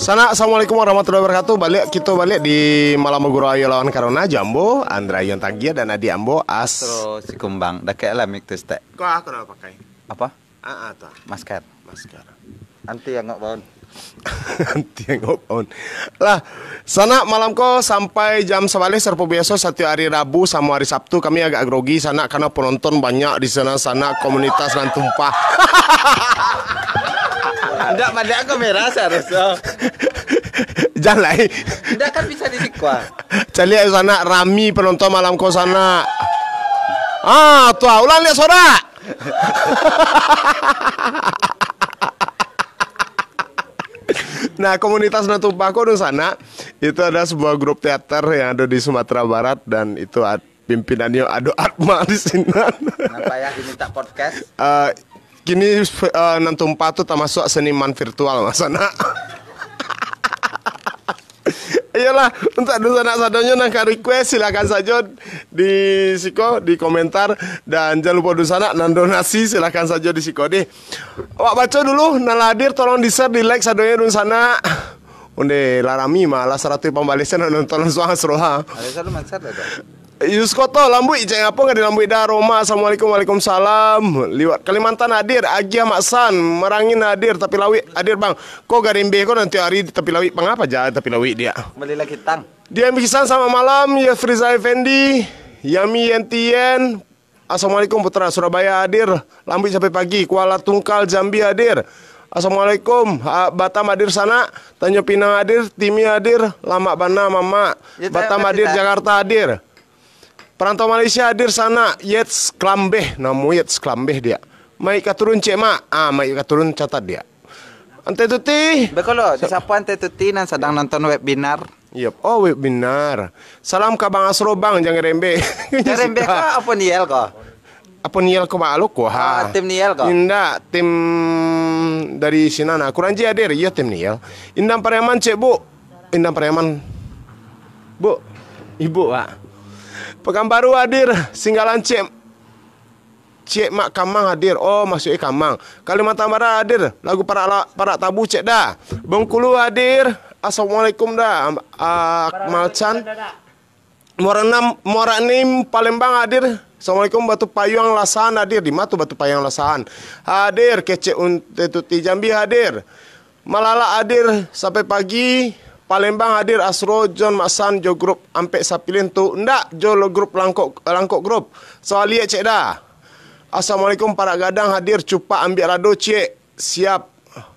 Sana, assalamualaikum warahmatullahi wabarakatuh. Kita balik di Malam Guru Ayo Lawan Karona Jambo, Andra Yon Tagia dan Adi Ambo As. Terus si kumbang, dah kayak lah mik tu stek. Kok aku nak pakai? Apa? Tuh. Masker. Masker. Anti yang ngok baun. Nanti yang on. Lah, sana malam ko sampai jam 11 serpo biasa setiap hari Rabu sama hari Sabtu kami agak grogi sana karena penonton banyak di sana komunitas dan tumpah. Enggak, ada kamera seharusnya. Jangan lah. Enggak kan bisa disikwa. Cari sana rami penonton malam ko sana. Tuh ulang lihat suara. Nah, komunitas Natumpako di sana itu ada sebuah grup teater yang ada di Sumatera Barat dan itu pimpinannya Ado Atma di sini. Kenapa ya diminta podcast? Kini Nantumpa itu termasuk seniman virtual mas sana. Iyalah, untuk dusana sadonya nangka request silakan saja di komentar dan jangan lupa dusana nan donasi silakan saja di siko deh. Wak baca dulu naladir tolong di-share di like sadonya dusana. Onde larami malah 100 pembalisan nonton suang seroha. Ada satu mindset ada. Yuskoto lambui ceng apa nggak dilambui dah Roma. Assalamualaikum waalaikumsalam. Liwat Kalimantan hadir Agia Maksan Merangin hadir tapi lawi hadir bang. Kok garimbe kok nanti hari di tepi lawi pengapa aja tepi lawi dia. Beli lagi tang. Dia bikisan sama malam ya Friza Effendi, Yami Yentien. Assalamualaikum putra Surabaya hadir. Lambui sampai pagi Kuala Tungkal Jambi hadir. Assalamualaikum Batam hadir sana. Tanjung Pinang hadir. Timi hadir. Lamak Bana Mama ya, Batam hadir Jakarta hadir. Perantau Malaysia hadir sana. Yets Klambeh. Namu Yets Klambeh dia. Mai katurun cek mak. Mai katurun catat dia. Ante tuti. Bekolo, siapa ante tuti nan sedang nonton webinar. Yep. Oh webinar. Salam ke Bang Asro bang. Jangan rembe. Jangan rembe kok apa niel kok? Apa niel kok malu kok? Tim niel kok? Indah tim dari Sinana. Kuranji hadir. Iya tim niel. Indam Pareman cek bu. Indam Pareman. Bu. Ibu pak. Pekanbaru hadir, Singgalan Cek Mak Kamang hadir. Oh, maksudnya Kamang. Kalimantan Barat hadir, lagu para tabu cek dah. Bengkulu hadir. Assalamualaikum dah. Akmal Chan. Moranim Palembang hadir. Assalamualaikum Batu Payung Lasahan hadir. Di mana tu Batu Payung Lasahan? Hadir. Kece Untetuti Jambi hadir. Malala hadir sampai pagi. Palembang hadir Asro John Maksan Jo grup Ampek Sapilin tu ndak Jo grup langkok grup soalia cek dah. Assalamualaikum para gadang hadir Cupa ambil rado cek siap.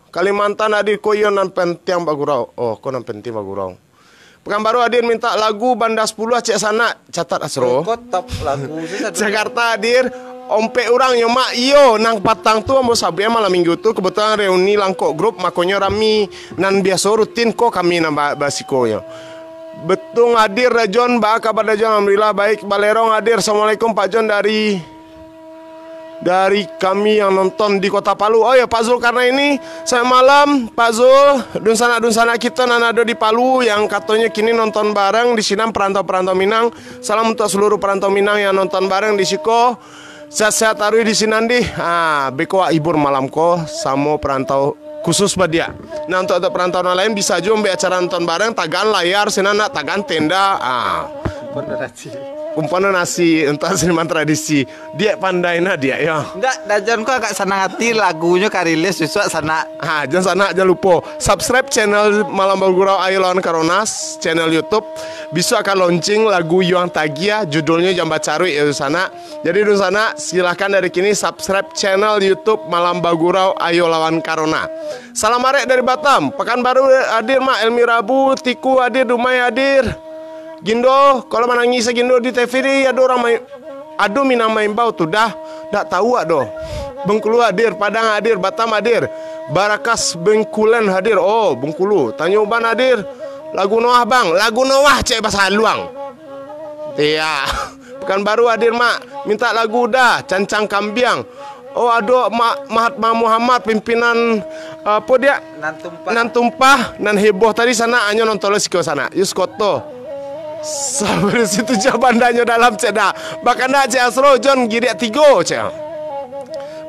Kalimantan hadir Koyon nan Pentiang Bagurau. Oh kau nan Pentiang Bagurau. Pekanbaru hadir minta lagu Banda 10 cek sana catat Asro. Kok top lagu Jakarta hadir Ompe orang yo mak iyo nang patang tu ambo sabi malam minggu tu kebetulan reuni langkok grup makonyo rami nan biasa rutin ko kami na basiko yo. Betung hadir John ba kabar John alhamdulillah baik. Balerong hadir. Assalamualaikum Pak John dari kami yang nonton di Kota Palu. Oh ya Pak Zul karena ini saya malam Pak Zul dunsana kita nanado di Palu yang katanya kini nonton bareng di sini perantau Minang. Salam untuk seluruh perantau Minang yang nonton bareng di Siko. Sehat-sehat taruh di Sinandi. Beko ibur malam ko samo perantau khusus badia. Nah untuk perantau lain bisa juga ambil acara nonton bareng tagan layar sinana tagan tenda. Kumpana nasi untuk seniman tradisi. Dia pandai nah dia ya. Enggak, dajon kok agak senang hati lagunya karilis justru sana. Jangan lupa subscribe channel Malam Bagurau Ayo Lawan Karonas channel YouTube. Bisa akan launching lagu Yuang Tagia judulnya Jamba Carui ya di sana. Jadi di sana silahkan dari kini subscribe channel YouTube Malam Bagurau Ayo Lawan Karona. Salam arek dari Batam. Pekanbaru hadir mak Elmi Rabu, Tiku hadir, Dumai hadir. Gindo, kalau menangis Gindo di TV ini ada orang main, aduh minang main bau tuh dah tahu aduh. Bengkulu hadir, Padang hadir, Batam hadir, Barakas Bengkulen hadir. Oh Bengkulu, Tanjung hadir. Lagu Noah bang, lagu Noah cek bahasa Luang. Iya, Pekanbaru hadir mak, minta lagu dah, Cancang Kambiang. Oh aduh Mahatma Muhammad pimpinan apa dia? Nantumpah, nan heboh tadi sana hanya nonton lesiko sana. Yuskoto. Sampai situ jawab bandanya dalam ceda. Bahkan nak cek Asro John Giri 3 cek.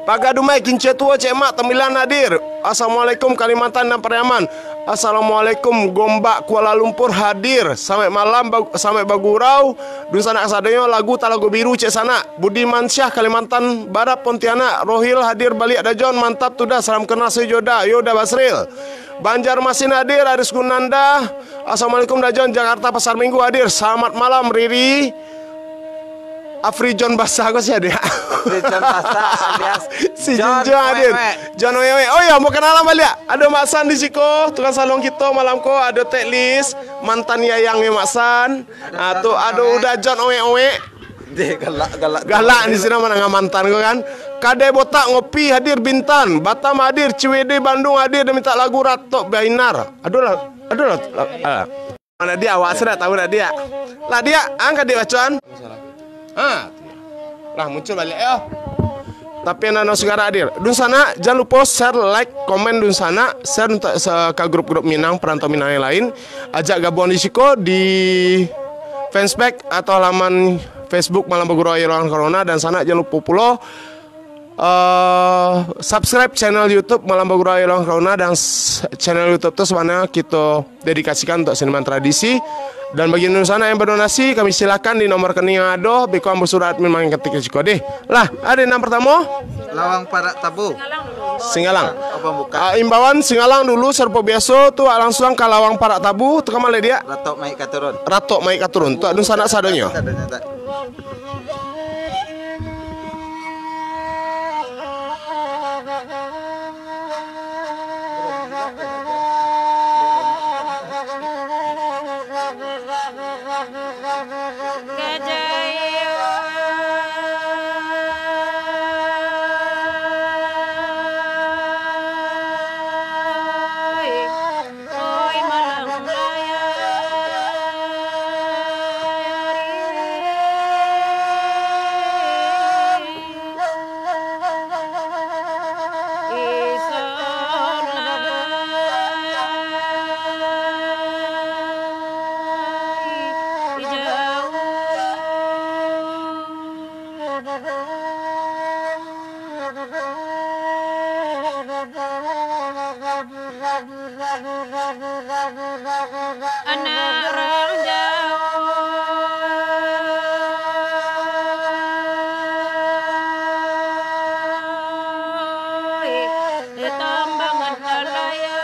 Pagadumai kince tua cek mak Tembilan hadir. Assalamualaikum Kalimantan dan Pariaman. Assalamualaikum Gombak Kuala Lumpur hadir. Sampai malam sampai Bagurau. Dun sana kasadanya lagu Talago Biru cek sana. Budiman Syah Kalimantan Barat Pontianak. Rohil hadir balik Dajon mantap tudah. Salam kenal sejoda Yoda Basril. Banjarmasin hadir Aris Gunanda. Assalamualaikum Dajon Jakarta Pasar Minggu hadir. Selamat malam Riri. Afri John Basa aku sih ada. Afri John Basa alias Si Junjo hadir. John Wewe. Oh ya mau kenalan balik. Ada Mak San di siko, tukang salon kita malam ko. Ada Teh Lis, mantan yayangnya Mak San. Tuh ada udah John Owe. Dia galak. Galak di sini mana nggak mantan ko kan. Kade Botak Ngopi hadir Bintan. Batam hadir. Ciwidey Bandung hadir dan minta lagu Ratok Bainar. Aduh lah. Mana dia awak sudah tahu dah dia. Lah dia angkat dia bacuan. Lah muncul balik ya. Tapi anak segera hadir. Dun sana jangan lupa share, like, komen dun sana, share untuk ke grup-grup Minang, perantau Minang yang lain. Ajak gabung di siko di fanspage atau halaman Facebook Malam Bagurau Iloan Corona dan sana jangan lupa pula subscribe channel YouTube Malam Bagurau Iloan Corona dan channel YouTube itu sebenarnya kita dedikasikan untuk seniman tradisi. Dan bagi sana yang berdonasi kami silakan di nomor rekening yang ada. Beko ambil surat admin main ketik risiko deh. Lah ada yang pertama. Lawang Parak Tabu. Singalang. Apa bukan? Imbauan Singalang dulu serpo biasa tuh langsung ke Lawang Parak Tabu. Tuh kemana dia? Ratok Maik Katurun. Ratok Maik Katurun. Tuh adun sana sadonyo. Anak orang jauh di tambangan kalaya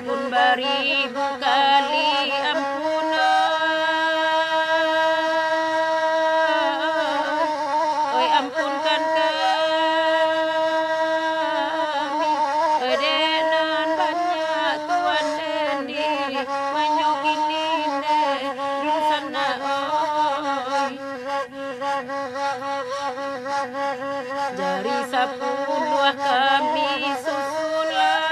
pun beribu kali ampunan, oi ampunkan kami, denan banyak tuan dendi menyokin linde dun sana oi, jari sepuluh kami susulan.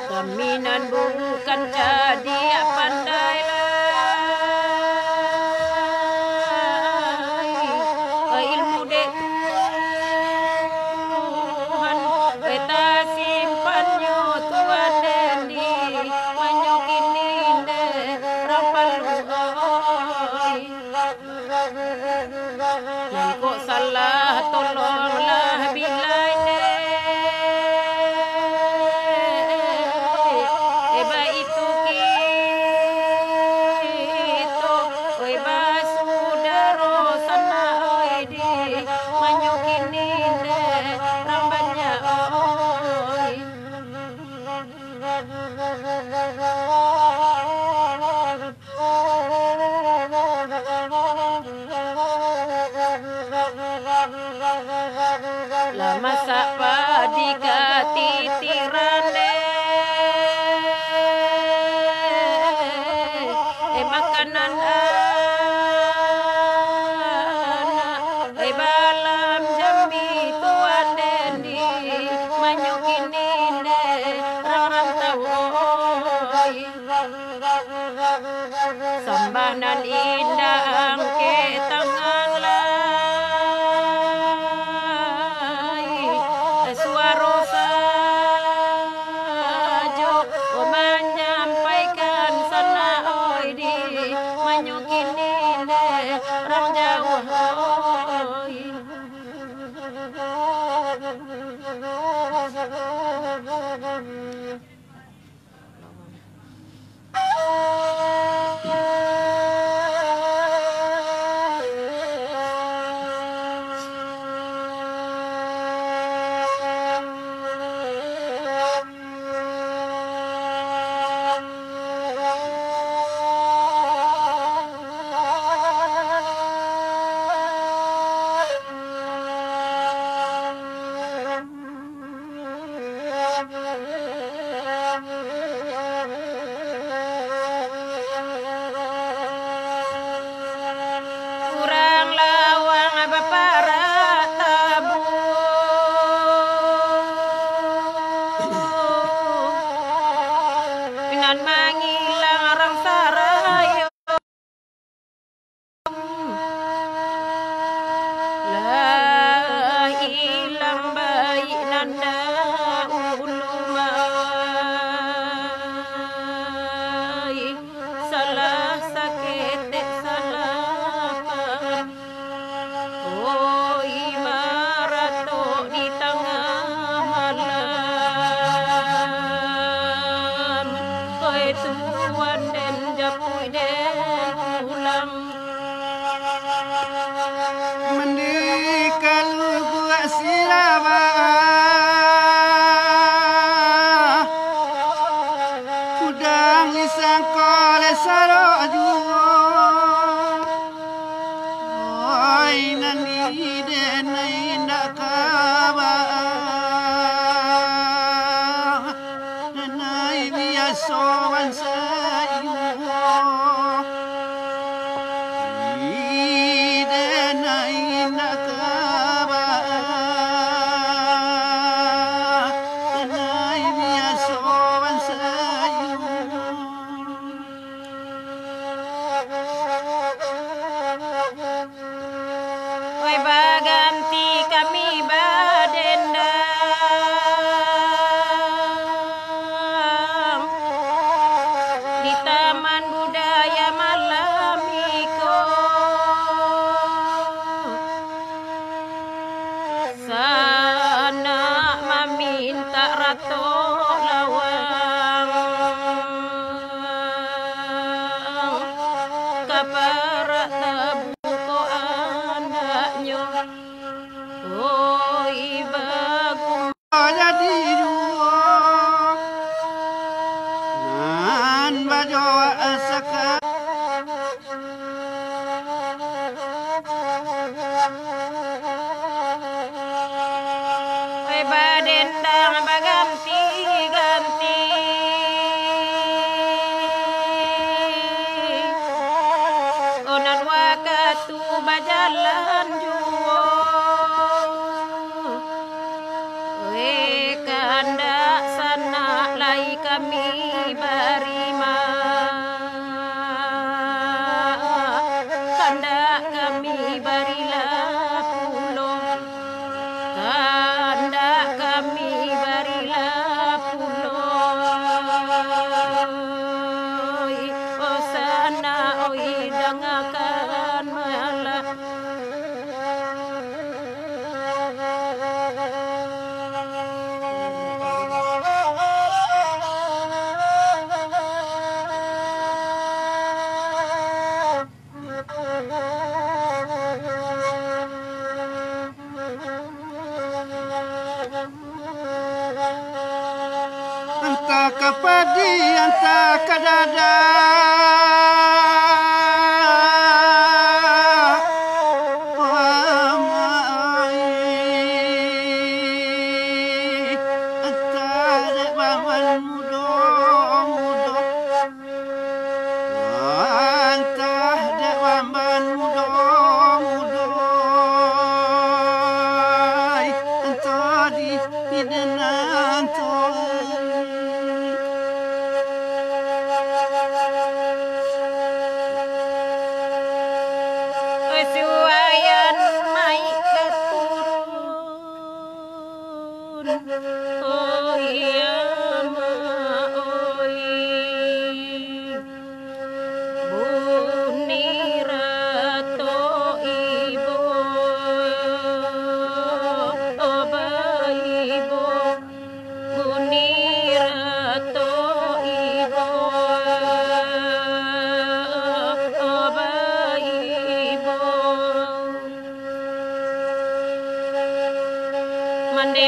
Kaminan bukan jadi pandai ilmu dek Tuhan kita simpannya Tuhan dendi menyokin linde rapal luoi dan kok salah tolonglah bilai dek itu nan indah angke tangan lai suara sajo menyampaikan sana oi di manyukin inde orang jauh oi. Kurang lawang bapara tabu pinan mangilang orang sarayo lah ilang bayi nanda ulumai salah sakit salah paham oh imarato di tengah malam oi tuan den japui den pulang mendikal buat silaba udang lisang kole saroju oi nani den indak kaba nai biasa wan sayu oi baganti kami badendang di Taman Budaya Malamiko sana meminta rato lawang kapara tabuko anaknya oi bagum jadi ruang nan bajo asaka oi badendang baganti ganti onan wakatu bajalan juo kanda sana lai kami barima kanda kami barila pulau kanda kami barila pulau oh sana oi dangakan malah anta kapadi anta kadada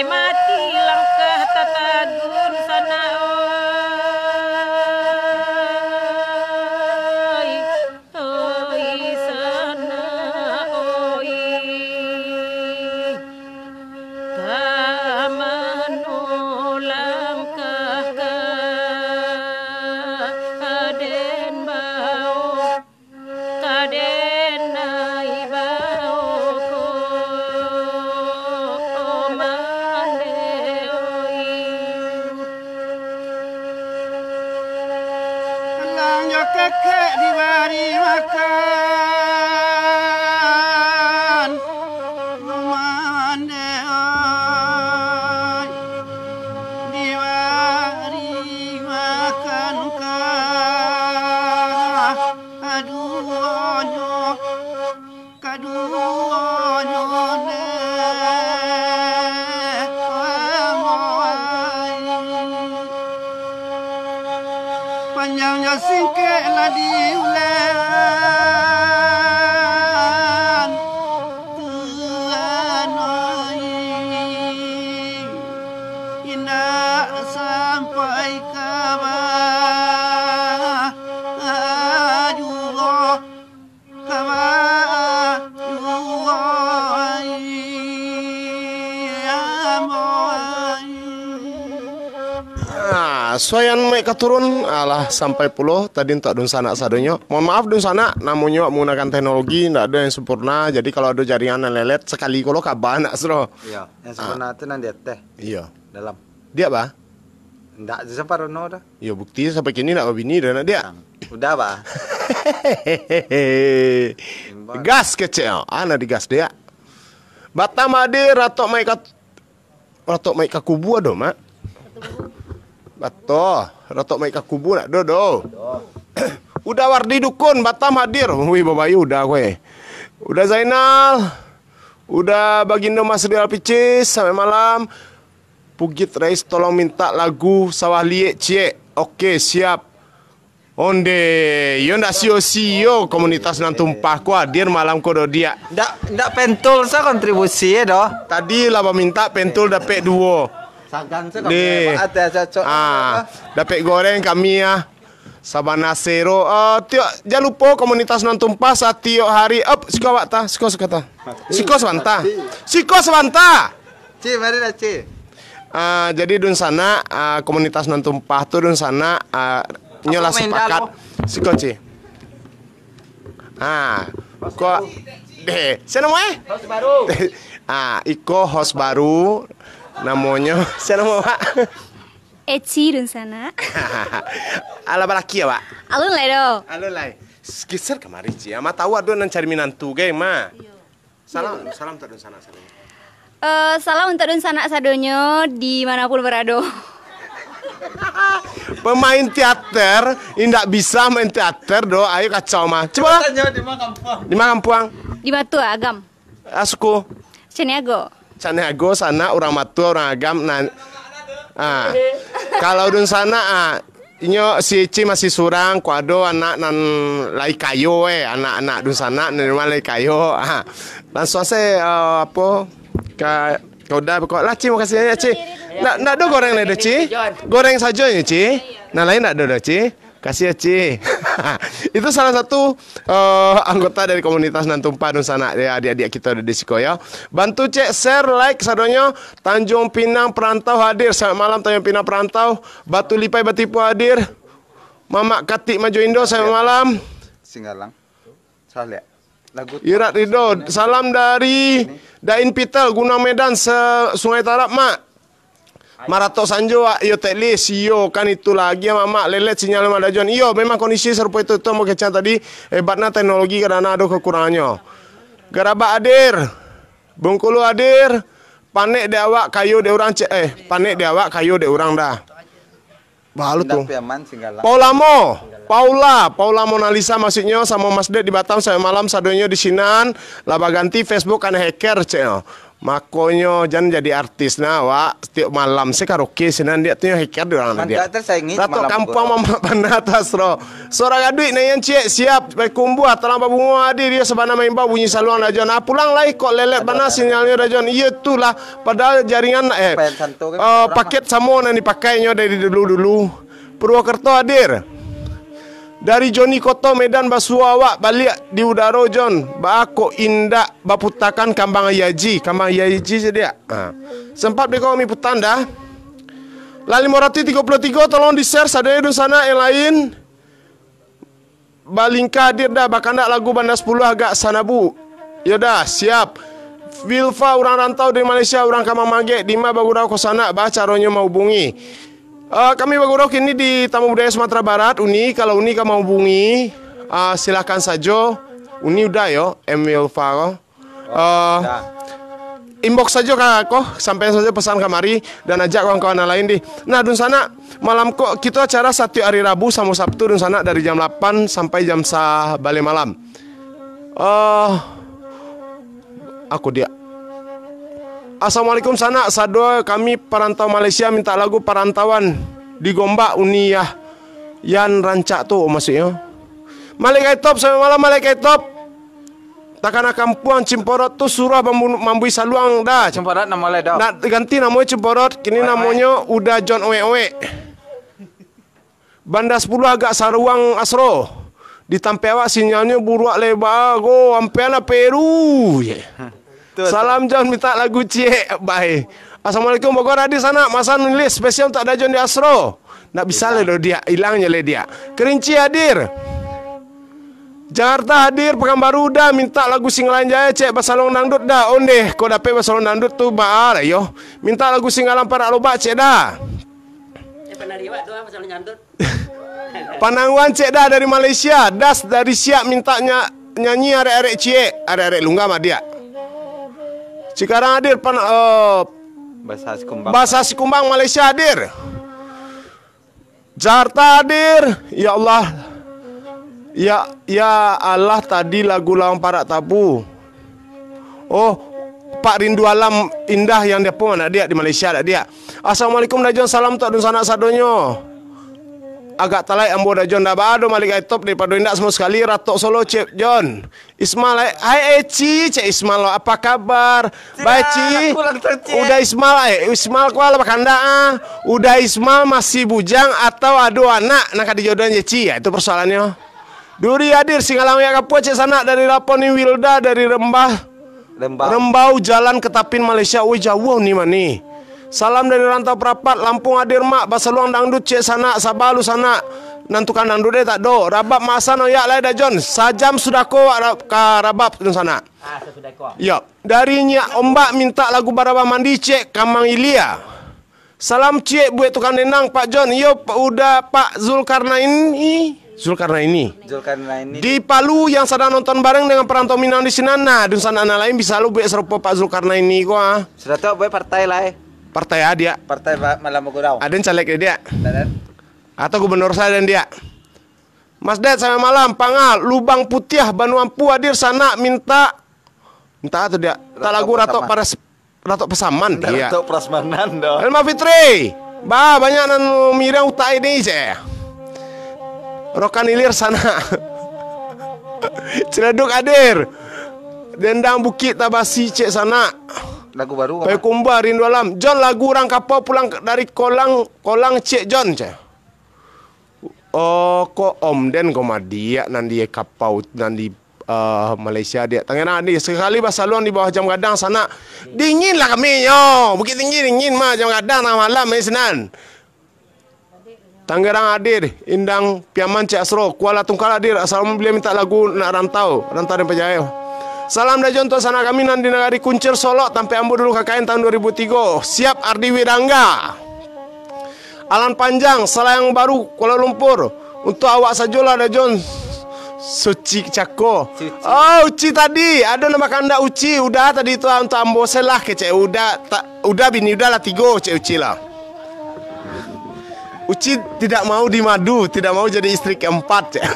mati langkah tatagun sana oi sana oi kamano langkah kaden bau kaden nai bau ko mande oi Lang yo kakek diberi makan Mande oi diberi makan kaduonyo ne panjangnya singkek lah diulan Tuhan indah sampai kabar juga kabar Soyan mereka turun alah sampai pulau tadi untuk dun sana sadonyo. Mohon maaf dun sana namanya menggunakan teknologi tidak ada yang sempurna. Jadi kalau ada jaringan yang lelet sekali kalau kabar nak sro. Iya, yang sempurna itu nanti teh Iya. dalam. Dia bah? Ndak separuh dah. Iya bukti sampai kini nak bini dan nak dia. Udah, Pak. Gas kecil, ana di gas dia. Batam ade ratok mai ka kubu ado mak. Bato, ratok mai ka kubu nak do. Udah Wardi dukun Batam hadir. Wih babayu udah gue. Udah Zainal. Udah Bagindo Mas Rial Picis sampai malam. Pugit Reis tolong minta lagu Sawah Liek Cie. Oke, siap. Onde, yo ndak sio komunitas nan tumpah ku hadir malam kodo dia. Ndak pentul sa kontribusi doh. Tadi lah minta pentul dapat 2. Sagan sa Deh. cocok. Dapat goreng kami ya. Sabana Sero. Tio, jangan lupa komunitas nan tumpah saat tiok hari up siko ta. Siko Swanta. Ci, mari dah Ci. Jadi dun sana komunitas nan tumpah tuh dun sana nyola sepakat siko Ci. Kok deh, siapa namanya? Host baru. Iko host baru namanya siapa nama? Eci dun sana. Ala balaki ya, Pak? Alun lai do. Alun lai. Skisar kemarin Ci, ama tahu ada nan cari minantu ge mah. Salam tak dun sana salam. Salam untuk dun sana sadonyo dimanapun berada. Pemain teater indak bisa main teater do, ayo kacau mah. Coba Tanya di mana kampung? di mana Kampuang? Di Batu Agam. Asuku. Ceniago. Caneago sana orang Matua orang Agam kalau dun sana inyo si Ci masih surang kuado anak nan lai kayo anak-anak dun sana nerima lai kayo langsung saya apa udah pokok lah Ci makasih ya Ci ndak ada goreng ada Ci goreng saja ya Ci nah lain ndak ada Ci kasih ya Ci. Itu salah satu anggota dari komunitas Nantumpa dun sana ya adik-adik kita di Sikoya. Bantu cek share like sadonyo. Tanjung Pinang Perantau hadir. Selamat malam Tanjung Pinang Perantau. Batu Lipai Batipu hadir. Mamak Katik Maju Indo selamat malam. Singgalang. Salah. Lagu Irat Ridho. Salam dari Dain Pitel Gunung Medan Sungai Tarap mak. Marato Sanjo yo teklis yo kan itu lagi ya mama lelet sinyal madajon iyo memang kondisi serupa itu mau kecap tadi hebatnya teknologi karena ada kekurangannya. Garaba hadir, Bengkulu hadir, panek de awak kayu de orang panek de awak kayu de orang dah. Balu tuh. Paula Mona Lisa maksudnya sama Mas Ded di Batam sampai malam sadonyo di Sinan laba ganti Facebook kan hacker cel. Makonyo jangan jadi artis nah wak setiap malam saya karaoke sinan dia tuh yang heker di orang dia. Tersaingi Rato kampung mama panah atas ro. Suara gaduit na yan cik siap baik kumbu atalang babungo adi dia sebana main bau bunyi saluang dajon. Ah pulang lai kok lelet mana sinyalnya dajon. Iya tuh lah padahal jaringan paket samo yang dipakainya dari dulu. Purwokerto hadir. Dari Joni Koto Medan Basuawa balik di udara Jon Bako indak baputakan kambang yaji sedia. Sempat deko mi putanda. Lali Morati 33 tolong di share sadaya dun sana yang lain. Balingka hadir dah bakanda lagu Banda 10 agak sanabu. Yaudah siap. Wilfa orang rantau dari Malaysia orang Kamang Mage Dima bagurau kosana baca ronyo mau hubungi. Kami bagurau kini di Tamu Budaya Sumatera Barat Uni. Kalau Uni kamu mau hubungi silakan saja. Uni udah yo Wilfa inbox saja kok sampai saja pesan kamari dan ajak kawan-kawan lain di. Nah dun sana malam kok kita acara satu hari Rabu sama Sabtu dun sana dari jam 8 sampai jam balik malam. Aku dia. Assalamualaikum sana sado kami perantau Malaysia minta lagu perantauan di Gombak Uni ya. Yan rancak tuh maksudnya. Malaikat top sampai malam malaikat top. Takana kampuang Cimporot tuh surah mambui saluang dah. Cimporot namanya dah. Nak ganti namanya Cimporot, kini namanya udah John Owe. Banda 10 agak saruang asro. Ditampewa sinyalnya buruak lebar go ampeana Peru. Salam John minta lagu cie. Bye. Assalamualaikum Bogor di sana. Masa nulis spesial tak ada John di asro. Nak bisa le dia, hilangnya le dia. Kerinci hadir. Jakarta hadir, Pekanbaru dah minta lagu Singgalan Jaya cek basalong dangdut dah. Onde kau dapet basalong dangdut tu baal yo. Minta lagu Singgalan Parak Lobak cek dah. Panangwan cek dah dari Malaysia. Das dari Siak mintanya nyanyi arek-arek cie, arek-arek lunga mah dia. Cikarang hadir Bahasa Sikumbang Malaysia hadir. Jakarta hadir. Ya Allah. Ya Allah tadi lagu Lawang Parak Tabu. Oh, Pak Rindu Alam Indah yang dia pun anak dia di Malaysia ada dia. Assalamualaikum Dajon salam tok dun sanak sadonyo. Agak talai ambo Dajon dah bado malik ai top daripada indak semua sekali Ratok Solo Cep Jon. Ismail hai Eci Cek Ismail apa kabar? Baik Ci. Udah Ismail Ismail kuala bakanda Udah Ismail masih bujang atau ado anak nak dijodohin Ci ya itu persoalannya. Duri hadir Singalang ya kapu cek sana dari Laponi Wilda dari Rembau jalan ke Tapin Malaysia. Woi jauh nih mani. Salam dari rantau perapat Lampung hadir mak Basaluang dangdut cek sana Sabalu sana nantukan dangdut dia tak do Rabab masa no ya lai Dajon sajam sudah ko ke Rabab di sana. Sudah ko. Ya dari Nyak Ombak minta lagu Barabah Mandi cek Kamang Ilia. Salam cek buat tukang dendang Pak John. Yo udah Pak Zulkarnain ini di Palu yang sedang nonton bareng dengan perantau Minang di Sinana. Di sana lain bisa lu buat serupa Pak Zulkarnain ini gua. Sudah tahu buat partai lah. Partai dia. Partai Malam Bagurau. Ada yang caleg dia. Atau gubernur saya dan dia. Mas Ded sampai malam Pangal Lubang Putih Banuampu hadir sana minta atau dia. Tak lagu Ratok Pesaman dia. Ratok Prasmanan dah. Elma Fitri. Banyak nan mirang utai ini je. Rokan Ilir sana. Ciledug hadir. Dendang Bukit Tabasi cek sana. Lagu baru Pai Kumba Rindu Alam. John lagu orang kapau pulang dari kolang cek John cek. Oh kok Om Den komadia nan dia kapau nan di Malaysia dia. Tangan adik sekali Basaluang di bawah jam gadang sana. Dingin lah kami yo. Bukit Tinggi dingin mah jam gadang malam ni senan. Tangerang hadir, Indang Piaman Cik Asro, Kuala Tungkal hadir. Assalamualaikum beliau minta lagu nak rantau dan Pejayo. Salam Dajon untuk sana kami nan di negari Kuncir Solo Tampai Ambo dulu KKN tahun 2003. Siap Ardi Wirangga. Alan Panjang, Selayang Baru Kuala Lumpur. Untuk awak sajolah Dajon. Suci Cako. Oh Uci tadi, ada nama kanda Uci. Udah tadi itu untuk Ambo selah ke Cik. Udah bini udah lah 3 Cik Uci lah. Uci tidak mau dimadu, tidak mau jadi istri keempat ya.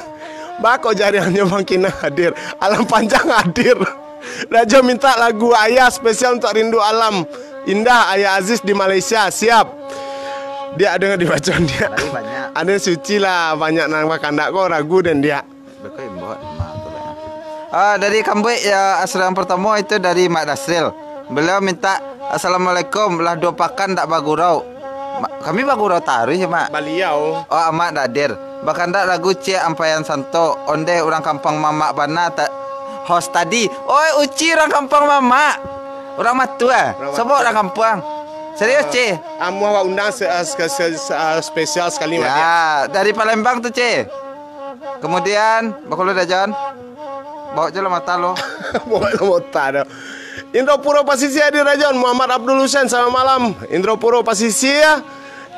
Bako jariannya Bang Kina hadir, Alam Panjang hadir. Rajo minta lagu Ayah spesial untuk Rindu Alam Indah Ayah Aziz di Malaysia. Siap. Dia ada dibaca dia. Tadi banyak. Ada suci lah banyak nama kandak kok ragu dan dia. Dari Kamboja ya asal yang pertama itu dari Mak Dasril. Beliau minta Assalamualaikum lah dopakan tak bagurau. Kami bagurau tarih ya Mak. Baliau. Oh amat dadir. Bahkan tak lagu Cie Ampayan Santo. Onde orang kampung Mamak Bana tak host tadi. Oi uci orang kampung Mamak. Orang matu Sebab orang kampung. Serius Cie. Amu awak undang spesial sekali Mak. Ya, dari Palembang tuh Cie. Kemudian bakul Dajan. Bawa je lah mata lo. Bawa mata dah. Indropuro Pasisi hadir Rajon. Muhammad Abdul Husain selamat malam. Indropuro Pasisi ya.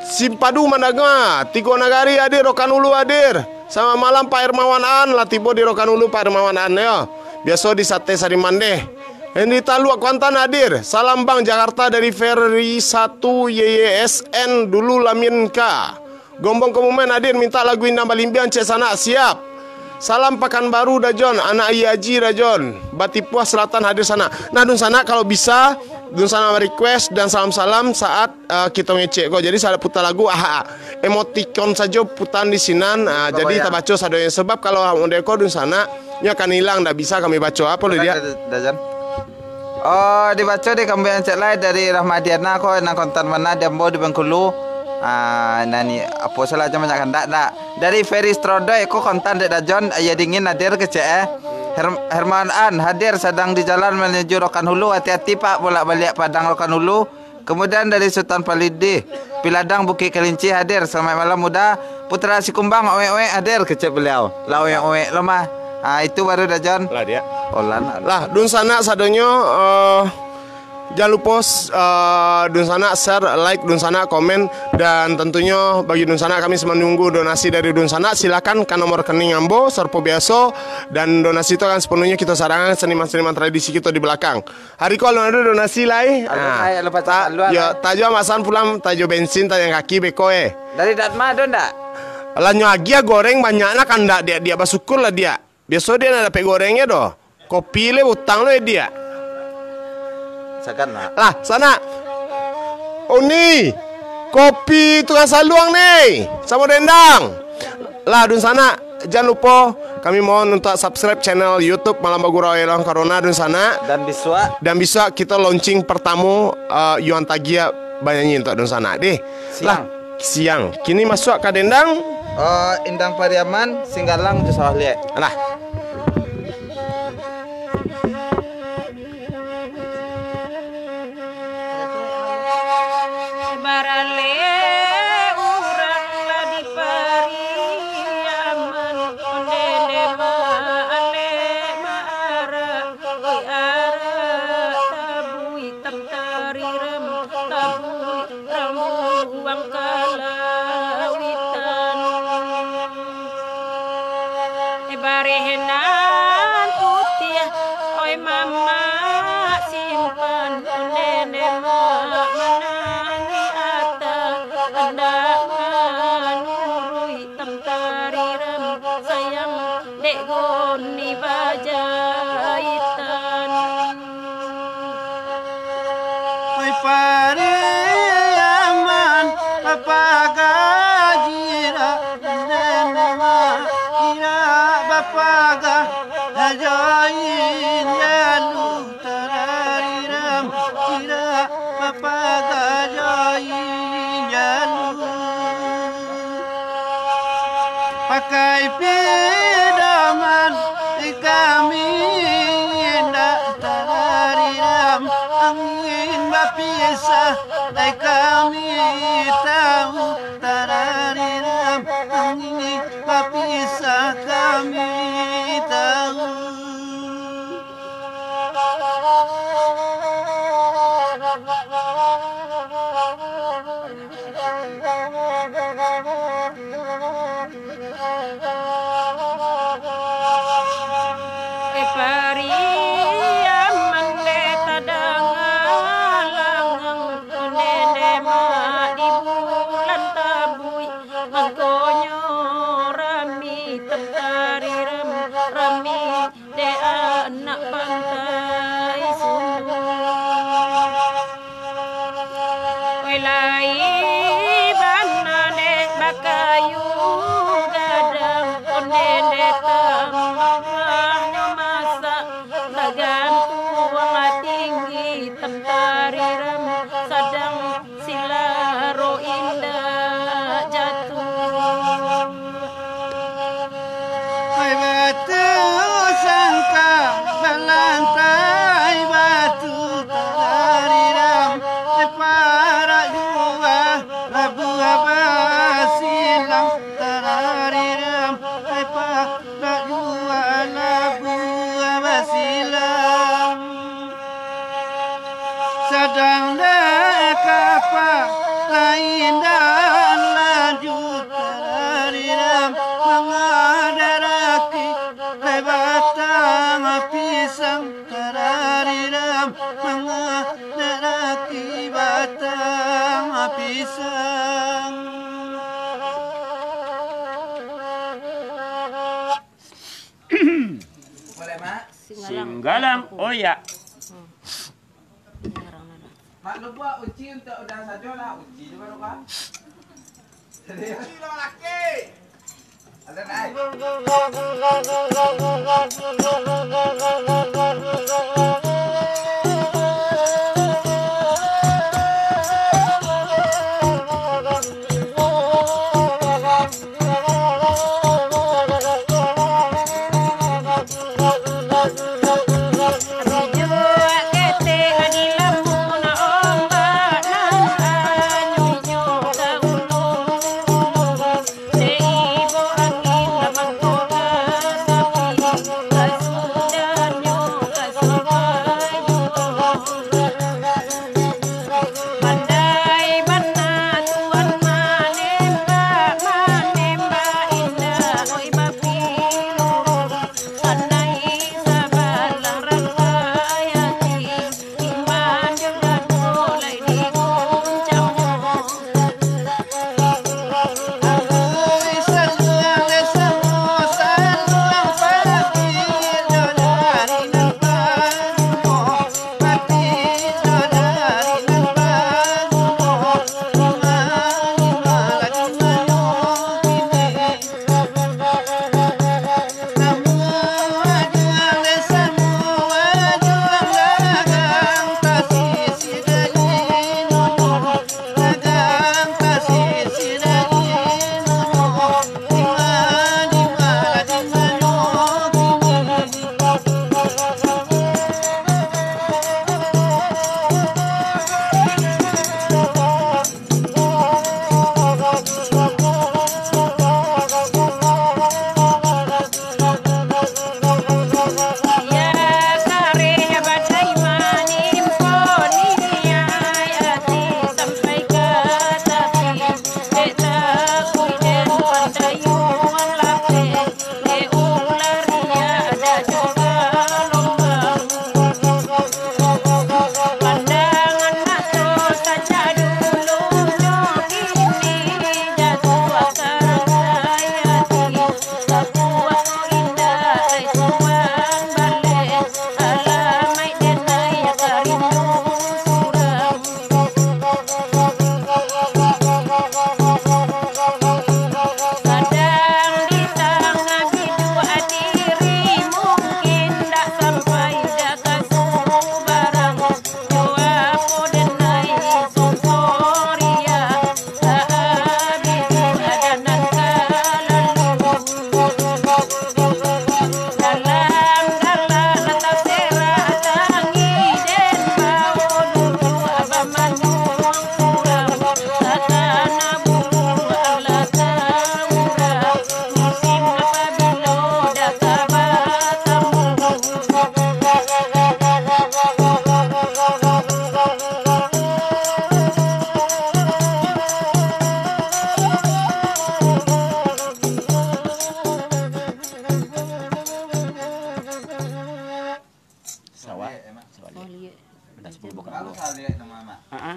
Simpadu Mandaga, Tiko Nagari hadir, Rokanulu hadir. Selamat malam Pak Hermawan An, Latibo di Rokanulu Pak Hermawan An ya. Biasa di Sate Sarimande. Henry Talu Kuantan hadir. Salam Bang Jakarta dari Ferry 1 YYSN dulu Laminka. Gombong Kebumen hadir minta lagu Indah Balimbian Cek Sana siap. Salam Pekanbaru Dajon, anak Iaji Dajon, Batipuah Selatan hadir sana. Nah dun sana kalau bisa dun sana request dan salam-salam saat kita ngecek kok. Jadi saya putar lagu emoticon saja putan di sinan. Jadi kita baca sadonya sebab kalau modeko dun sana nya akan hilang, ndak bisa kami baca apa loh dia. Dajan. Oh dibaca di kambian cek lain dari Rahmadiana kok nang kontan mana Dembo di Bengkulu. Nani apa salah aja banyak kandak dak. Dari Ferry Strodoy kok kontan dek Dajon ya dingin hadir ke CE. Herman An hadir sedang di jalan menuju Rokanhulu. Hati-hati Pak bolak-balik Padang Rokanhulu. Kemudian dari Sultan Palidi Piladang Bukit Kelinci hadir. Selamat malam muda. Putra Sikumbang owe-owe hadir ke CE beliau. Lah owe-owe lo mah. Itu baru Dajon. Lah dia. Olan. Lah dun sana sadonyo jangan lupa dun sana share, like dun sana, komen dan tentunya bagi dun sana kami menunggu donasi dari dun sana. Silakan ke nomor rekening Ambo Serpo Biaso dan donasi itu akan sepenuhnya kita sarankan seniman-seniman tradisi kita di belakang. Hari kalau ada donasi lai. Ya tajo amasan pulang tajo bensin tajo kaki bekoe. Dari Datma ada ndak? Lanyo agia goreng banyaknya kan ndak dia basukur lah dia. Biasa dia ada pe gorengnya doh. Kopi le utang lo dia. Lah sana. Oh nih kopi tukang saluang nih sama dendang. Lah dun sana jangan lupa kami mohon untuk subscribe channel YouTube Malam Bagurau Elang Karona dun sana dan bisa kita launching pertama Yuan Tagia banyanyi untuk dun sana deh. Siang kini masuk ke dendang. Indang Pariaman Singgalang Jusah lihat. Lah barale urang la di Pariaman ondene maale maara oi ara tabui tam tariram tabui ramu uang kalawitan barehenan putih oi mama simpan ondene dek goni bajaitan Oi Pariaman papagajira nenema ira bapaga hajain yalu tarariram ira bapaga hajain yalu pakai pedaman kami hendak tarariram angin bapisah kami tahu tarariram angin bapisah kami tahu Pariaman le tadang alangang ondene ma di bulan Singgalang oya. Mak lu buat uji untuk udah saja lah uji juga lu kan. Uji lo laki. Ada naik.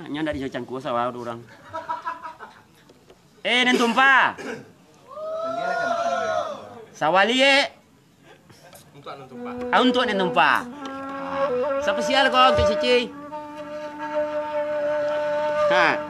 Nya ndak di cangku sawah orang. Nen tumpah. Sawali untuk nen tumpah. Untuk nen tumpah. Spesial kok untuk Cici. Ha.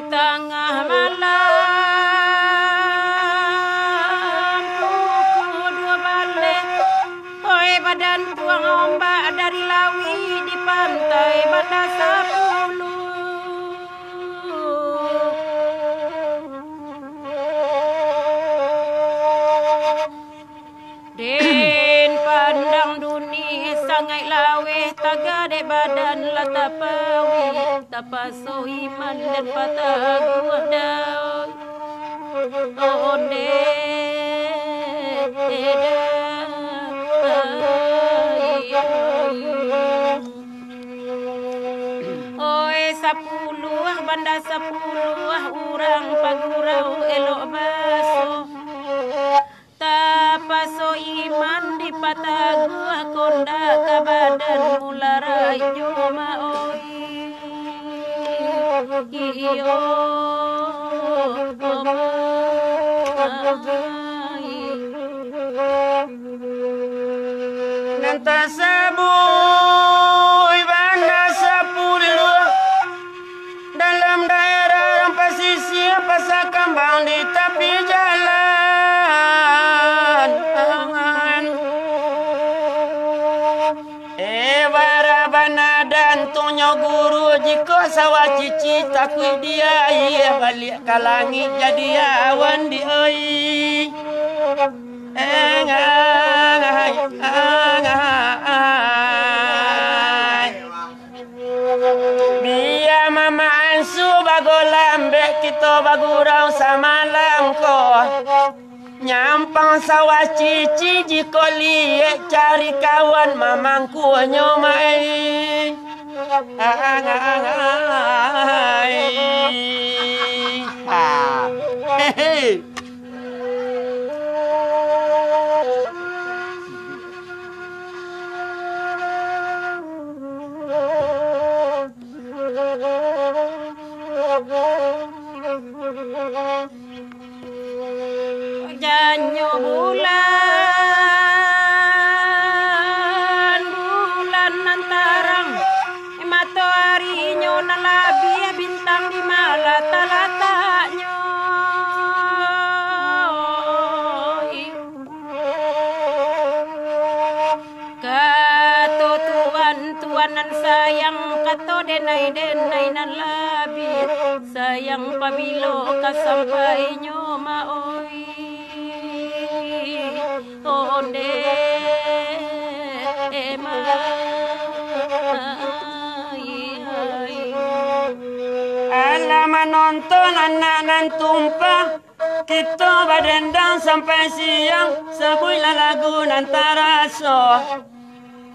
Tengah malam pukul 2 balik, oi badan tuang ombak dari lawi di pantai Bandar Sepuluh. Den pandang dunia sangat laweh, tagade badan la tapawi, tapaso iman dan patah buah daun. Onde oi 10 Bandar 10 urang pagurau elok baso tapaso nyampang di tepi jalan. Barabana dan tunyo guru jika sawah cici takui dia ia balik ke langit jadi awan di oi. Biar mama ansu bago lambe kita bagurau samalam ko. Nyampang sawah cici jiko liek cari kawan mamangku nyomai. Hehe. Janyo bulan antarang matahari nyo nalabi bintang di malata-latanyo. Kato tuan-tuanan sayang kato denai-denai nalabi sayang pabilo kasampai nyo maoi. Onde Alama nonton anak nan tumpah kita badendang sampai siang sebulan lagu nan taraso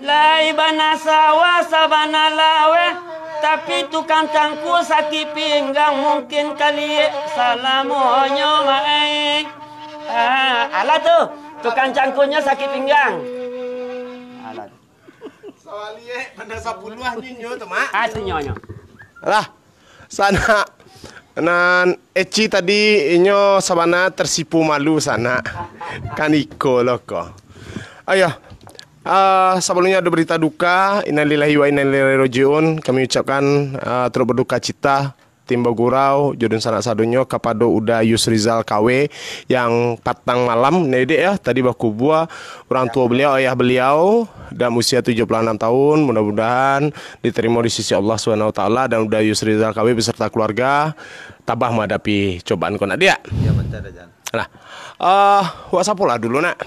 lai bana sawah sabana lawe tapi tukang cangku sakit pinggang mungkin kali salamonyo mae. Alah tuh tukang cangkunya sakit pinggang. Alah. Sawalie pada 10 nyinyo tuh, Mak. Itu nyonya. Lah, sana nan Eci tadi inyo sabana tersipu malu sana. Kan iko loko. Ayo. Sebelumnya ada berita duka, innalillahi wa inna ilaihi rajiun. Kami ucapkan turut berduka cita tim Bagurau Jodun Sanak Sadonyo kapado udah Yusrizal KW yang patang malam nede ya tadi baku buah orang tua beliau ayah beliau dan usia 76 tahun mudah-mudahan diterima di sisi Allah Subhanahu wa taala dan udah Yusrizal KW beserta keluarga tabah menghadapi cobaan kona dia. Ya betul aja. Nah, WhatsApp lah dulu nak.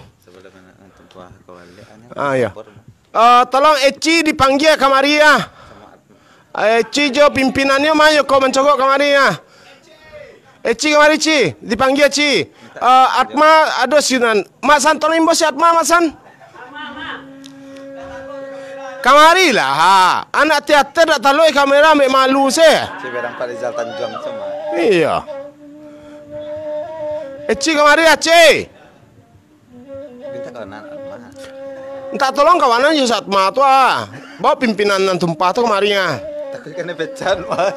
Ya. Tolong Eci dipanggil kamari ya. Eci jo pimpinannya mayo kau mencogok kamari ya. Eci kamari Ci, dipanggil Ci. Atma ada sinan. Mak San tolong imbo si Atma Mak San. Kamari lah ha. Anak teater tak taloi kamera mek malu se. Si berang Rizal Tanjung semua. Iya. Eci kamari ya Ci. Minta kawan Atma. Entah tolong kawanan je Atma tu ah. Bawa pimpinan nan tumpah tu kamari ya. Takut kena pecan wah.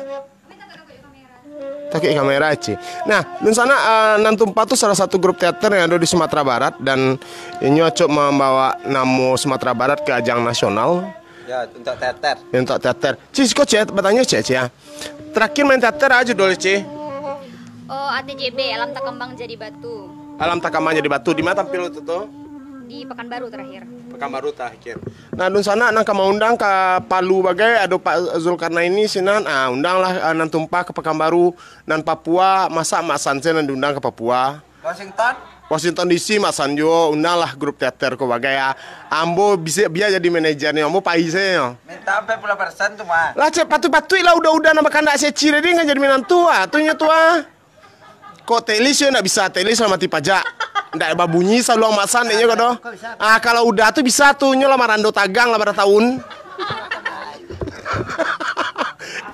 Pakai kamera Ci. Nah, di sana nan tumpah tu salah satu grup teater yang ada di Sumatera Barat dan ini cocok membawa nama Sumatera Barat ke ajang nasional. Ya, untuk teater. Untuk teater. Ci, kok Ci bertanya Ci ya. Terakhir main teater aja dulu Ci. Oh, ATJB Alam Tak Kembang Jadi Batu. Alam Tak Kembang Jadi Batu. Di mana tampil itu tuh? Di Pekanbaru terakhir. Pekanbaru terakhir. Nah, dun sana nang mau undang ke Palu bagai ada Pak Zulkarnaini sinan. Undanglah nan tumpah ke Pekanbaru nan Papua, masa Mak Sanse nan diundang ke Papua. Washington DC Mak Sanjo undanglah grup teater ko bagai ya. Ambo bisa biar jadi manajernya, ambo paisnya. Minta sampai 10% cuma. Lah cek patut-patut lah udah nama kandak seci dia kan jadi menantu tuhnya tua. Kok telis ya nak bisa telis sama ti pajak. Ndak babunyi selalu masan nya kado. Kalau udah tuh bisa tuh nyola marando tagang lah pada tahun.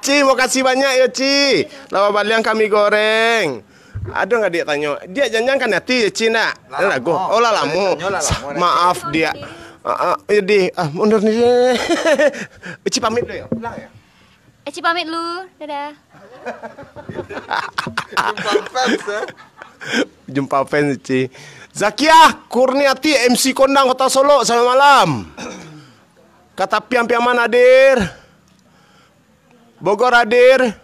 Ci, mau kasih banyak ya Ci. Lama baliang kami goreng. Ada nggak dia tanya? Dia jangan kan hati ya Ci nak. Lagu. Oh lah lamu. Maaf dia. Jadi mundur nih. Ci pamit dulu ya. Pulang ya. Eci pamit lu. Dadah. Jumpa fans Ci. Zakiah Kurniati MC Kondang Kota Solo selamat malam. Kata Piam-Piaman hadir. Bogor hadir.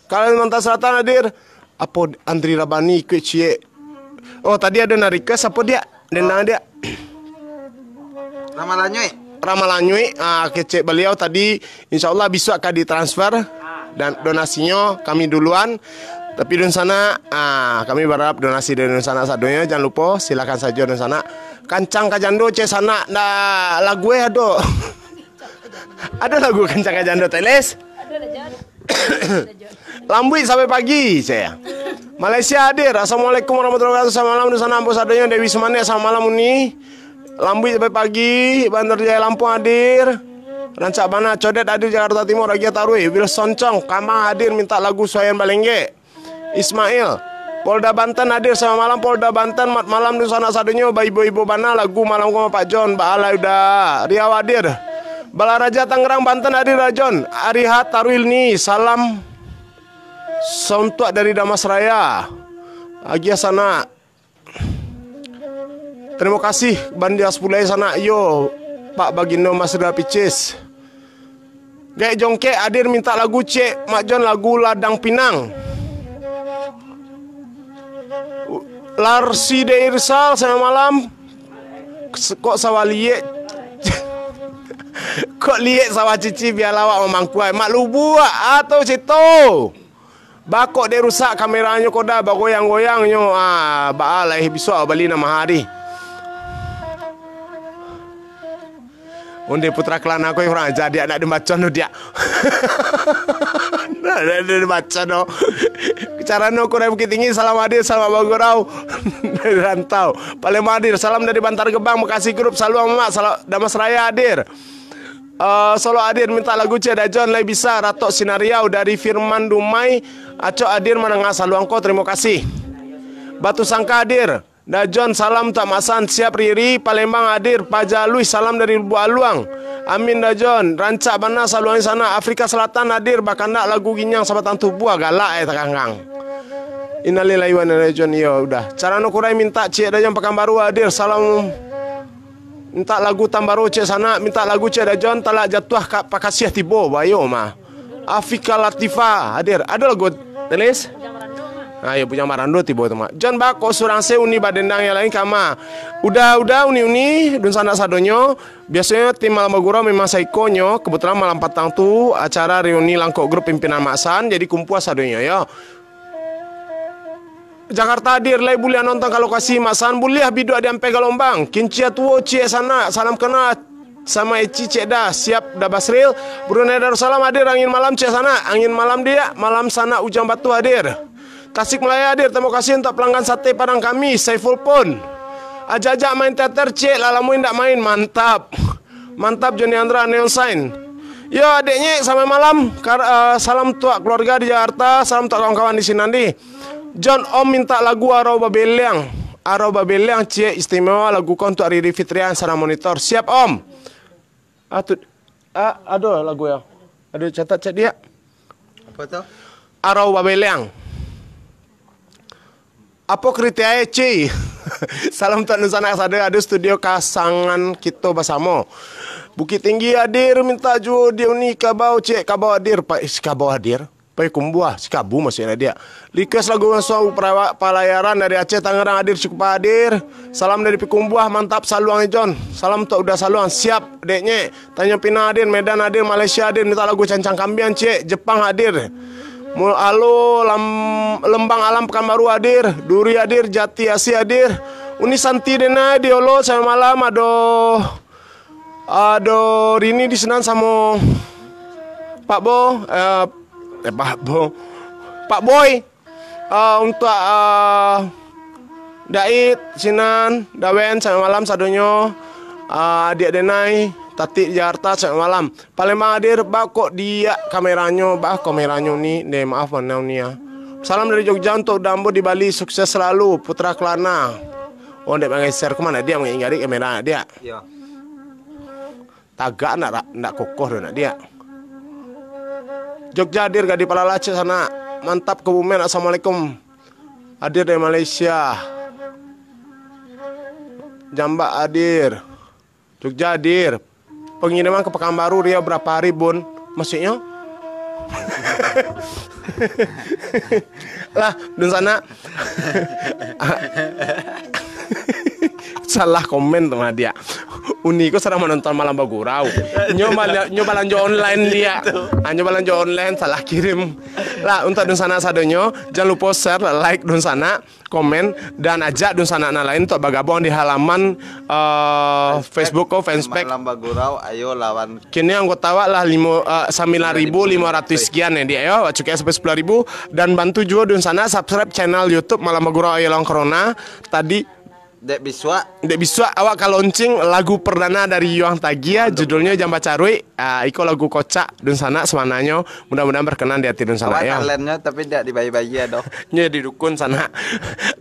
Kalimantan Selatan hadir. Apa Andri Rabani ikut cie. Oh tadi ada request apa dia? Dendang dia. Ramalanyui. Kecek beliau tadi insya Allah besok akan ditransfer dan donasinya kami duluan. Tapi di sana kami berharap donasi dari sana sadonya jangan lupa silakan saja di sana. Kancang kajando cek sana lagu ada. Ada lagu kancang kajando teles. Lambui sampai pagi saya. Malaysia hadir. Assalamualaikum warahmatullahi wabarakatuh. Selamat malam di sana ambasadornya Dewi Semane. Selamat malam ini. Lambui sampai pagi. Bandar Jaya Lampung hadir. Rancak Bana Codet hadir Jakarta Timur. Ragia Tarui. Wilson Chong Kamang hadir minta lagu Suayan Balengge. Ismail Polda Banten hadir. Selamat malam Polda Banten. Mat malam di sana sadunya ibu-ibu Bana lagu malam sama Pak John. Baalai udah. Riau hadir. Balaraja Tangerang Banten hadir Rajon. Arihat Tarwilni salam sontuak dari Damas Raya. Agia sana. Terima kasih Bandia 10 sana. Yo Pak Bagindo Masda Picis. Gek Jongke hadir minta lagu Cek Mak John lagu Ladang Pinang. Larsi de Irsal selamat malam. Kok sawalie kok liek sawah cici biar lawak memangkuai mak lubu atau situ bakok dia rusak kameranya koda bagoyang-goyangnya baalai besok beli nama hari unde putra kelana aku orang jadi anak dembacon dia ada dembacon no cara no kurang Bukit Tinggi salam hadir salam bagorau dari rantau paling hadir salam dari Bantar Gebang Bekasi Grup salam Mak salam Damas Raya hadir. Solo hadir minta lagu Ceda John Lai bisa Ratok Sinariau dari Firman Dumai Acok hadir menengah saluangko terima kasih. Batu Sangka hadir Dajon salam tak masan siap Riri Palembang hadir Pajalui salam dari Bu Aluang Amin Dajon Rancak Bana saluang sana Afrika Selatan hadir Bakanda lagu Ginyang Sahabat Tantu Buah galak takanggang. Innalillahi wa inna ilaihi raji'un. Ya udah cara no kurai minta Cik Dajon Pekanbaru hadir salam. Minta lagu Tambaro cek sana, minta lagu cek Dajon talak jatuh kak pakasiah tibo bayo mah. Afika Latifa hadir. Ada lagu telis? Ayo punya Marando tibo tu mah. John Bako Surangse uni badendang yang lain kama. Udah uni dun sana sadonyo. Biasanya tim Malam Bagurau memang saikonyo. Kebetulan malam patang tu acara reuni langkok grup pimpinan Maksan jadi kumpul sadonyo ya. Jakarta hadir lai boleh nonton kalau kasih masan boleh bidu ada sampai Galombang kincia tuo cie sana salam kena sama Eci cek dah siap dah Basril Brunei Darussalam hadir angin malam cek sana angin malam dia malam sana Ujang Batu hadir Tasik Malaya hadir terima kasih untuk pelanggan sate Padang kami Saiful pun ajak main teater cek lalamuin tak main mantap Johnny Andra Neon Sign. Yo adiknya sampai malam salam tuak keluarga di Jakarta salam tuak kawan-kawan di sini nanti. John Om minta lagu Arau Babeliang cie istimewa lagu kau untuk Riri Fitrian sana monitor siap Om. Aduh lagu ya. Aduh catat cek dia. Apa tu? Arau Babeliang. Apa kriteria cie? Salam tak nusana ada studio kasangan kita bersama. Bukit Tinggi hadir minta jual dia ni kabau cek kabau hadir pak kabau hadir. Pai kumbuah si kabu masih dia. Request lagu Suau Palayaran dari Aceh Tangerang hadir cukup hadir. Salam dari Pikumbuah mantap saluang John. Salam tak udah saluang siap deknya. Tanjung Pinang hadir, Medan hadir, Malaysia hadir minta lagu Cancang Kambian cek, Jepang hadir. Lembang Alam Pekanbaru hadir, Duri hadir, Jati Asi hadir. Uni Santi dena diolo sama malam ado Rini di Senan sama Pak Bo Pak Boy untuk Dait Sinan Dawen sampai malam sadonyo adik Denai Tati Jakarta sampai malam Palembang hadir kok dia kameranya ni maaf ni ya. Salam dari Jogja untuk Dambo di Bali sukses selalu Putra Kelana. Oh dia mengeser kemana dia mengingat kamera dia ya. Tagak nak kokoh nak dia. Jogja hadir Gadi Palalace sana. Mantap Kebumen. Assalamualaikum. Hadir dari Malaysia. Jambak hadir. Jogja hadir. Pengiriman ke Pekanbaru Riau berapa hari Bun? Maksudnya? Lah, dun sana. Salah komen sama dia. Uniko sedang menonton Malam Bagurau. Nyoba lanjut online dia. Nyoba lanjut online salah kirim. Lah untuk dun sana sadonyo jangan lupa share, like dun sana, komen dan ajak dun sana lain untuk bergabung di halaman Facebook atau fanspage Malam Bagurau ayo lawan. Kini anggota awak lah 9.500 sekian ya dia yo, cukai sampai 10.000 dan bantu juga dun sana subscribe channel YouTube Malam Bagurau Ayo Lawan Corona. Tadi Dek biswa. Dek bisa awak launching lagu perdana dari Yuang Tagia, judulnya Jamba Carui. Iko lagu kocak dun sana semananya, mudah-mudahan berkenan di hati dun sana Awak ya. talentnya tapi tidak dibayi-bayi ya dong. Nya di dukun sana.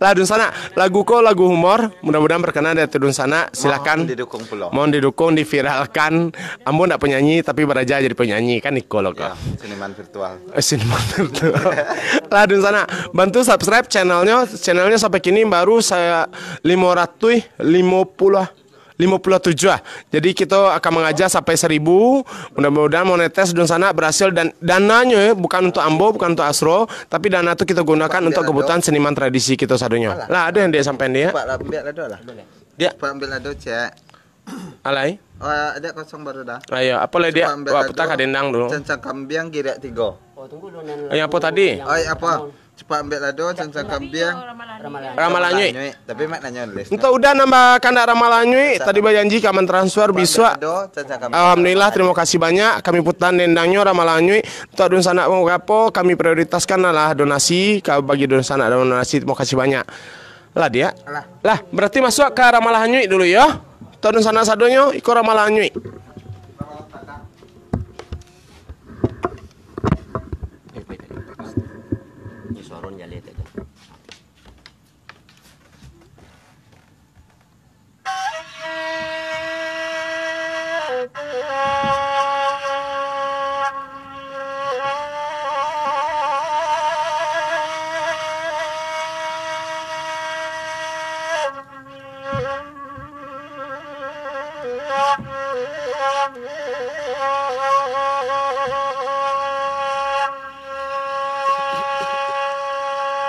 Lah dun sana, lagu lagu humor, mudah-mudahan berkenan di hati dun sana. Silakan Mohon didukung pulau. Mohon didukung, diviralkan. Ambo ndak penyanyi tapi beraja jadi penyanyi kan Iko lo Ya, kok. seniman virtual. Siniman virtual. Lah dun sana, bantu subscribe channelnya sampai kini baru saya 557 ah. Jadi kita akan mengajak sampai 1000. Mudah-mudahan monetes dun sana berhasil dan dananya bukan untuk Ambo, bukan untuk Asro, tapi dana itu kita gunakan untuk kebutuhan seniman tradisi kita sadunya. Lah ada yang dia sampein dia. Pak ambil lado lah. Dia Pak ambil lado cek. alai. Oh, ada kosong baru dah. Ayo, apa lagi dia? Cepat ambil Wah, lado. putar kadendang dulu. Cancang kambing girak 3. Oh, tunggu dulu nan. Ayo apa tadi? Oi apa? Cepat ambil lado cancang kambing. Ramalan. Ramalan nyui. Tapi mak nanya list. Entah udah nambah kandak ramalan nyui. Tadi bayanji kaman transfer biswa. Alhamdulillah, terima kasih banyak. Kami putan dendangnya ramalan nyui. Untuk dun sana mau apa? Kami prioritaskan lah donasi. Kau bagi dun sana donasi. Terima kasih banyak. Lah dia. Lah berarti masuk ke ramalan nyui dulu ya. Untuk dun sana sadonyo iko ramalan nyui. Ni suara nyale tu.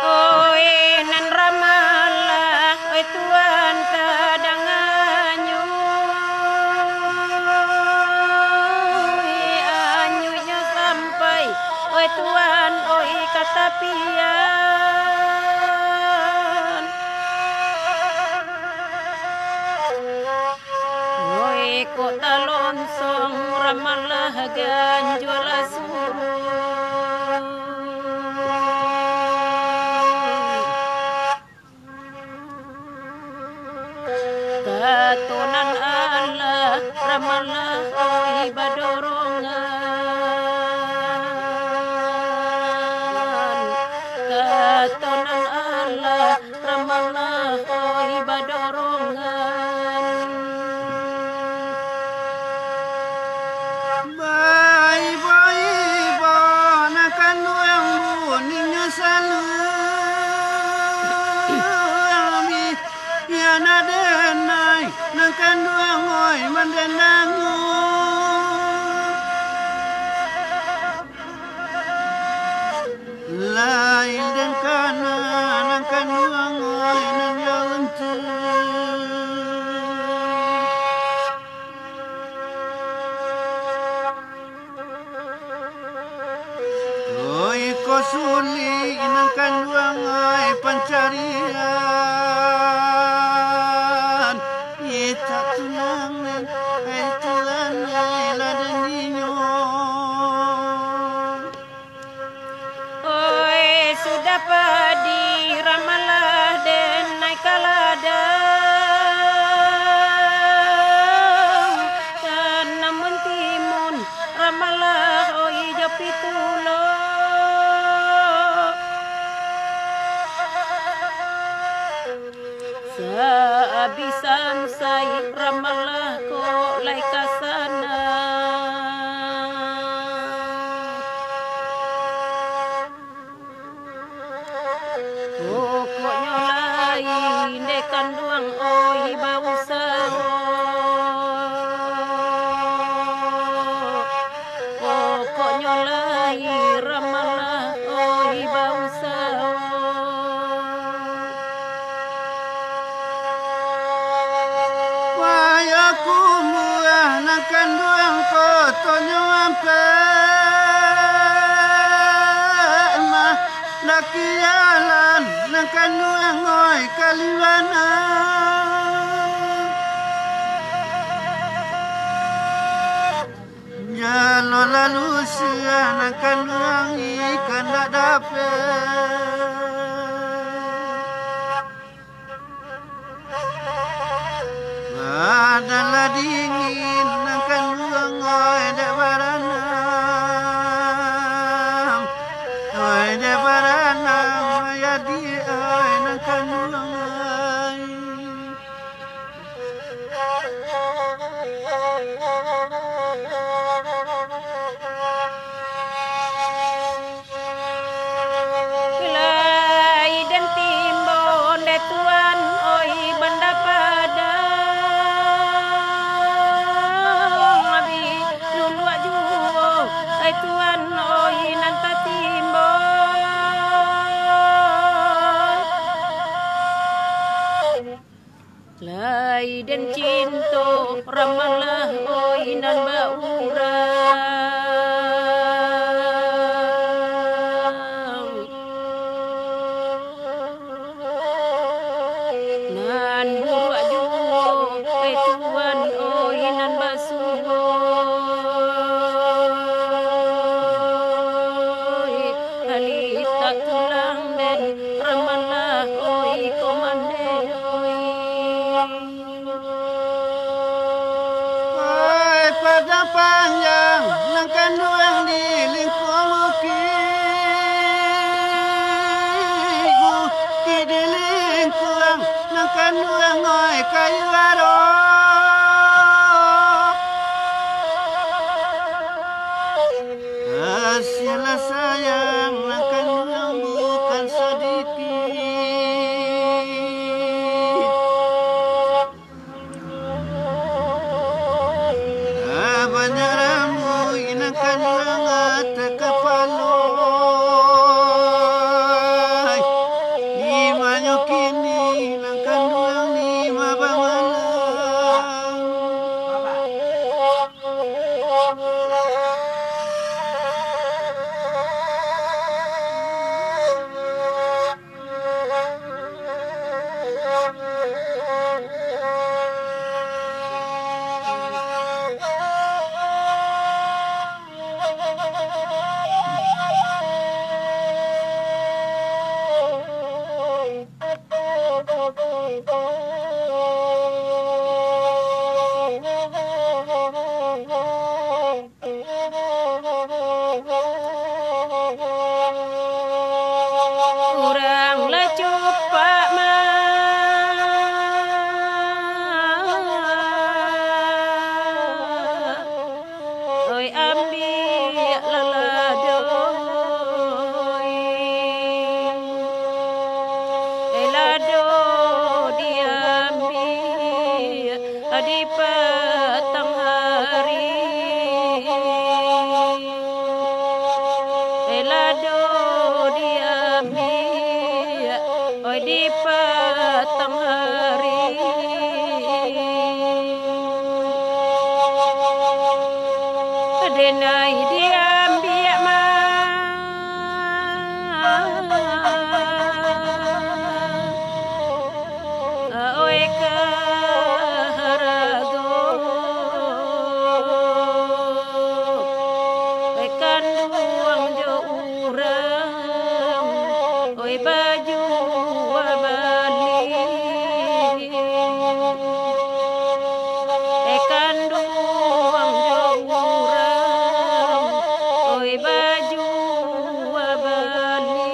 Oi nan ramalah, oi tuan kadanganyu. Anyunya sampai, oi tuan, oi katapian. Oi kota longsong ramalah ganjul asur. Katunan Allah ramalah oi badorongan. Katunan Allah ramalah oi badorongan. Ibu-ibu nakan yang bunyinya salami ya nadenai nakan yang oi mandenangu lain dan kanan nakan yang oi nan yang oi kosuli inangkan duangai pancarian ita tunangan ai tuangai ladeninya Oi sudah padi ramalah dan naik kaladang. Karena mentimun ramalah oi japitulo. Seabisan sai ramalah ko lai kasana. Pokoknya lain dekan duang oi bau saro. Pokoknya lain ramalah oi Wayaku muah nakan duang kotonyo ampe mah laki jalan nakan duang oi kaliwana jalo lalu sia nakan duang ikan dak dapet adalah dingin akan luangai dek baranam oi dek baranam ya di oi akan luangai Lai dan timbon dek tuan oi benda pada tuan oi nanta timbon lai dan cinto ramalah oi nan baurang nan buruak juo tuan oi nan basuo tulang dan ramalah oi komande oi pada panjang nakan duang di lingkung ki di lingkung nakan duang oi kayu aro Hasil sayang akan duang bukan sedikit banyak ramu inakan duang ate kepaloi lima nyokini inakan duang lima bamalang kurang lecup pak oi ambil laladoi lado diambil di petang hari lado diambil oi di petang hari denai diambil oi kaharago oi kanduang jo urang oi baju wabali kanduang jo urang oi baju wabali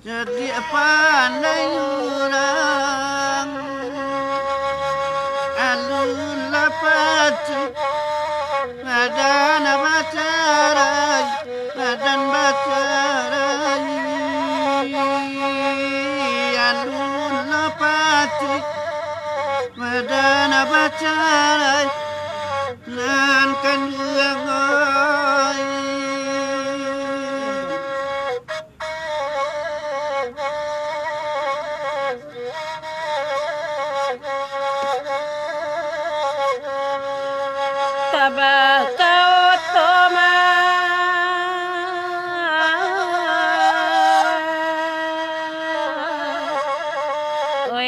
jadi pandai orang alun lapati nadan bacarai nadan bacarai alun lapati nadan bacarai nan kan ngai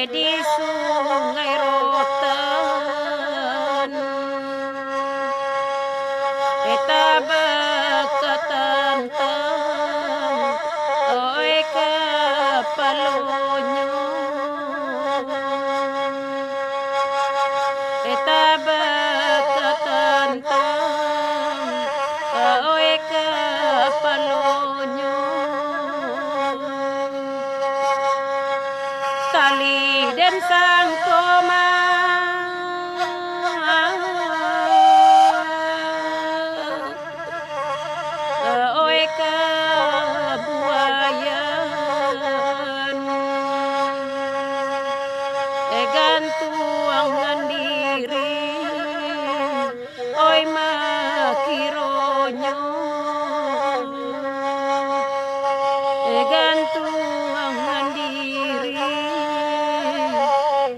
di sungai rotan eta beketentang oi kepalonyo eta beketentang oi kepalonyo tali dan sang koma oi kebuayan gantuang diri oi makironyo gantuang diri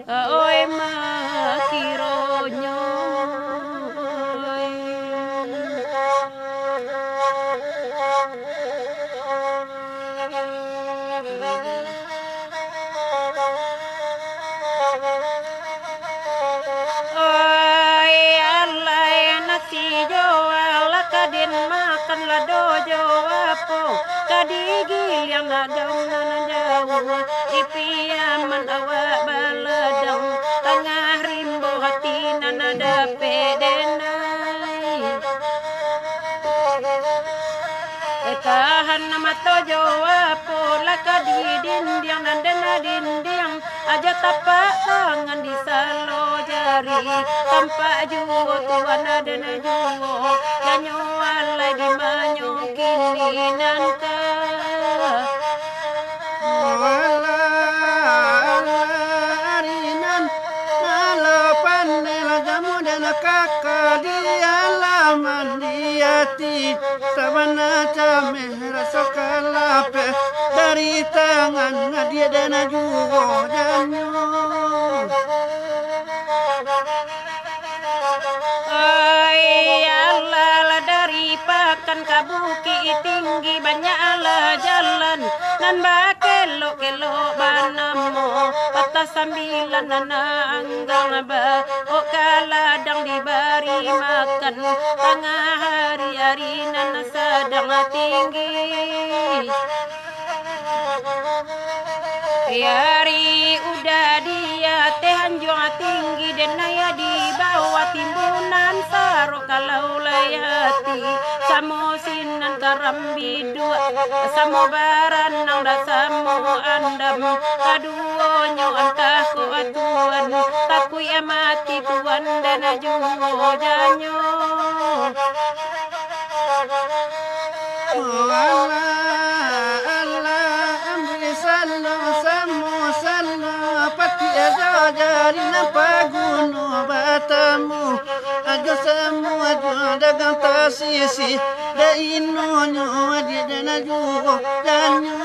oi makironyo oi alai nasi joal kadin makan lado joapo kadigil yang nadang jauh ipiaman awak baladang tengah rimbo hati nanada pedenai tahan nama tojo apola kadi dindiang nandana dindiang aja tapak tangan di salo jari tampak juo tuan adana juo yanyo alai di manyo kini nanka Arinan nala pandela jamu dan kakak di alaman diati sabana cameh rasa kalape dari tangan dia dan juo janyo Allah dari pakan kabuki tinggi banyak ala jalan nan bakelo kelo banamo atas sambilan nana anggang ba o kaladang dibari makan tengah hari nan sedang tinggi Yari udah dia teh anjong tinggi dan naya di bawah timbunan sarok kalau layati samo sinan karambi dua samo baranang da samo andam kaduonyo antah ko atuan takui amati tuan dan ajuo janyo jari nampak gunung batamu aja semua dagang tasisi da inonyo dia dana jugo danyo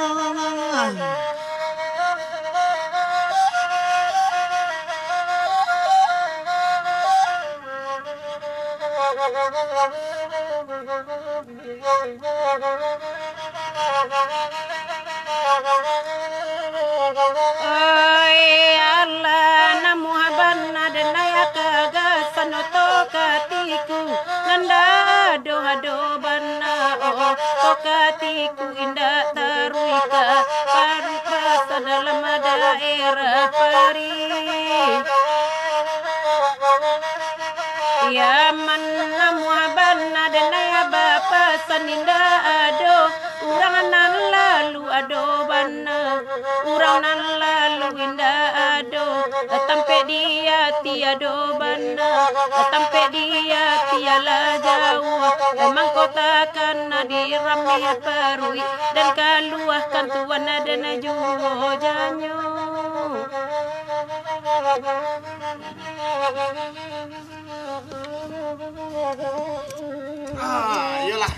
Oi Allah namu habana denaya kagasan to katiku nanda ado bana to katiku indah taruika paru rasa dalam daerah pari ya man namu habana denaya bapa saninda ado urangan lalu ado bana dia do banda tampe dia tiala jauh emang kota kan di rame perui dan kaluah kan tuan dan juo janyo. Iyalah.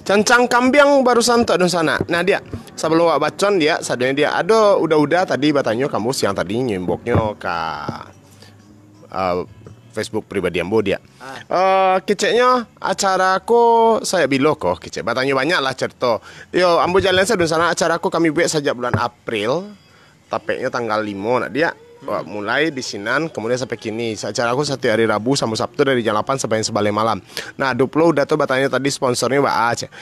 Cancang kambing barusan tak dong sana. Nah dia sebelum wak bacon dia sadanya dia ada udah tadi batanya kamu siang tadi nyemboknya ke Facebook pribadi ambo dia. Keceknya acaraku saya bilo kok kecek batanya banyak lah cerita. Yo ambo jalan saya dong sana acaraku kami buat sejak bulan April. Tapeknya tanggal 5 nak dia. Wah, mulai di Sinan kemudian sampai kini acara aku setiap hari Rabu sampai Sabtu dari jam 8 sampai sebalik malam. Nah 20 udah tuh batanya tadi sponsornya Mbak Aceh.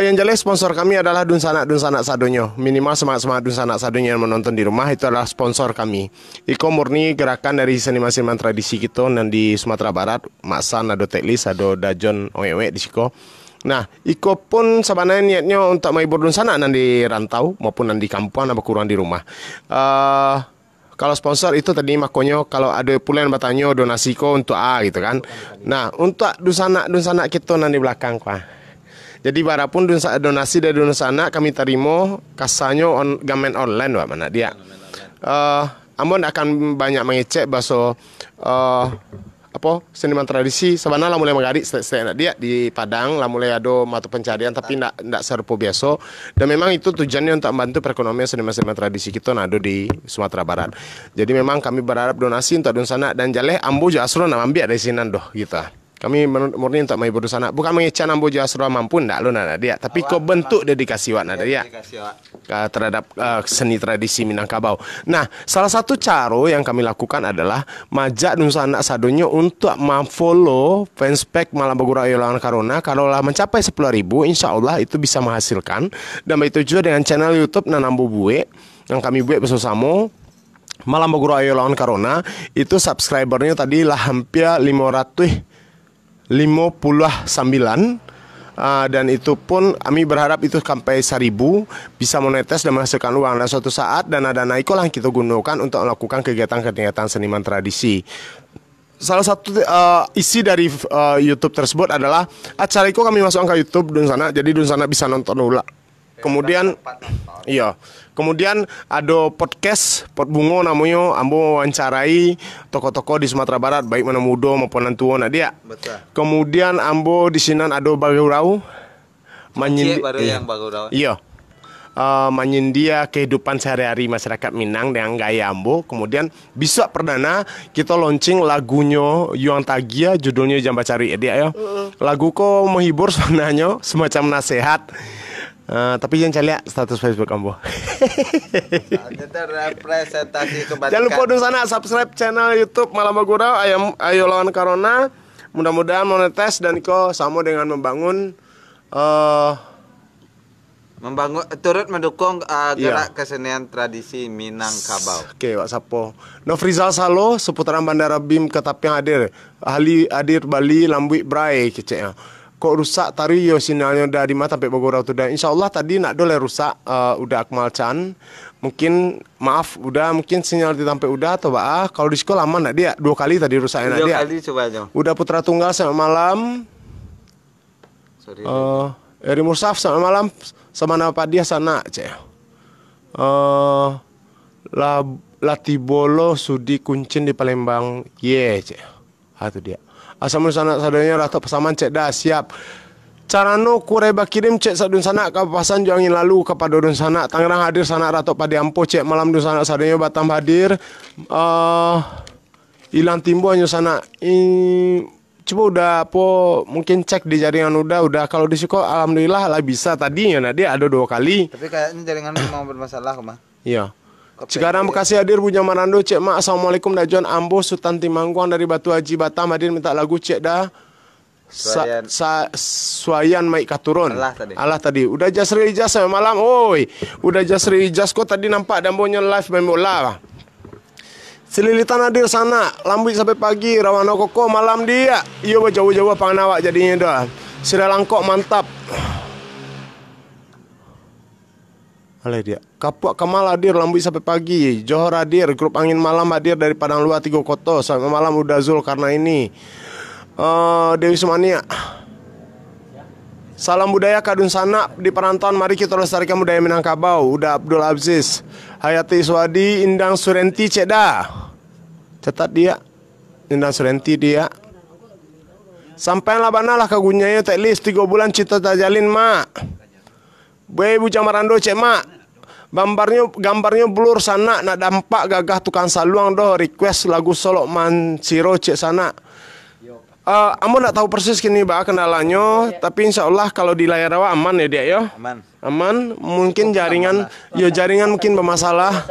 Yang jelas sponsor kami adalah Dun Sanak Sadonyo. Minimal semangat Dun Sanak Sadonyo yang menonton di rumah itu adalah sponsor kami. Iko murni gerakan dari seniman-seniman tradisi kita dan di Sumatera Barat, Maksan, ada Teklis, ada Dajon, Owewe di Siko. Nah, Iko pun sebenarnya niatnya untuk menghibur Dun Sanak nanti rantau maupun nanti kampung apa kurang di rumah. Kalau sponsor itu tadi makanya kalau ada pula yang bertanya donasi ko untuk gitu kan. Nah, untuk Dun Sanak kita nanti belakang kuah. Jadi barapun donasi dari Dun Sanak kami terima kasanya gamen online wak mana dia. Ambon akan banyak mengecek bahasa seniman tradisi sebenarnya lah mulai mengadik dia di Padang lah mulai ada mata pencarian tapi ndak serupa biasa dan memang itu tujuannya untuk membantu perekonomian seniman-seniman tradisi kita ada di Sumatera Barat. Jadi memang kami berharap donasi untuk Dun Sanak dan jaleh ambo jo asro nak ambil dari sini doh gitu. Kami murni untuk menghibur Dun Sanak bukan mengecan ambo jo asro mampu ndak lo nak dia tapi kau bentuk dedikasi wak nak dia terhadap seni tradisi Minangkabau. Nah, salah satu cara yang kami lakukan adalah majak Dun Sanak Sadonyo untuk memfollow fanspage Malambagura Ayolangan Karona. Kalau lah mencapai 10.000, insya Allah itu bisa menghasilkan. Dan begitu juga dengan channel YouTube Nanambo Bue yang kami buat bersama Malambagura Ayolangan Karona. Itu subscribernya tadi lah hampir 559. Dan itu pun kami berharap itu sampai 1.000 bisa monetis dan menghasilkan uang dan suatu saat dana-dana itu lah kita gunakan untuk melakukan kegiatan-kegiatan seniman tradisi. Salah satu isi dari YouTube tersebut adalah acara itu kami masukkan ke YouTube Dun Sanak, jadi Dun Sanak bisa nonton ulang. Kemudian kemudian ada podcast Pot Bungo namanya, ambo wawancarai tokoh-tokoh di Sumatera Barat baik mana muda maupun tua nak dia. Betul. Kemudian ambo di sini ada Bagurau Iya. Menyindia kehidupan sehari-hari masyarakat Minang dengan gaya ambo. Kemudian besok perdana kita launching lagunya Yuang Tagia, judulnya Jamba Cari dia ya. Lagu kok menghibur sebenarnya, semacam nasihat. Tapi jangan lihat status Facebook ambo. Jangan lupa Dun Sanak subscribe channel YouTube Malambagura Ayolangan Karona. Mudah-mudahan monetis dan iko sama dengan membangun turut mendukung gerak kesenian tradisi Minangkabau. Oke, Wak Sapo. Nofrizal Salo seputaran Bandara BIM Ketapian hadir. Ahli hadir Bali Lambuik Brai keceknya. Kok rusak tari yo sinyalnya dari mata sampai Bogor tu dan insyaallah tadi nak dole rusak udah Akmal Chan. Mungkin maaf udah mungkin sinyal di sampai udah atau kalau di sekolah lama nak dia 2 kali tadi rusaknya nak dia. 2 kali coba aja. Udah Putra Tunggal selamat malam. Sorry. Eri Mursaf selamat malam. Sama nama Pak dia sana cek. Latibolo Sudi Kuncin di Palembang. Cek. Itu dia. Asal Sanak Sadonyo rata pesaman cek dah siap. Carano kureba kirim cek Dun Sanak ke pasan angin lalu kepada Dun Sanak Tangerang hadir Sanak rata pada Ampo cek malam Dun Sanak Sadonyo Batam hadir. Ilang Timbo hanya Sanak. Coba udah mungkin cek di jaringan udah kalau di Siko alhamdulillah lah bisa tadinya dia ada 2 kali. Tapi kayaknya jaringan mau bermasalah kemah. Iya. Sekarang Bekasi hadir Punya Marando cek mak assalamualaikum Dajon Ambo Sultan Timangkuang dari Batu Haji Batam hadir minta lagu cek dah Suayan Maik Katurun Allah tadi udah Jasri Ijaz sampai malam oi udah Jasri Ijaz kok tadi nampak dambonya live main bola Selilitan hadir sana Lambuik sampai pagi Rawana Koko malam dia iya jauh-jauh panganawak jadinya dah Sira Langkok mantap. Alay dia. Kapuak Kamal hadir Lambu sampai pagi. Johor hadir, grup angin malam hadir dari Padang Luar Tigo Koto. Sampai malam udah Zul karena ini. Dewi Sumania. Salam budaya Kadun Sanak di perantauan, mari kita lestarikan budaya Minangkabau. Udah Abdul Aziz. Hayati Iswadi, Indang Surenti Ceda. Catat dia. Indang Surenti dia. Sampailah banalah kagunyanya at least 3 bulan cita tajalin mak. Boy Bujang Marando cek mak. Gambarnya blur sana nak dampak gagah tukang saluang doh request lagu solo Mansiro cek sana. Amo nak tahu persis kini bah kendalanya, tapi insya Allah kalau di layar rawa aman ya dia yo. Aman. Mungkin jaringan, jaringan mungkin bermasalah.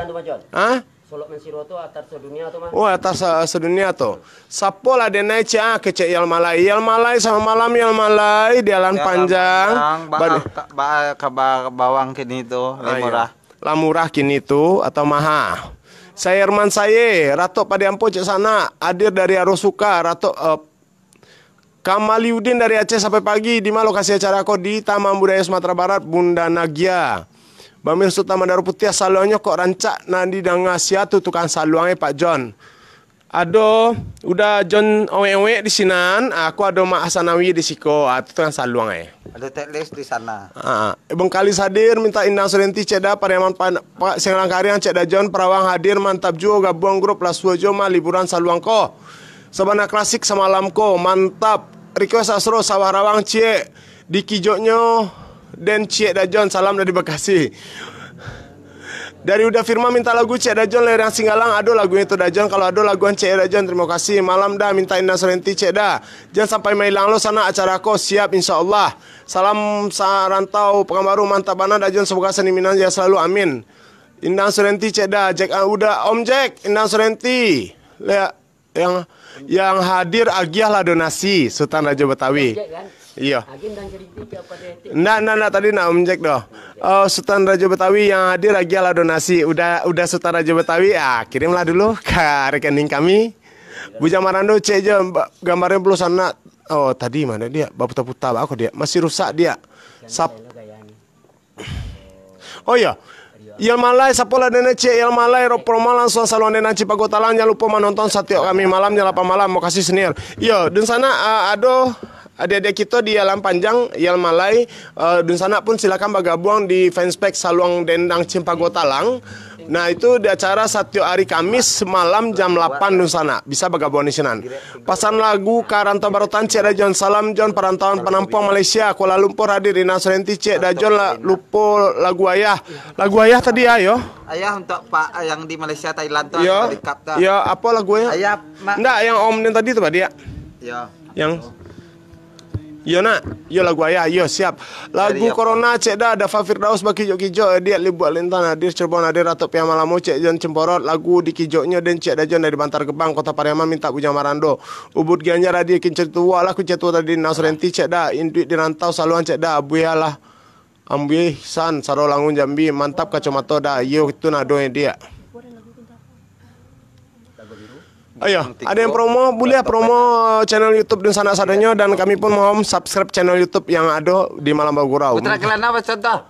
Solo Mansiro tu atas sedunia tu mah. Oh atas sedunia tu. Sapo lah denai cek kecek Yal Malai sama malam Yal Malai di jalan panjang. Kabar bawang kini tu murah. Lah murah kini tu atau mahal. Saya Herman Rato Padiampo cek sana hadir dari Arosuka Rato Kamaliudin dari Aceh sampai pagi. Di mana lokasi acara kok di Taman Budaya Sumatera Barat Bunda Nagia. Bamir Sultan Mandar Putih saluangnya kok rancak nandi dangasia tu tukang saluangnya Pak John. Ado udah John owe di sinan, aku ada Mak Hasanawi di siko, itu tukang saluangnya. Ada teknis di sana. Bang Kali hadir minta Indang Surenti Ceda Pariaman Pak Senglangkarian Ceda John Perawang hadir mantap juga gabung grup Lasua Joma liburan saluang ko. Sabana klasik semalam ko mantap. Request Asro Sawah Rawang Cie di Kijoknya dan Cie Dajon salam dari Bekasi. Dari Uda Firma minta lagu Cie Dajon Lerang Singgalang. Ado lagu itu Dajon. Kalau ado laguan Cie Dajon terima kasih. Malam dah minta Indang Surenti Cie dah. Jangan sampai mailang lo sana acara ko siap insya Allah. Salam sarantau Pekanbaru mantap bana Dajon semoga seni Minang ya selalu amin. Indang Surenti Cie dah. Jack udah Om Jack Indang Surenti. Lihat yang hadir agiah lah donasi Sultan Raja Betawi. Iya. Nggak tadi nak Om Jack doh. Sultan Raja Betawi yang hadir agiah lah donasi. Udah Sultan Raja Betawi. Kirimlah dulu ke rekening kami. Bujang Marando cek aja gambarnya belum sana. Oh tadi mana dia? Baputa-puta aku dia. Masih rusak dia. Oh iya. Yal Malai sapola dene cek Yal Malai promo langsung salon dene Cipagotalang jangan lupa menonton setiap kami malam jam 8 malam mau kasih senir. Iya, dan sana adik-adik kita di Alam Panjang Yal Malai dan sana pun silakan bergabung di fanspage Saluang Dendang Cipagotalang. Nah itu di acara setiap hari Kamis malam jam 8 di sana bisa bergabung di sana. Pasan lagu Karantau Barotan Cek Dajon salam John perantauan penampung Malaysia Kuala Lumpur hadir di Nasrenti Cek Dajon lupa lagu ayah tadi ayo. Ayah untuk Pak yang di Malaysia Thailand tuh di Cup tuh. Ya apa lagu ayah? Ayah enggak yang Om yang tadi tuh Pak dia. Ya. Yang yo nak, yo lagu ayah, yo siap. Lagu Corona cek dah ada Firdaus bagi kijo dia libuat lintan hadir Cirebon hadir Ratu Pia Malamo cek Jon Cemporot lagu di kijoknya dan cek Dajon dari Bantar Gebang Kota Pariaman minta Bujang Marando. Ubud Gianyar hadir kincir tua lah kucet tua tadi Nasrenti cek dah induit di rantau saluan cek dah abuya lah. Ambi san Sarolangun Jambi mantap kacamato dah yo itu nado dia. Ayo, ada yang promo, boleh promo channel YouTube dan sana sadanya dan kami pun mau subscribe channel YouTube yang ada di Malam Bagurau. Putra Kelana apa contoh?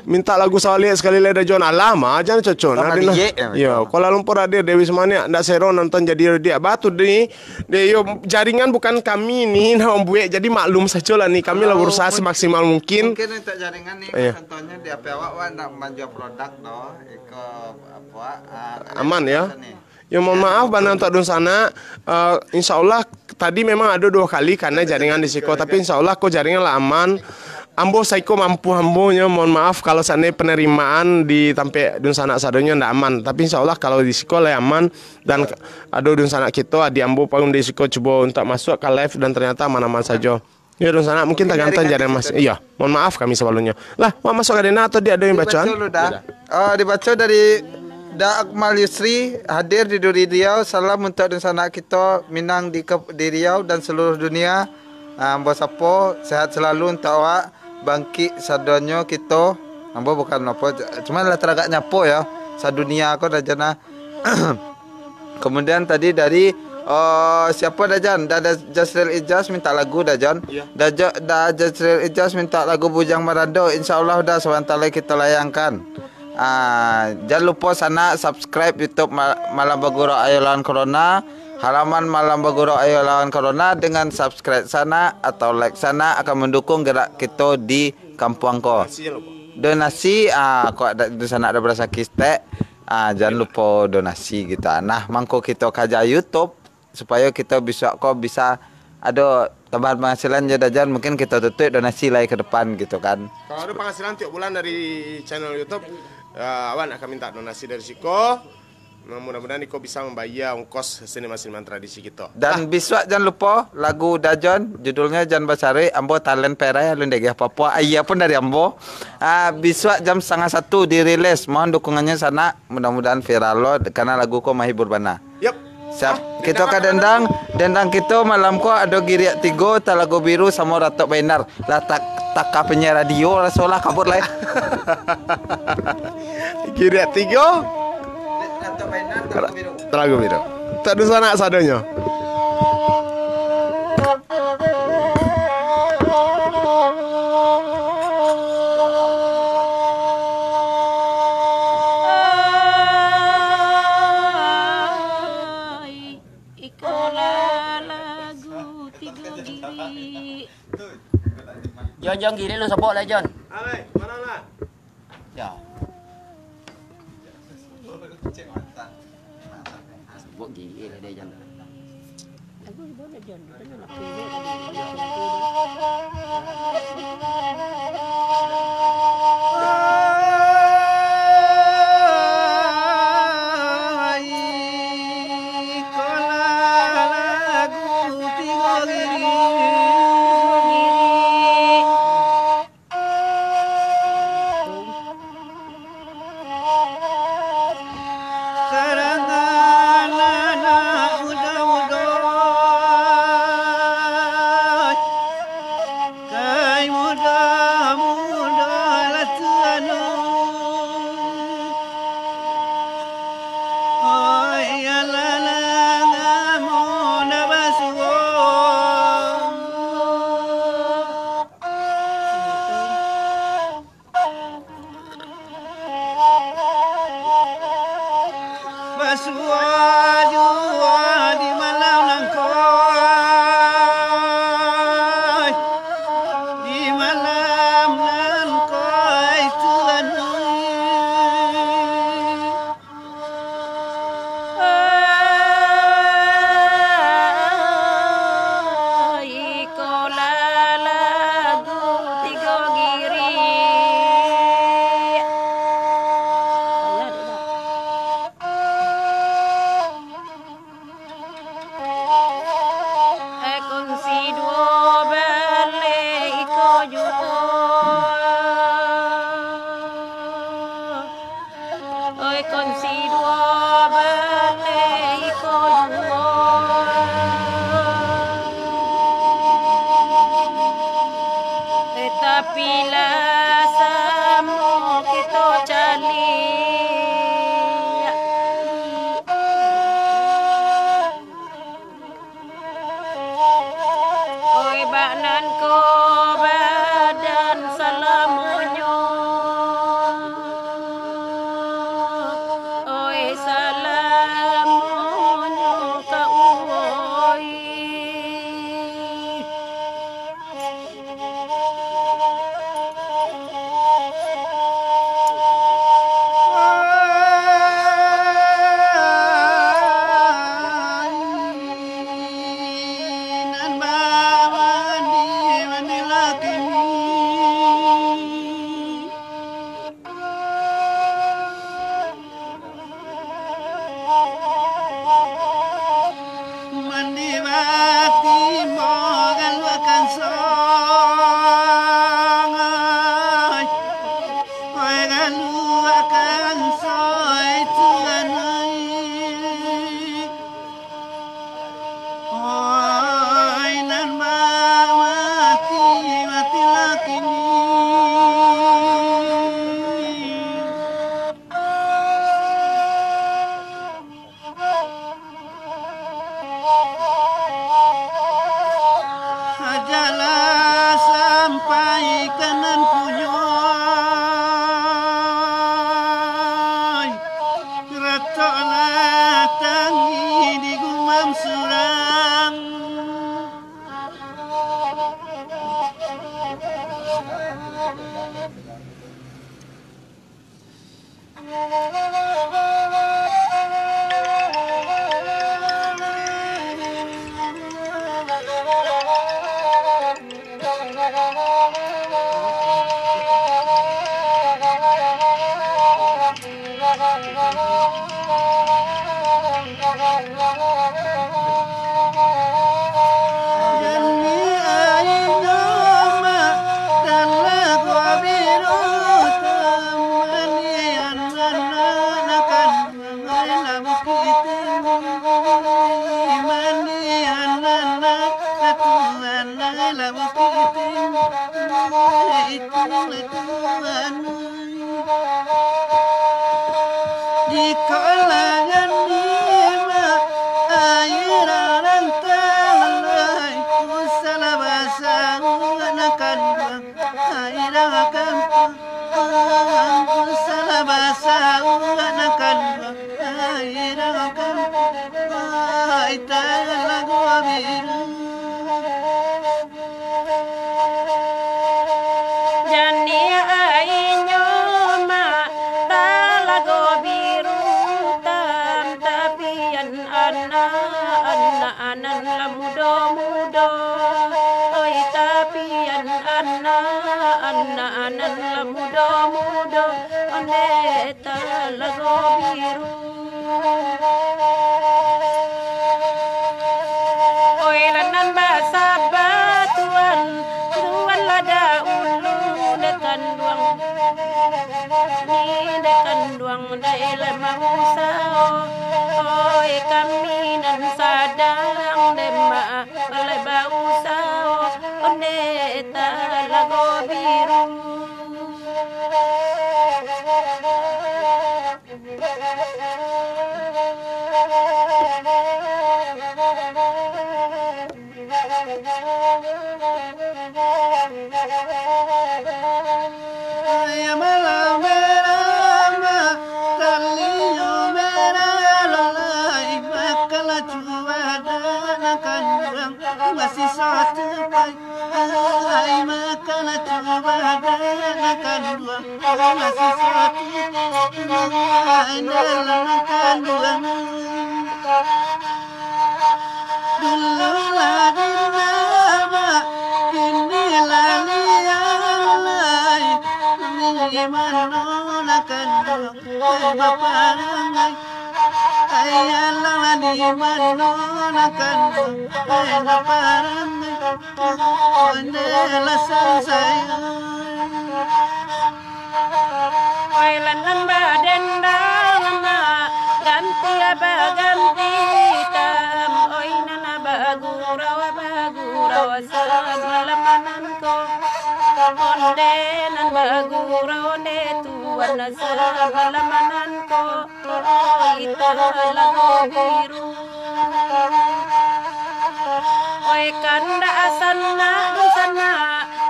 Minta lagu sekali Dajon alama jangan cocok. Yo, Kuala Lumpur hadir Dewi Semania ndak sero nonton jadi dia batu di yo jaringan bukan kami nih Om Buek jadi maklum saja lah nih kami lah berusaha semaksimal mungkin. Mungkin untuk jaringan nih contohnya di apa awak nak menjual produk doh aman ya. Ya mohon maaf Bana untuk dun sana insya Allah tadi memang ada 2 kali karena jaringan di siko tapi insya Allah kok jaringan lah aman. Ambo saiko mampu ambonya mohon maaf kalau seandainya penerimaan di tampe dun sana sadonya ndak aman tapi insya Allah kalau di siko lah aman dan ada dun sana kita di ambo pun di siko coba untuk masuk ke live dan ternyata aman-aman saja. Ya dun sana mungkin tergantung jaringan mas. Iya mohon maaf kami sebelumnya. Lah mau masuk ke dena atau dia ada yang bacaan? Dibaca dari Da Akmal Yusri hadir di Duri Riau. Salam untuk dan sanak kita Minang di Riau dan seluruh dunia. Bos Apo sehat selalu untuk awak. Bangkit sadonyo kita. Ambo bukan apa, cuma lah teragak nyapo ya. Sadunia aku dah jana. Kemudian tadi dari siapa Dajan? Dah Jasril Ijaz minta lagu Dajan. Dah Jasril Ijaz minta lagu Bujang Marando. Insyaallah dah sebentar lagi kita layangkan. Jangan lupa sana subscribe YouTube Malam Baguro Ayo Lawan Corona. Halaman Malam Baguro Ayo Lawan Corona dengan subscribe sana atau like sana akan mendukung gerak kita di kampung ko. Donasi kok ada di sana ada berasa kistek. Jangan lupa donasi gitu. Nah, mangko kita kaja YouTube supaya kita bisa ada tambahan penghasilan jadajan, mungkin kita tutup donasi lagi ke depan gitu kan. Kalau ada penghasilan tiap bulan dari channel YouTube, Awan akan minta donasi dari Siko. Mudah-mudahan Iko bisa membayar ongkos seniman-seniman tradisi kita. Dan biswa jangan lupa lagu Dajon, judulnya Jangan Basari, Ambo talent perai alun degeh Papua. Iya pun dari Ambo. Biswa jam 12:30 dirilis. Mohon dukungannya sana. Mudah-mudahan viral lo karena lagu ko mahibur bana. Yep. Siap. Kita ke dendang kita malam ko ada Giriak Tigo, Talago Biru sama Ratok Benar. Lah tak penyiar radio rasolah kabur lah. Giriak Tigo. Talago Biru. Tak ada sana sadanya. Jon gini lu sebut lah Jon. Ale, mana lah? Ya. Sebut gini lah dia Jon. Di kalangan lima air orang talai salah bahasa akan air akan salah bahasa akan air akan kita lagu biru. Anan la muda oi tapi anan la muda onde talago biru oi lanan basa batuan tuan lada ulu dekan duang dai lemah usao oi kami nan sadang demba oleh bau sao onde talago biru masih satu baik ay makan coba makan dua masih satu ay dalam makan dua dulu lagi nama kini lali alai gimana makan dua bapak ay ayalah di mana kan ayah parang ondela saya Wailan namba dendama ganti ganti tam oi nana bagura salamanan ko onde nan bagura onde tuan salamanan ko oi talago biru oi kanda asana dusana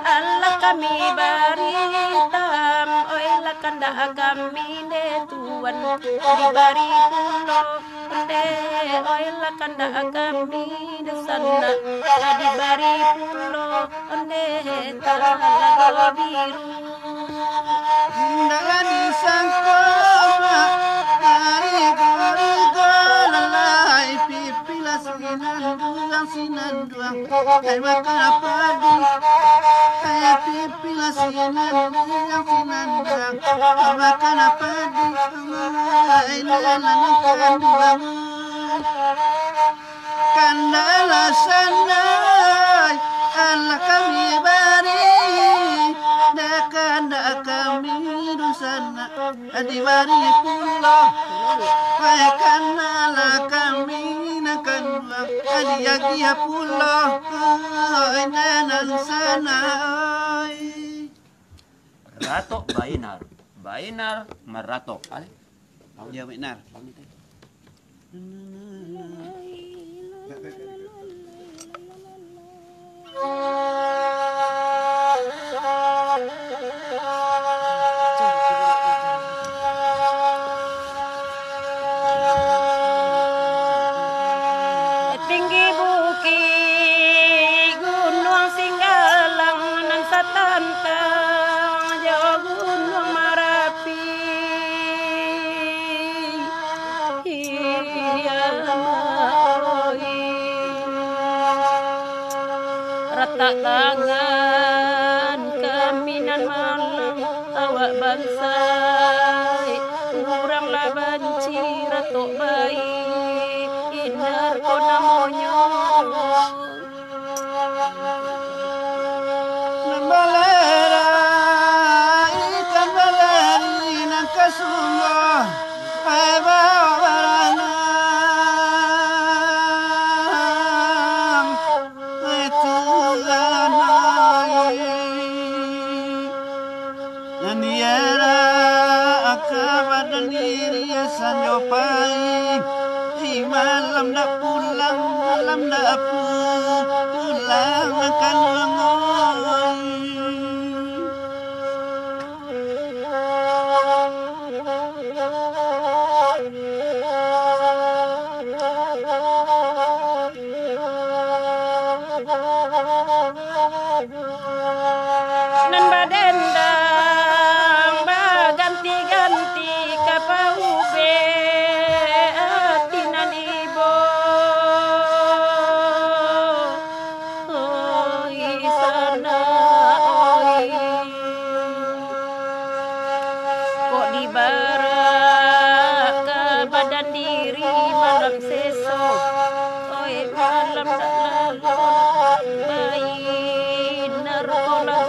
Allah kami baritam oi lakanda kami ne tuan dibari pulo de oi lakanda kami dusana dibari pulo de talago biru ndala disangkoma hari golalai pipila sinandua ay makan padi ay pipila sinandua makan padi ay nalanan dua kandala sanai Allah kami bari kanda kami dusana adibari pulo ay kanala kami nakan adiagia pulo ay nanan sana Rato bainar. Bainar marato. Ale. ya benar tinggi bukit gunung singgalang nan satantang jauh gunung Marapi tak tangan kaminan malam awak bansai urang lah banci ratok bayi inar ko namonyo Balera ikan baleri nang kasungguh ai bawarana itu lanai naniera akabadan diri sanjopai malam dak pulang malam dak pulang akan mengoy nan badendang baganti-ganti kapaube atinan ibo oi sana oi kok dibarak ke badan diri malam sesok oi malam tak lalon bayi narkola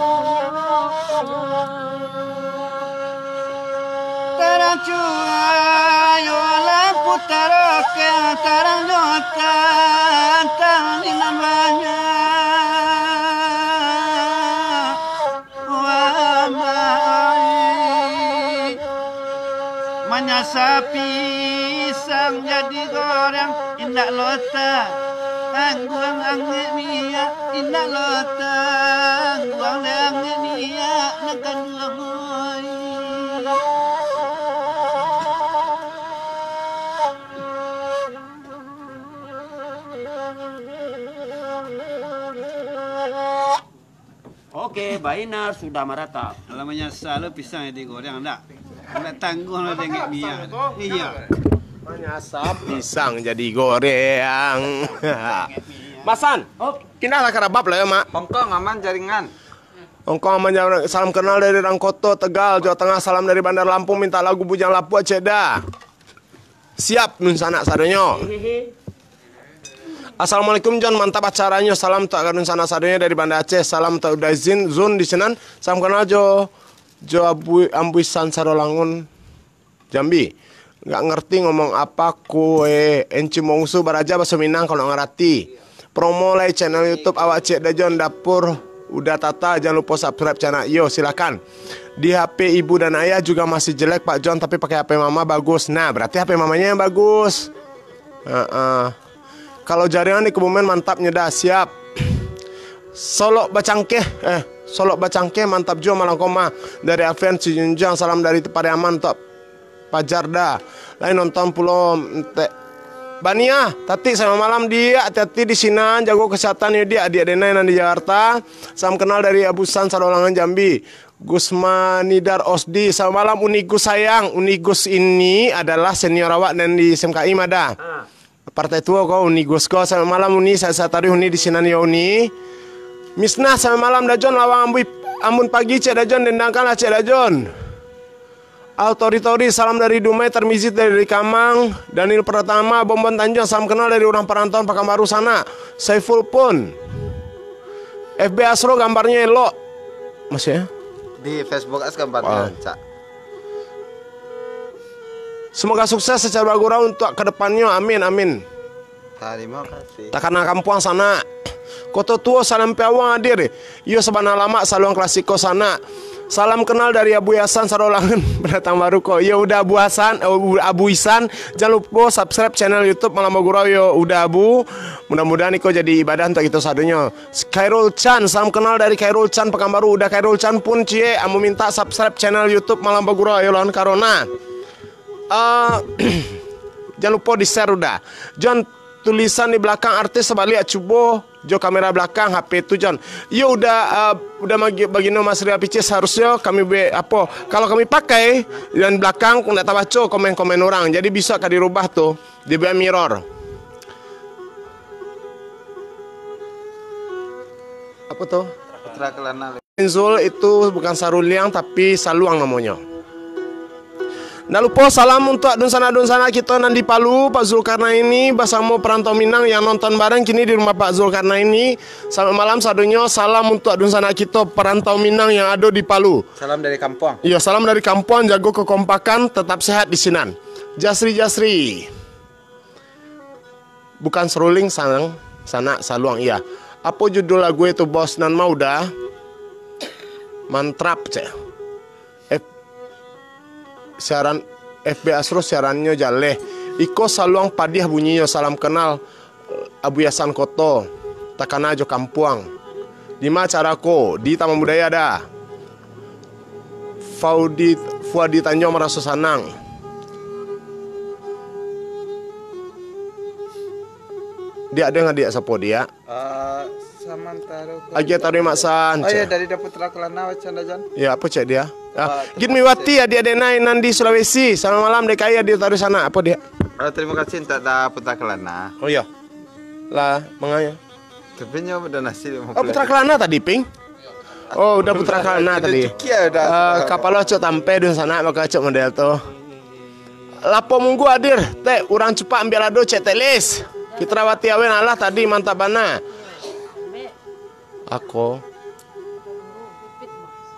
Tarang cuayo lampu taroke tarang nyotan tali namanya wamai menyasapi sang jadi goreng indak lota angguang angge mia indak lota angguang angge mia nakan duangoi Oke, Bainar sudah meratap. Namanya selalu pisang yang digoreng enggak? Enggak tanggung lo dengek mia. Iya. Menyasap pisang jadi goreng. Masan, kindah lah kerabab lah ya mak. Hongkong aman jaringan. Hongkong aman, salam kenal dari Rangkoto, Tegal, Jawa Tengah. Salam dari Bandar Lampung, minta lagu Bujang Lapua Ceda. Siap nun sanak sadonyo. Assalamualaikum John, mantap acaranya. Salam tak kadun sana sadonyo dari Banda Aceh. Salam tak udah izin Zun di senan. Salam kenal Jo Ambuisan Sarolangun Jambi. Nggak ngerti ngomong apa kue enci mongsu baraja bahasa Minang kalau ngerti. Promo like channel YouTube awak Cek Dajon dapur udah tata, jangan lupa subscribe channel. Yo silakan. Di HP ibu dan ayah juga masih jelek Pak John, tapi pakai HP mama bagus. Nah berarti HP mamanya yang bagus. Kalau jaringan di Kebumen mantapnya dah siap. Solok Bacangke mantap juga Malangkoma dari Alfian Sijunjang. Salam dari Pariaman untuk Pajarda. Lain nonton Pulau Bania, tati sama malam dia, hati-hati di Sinan, jago kesehatan ya dia, adik Dena yang di Jakarta. Salam kenal dari Abusan Sarolangan Jambi. Gusmanidar Osdi, sama malam Unigus sayang. Unigus ini adalah senior awak dan di SMKI Mada. Partai tua kau Unigus kau, sama malam Uni, saya tadi Uni di Sinan ya Uni. Misnah sama malam Dajon lawang ambun pagi Cek Dajon dendangkan Cek Dajon. Autoritori salam dari Dumai, Termizit dari Kamang, Daniel Pratama, Bombon Tanjung, salam kenal dari orang perantauan Pekanbaru sana. Saiful pun. FB Asro gambarnya elok. Masih ya? Di Facebook as gambarnya, Cak. Semoga sukses secara bagura untuk kedepannya. Amin, amin. Terima kasih. Takana kampuang sana. Koto tua salam piawang hadir. Yo sabana lama saluang klasiko sana. Salam kenal dari Abu Hasan Sarolangan pendatang baru kok. Ya udah Abu Hasan, Abu Isan, jangan lupa subscribe channel YouTube Malam Gurau yo udah Abu. Mudah-mudahan iko jadi ibadah untuk itu sadunya. Khairul Chan, salam kenal dari Khairul Chan Pekanbaru. Udah Khairul Chan pun cie, amu minta subscribe channel YouTube Malam Gurau yo lawan Karona. Jangan lupa di share udah. John tulisan di belakang artis sebalik cubo jo kamera belakang HP itu John. Yo udah bagino Mas Ria Picis harusnya kami kalau kami pakai dan belakang nggak tahu baca komen-komen orang. Jadi bisa kan dirubah tuh di mirror. Apa tuh? Putra Kelana. Zul itu bukan saruliang tapi saluang namanya. Nggak lupa salam untuk dunsana-dunsana kita nan di Palu, Pak Zulkarnaini bersama perantau Minang yang nonton bareng kini di rumah Pak Zulkarnaini. Selamat malam sadunya, salam untuk dunsana kita perantau Minang yang ada di Palu. Salam dari kampung. Iya, salam dari kampung, jago kekompakan, tetap sehat di sinan. Jasri. Bukan seruling sana saluang iya. Apa judul lagu itu bos nan mau dah? Mantrap cek. Siaran FB Asro siarannya jale. Iko saluang padiah bunyinya salam kenal Abu Yasan Koto. Takana jo kampuang. Di mana carako? Di Taman Budaya dah. Fuadi Tanjung merasa sanang. Dia ada nggak dia sapo dia? Samantaro. Aja taruh maksan. Oh iya dari Putra Kelana wacan dajan. Ya apa cek dia? Gin Miwati ya dia denai nandi Sulawesi. Selamat malam DKI ya dia taruh sana. Apa dia? Terima kasih untuk da Putra Kelana. Oh iya. Lah mengaya. Tapi nyoba udah nasi. Oh Putra Kelana tadi ping. Oh udah Putra Kelana tadi. Kapal lo cok tampe di sana maka cok model tuh. Lapo munggu hadir. Teh urang cepat ambil ado cek telis. Fitrawati awen Allah tadi mantap bana. Aku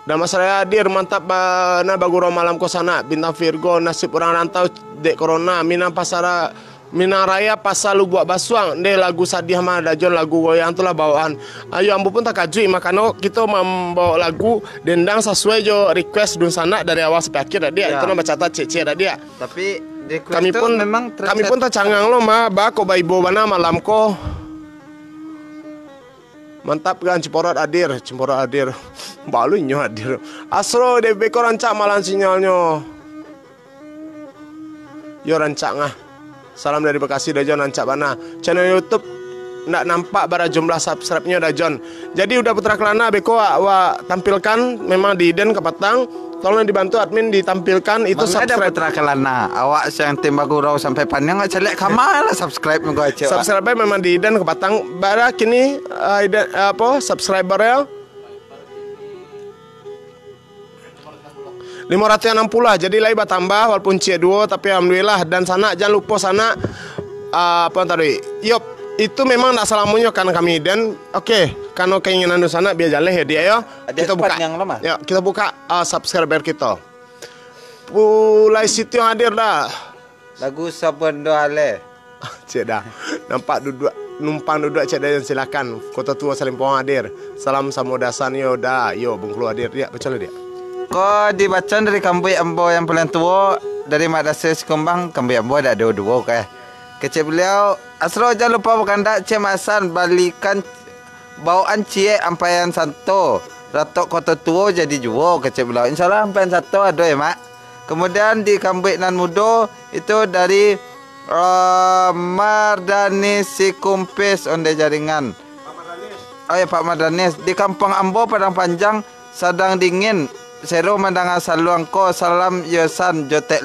nama saya hadir mantap bana baguro malam kosana bintang Virgo nasib orang rantau dek corona Minang pasara Minang Raya pasal lu buat basuang deh lagu sadiah mah dajon lagu goyang itulah bawaan. Ayo ambu pun tak kajui makanya kita membawa lagu dendang sesuai jo request dun sana dari awal sampai akhir dia itu nama catat cece dia. Tapi kami pun memang kami pun tak cangang lo mah bako baibo bana malam ko. Mantap kan Cemporot hadir. Balunya hadir. Asro DB ko rancak malam sinyalnya. Yo rancak ngah. Salam dari Bekasi Dajon rancak bana. Channel YouTube ndak nampak bara jumlah subscribe-nya Dajon. Jadi udah Putra Kelana beko wa tampilkan memang di Den Kepatang. Tolong dibantu admin ditampilkan itu subscribe. Ada Putra Kelana. Awak yang tim bagurau sampai panjang nggak celek kamal subscribe mengko aja. Subscribe memang di Den Kepatang. Bara kini subscribernya 560 jadi lagi bertambah walaupun C2 tapi alhamdulillah dan sana jangan lupa sana apa tadi yop itu memang tak salamunya kan kami dan oke kalau keinginan di sana biar jalan ya dia ya kita buka yang lama. Ya kita buka subscriber kita mulai situ yang hadir dah lagu Sabondo Ale cek dah nampak numpang duduk cek dah silakan Kota Tua Salimpong hadir salam samodasan yo dah yo Bengkulu hadir dia betul dia. Kau dibaca dari Kamboy Ambo yang paling tua dari Madasir Sikumbang Kamboy Ambo ada dua kayak kecil beliau Asro jangan lupa bukan tak cemasan balikan bawaan cie ampayan santo Ratok Kota Tua jadi juo kecil beliau insyaallah ampayan santo ada ya mak. Kemudian di Kamboy Nan Mudo itu dari Mardani Sikumpis onde jaringan. Oh ya Pak Mardanis di Kampung Ambo Padang Panjang sedang dingin. Sero mandanga saluangko salam yosan jotek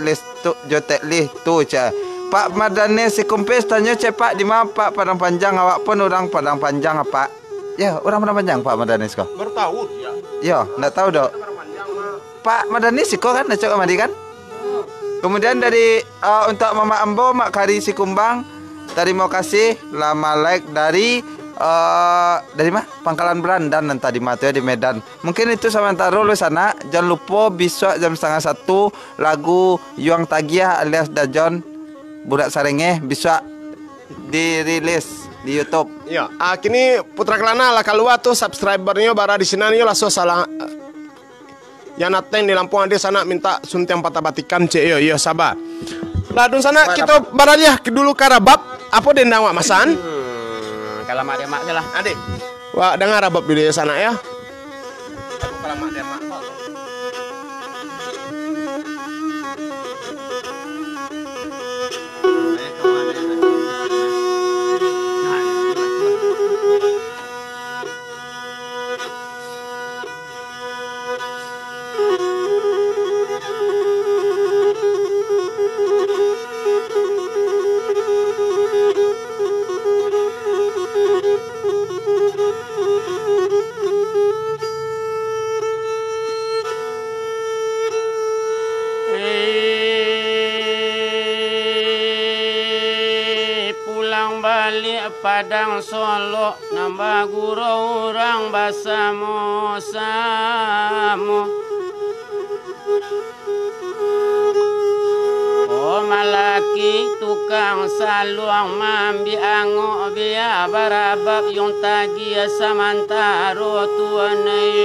lih tu ca. Pak Mardane si kumpis tanya cepak di mana Pak Padang Panjang awak pun orang Padang Panjang apa? Ya orang Padang Panjang Pak Mardane kau. Bertahu ya. Ya ndak tahu dok. Pak Mardane kau kan nak cakap mandi kan? Kemudian dari untuk Mama Ambo Mak Kari Sikumbang terima kasih lama like dari mana? Pangkalan Berandan dan tadi mati di Medan. Mungkin itu sementara lu sana. Jangan lupa besok jam 12:30 lagu Yuang Tagiah alias Dajon Budak Sarenge besok dirilis di YouTube. Ya, kini Putra Kelana lah keluar tuh subscribernya bara di sini nih langsung salah. Yang nateng di Lampung ada sana minta suntiang patah batikan cek yo sabar. Ladun sana kita baranya dulu karabab apa dendang wak masan? Kalau mak dia mak lah. Adik. Wah, dengar rabab di sana ya. Kalau mak dia mak. balik Padang Solo nambah guru orang basamo samo. Oh malaki tukang saluang mambi ango bia barabab yung tagia samantaro tuanay.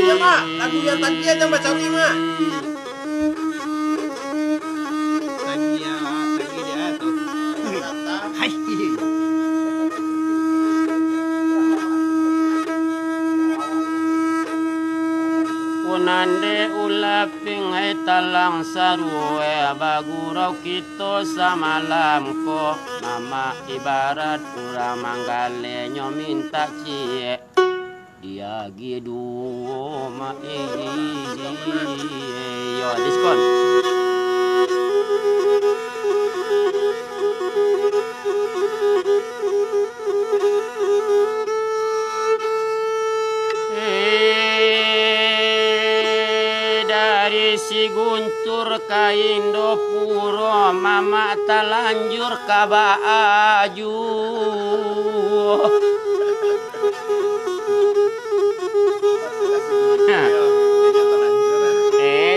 Iya mak, lagu yang tadi aja Mbak Cawi mak. Lagi dia tuh. Hai. Nande ulaping ay talang sarue baguraw kito sa malam ko mama ibarat kurang manggale nyo minta cie dia gidu ma yo diskon. Si guntur ka Indopuro mama talanjur ka Baaju.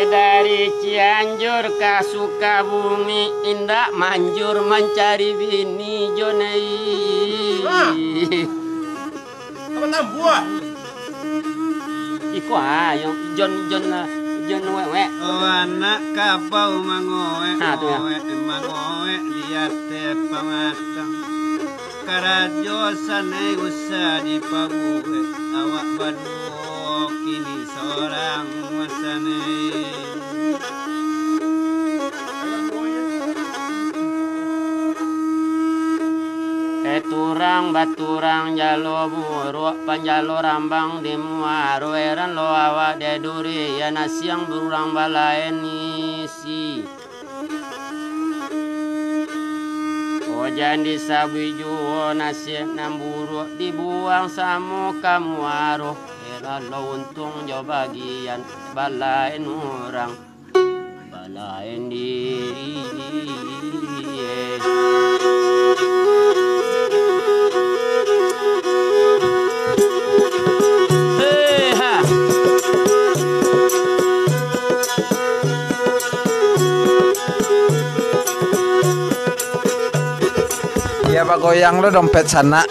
Dari Cianjur ka Sukabumi indak manjur mencari bini Jonei. Apa tambuah? Iku yang Jon wewe. Oh anak kapau mangoe, Tuh ya. mangoe lihat pamatang. Karajo sanai usah dipabuhe, awak badu kini seorang wasanai. Turang baturang jalo buruk panjalo rambang di muaro eran lo awa de duri ya nasiang burang balaeni si ojan di sabi juo nasi namburu dibuang samu kamuaro era lo untung jo bagian balaen orang balaen diri. Ya Pak goyang lo dompet sana.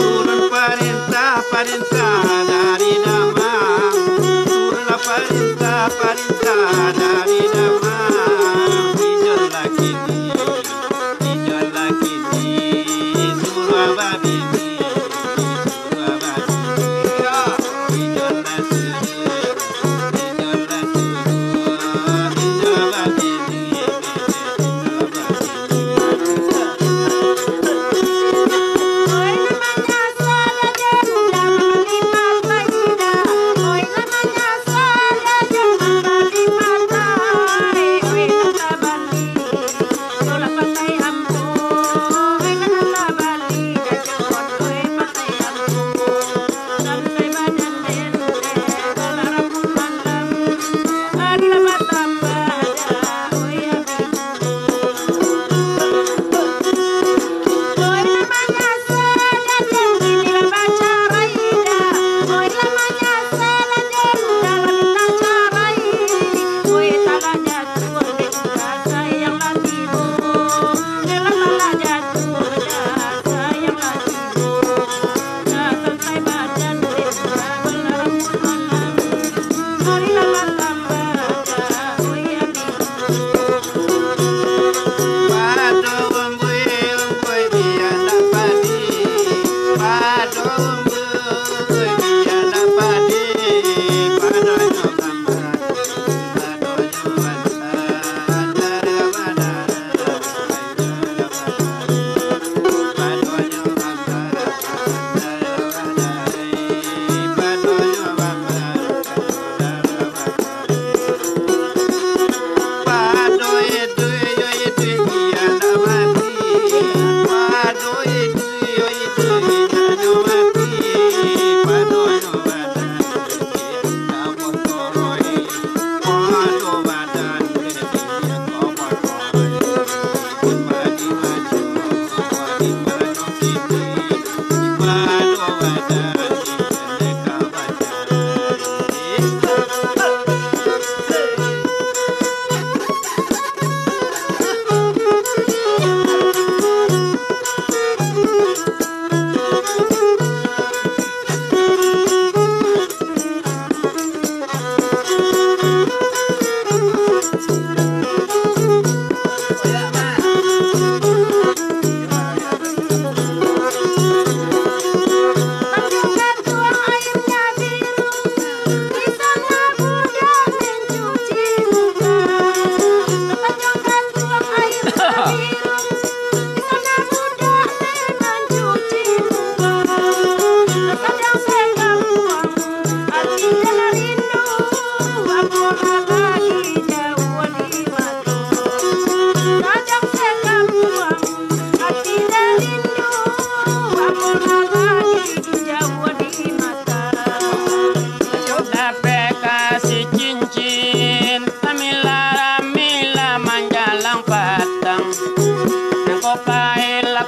Turun perintah dari Damang, turun perintah dari Damang. Hijau lagi ni, suruh babi ni, suruh babi ni. Hijau lah hijau babi ni, hijau babi ni.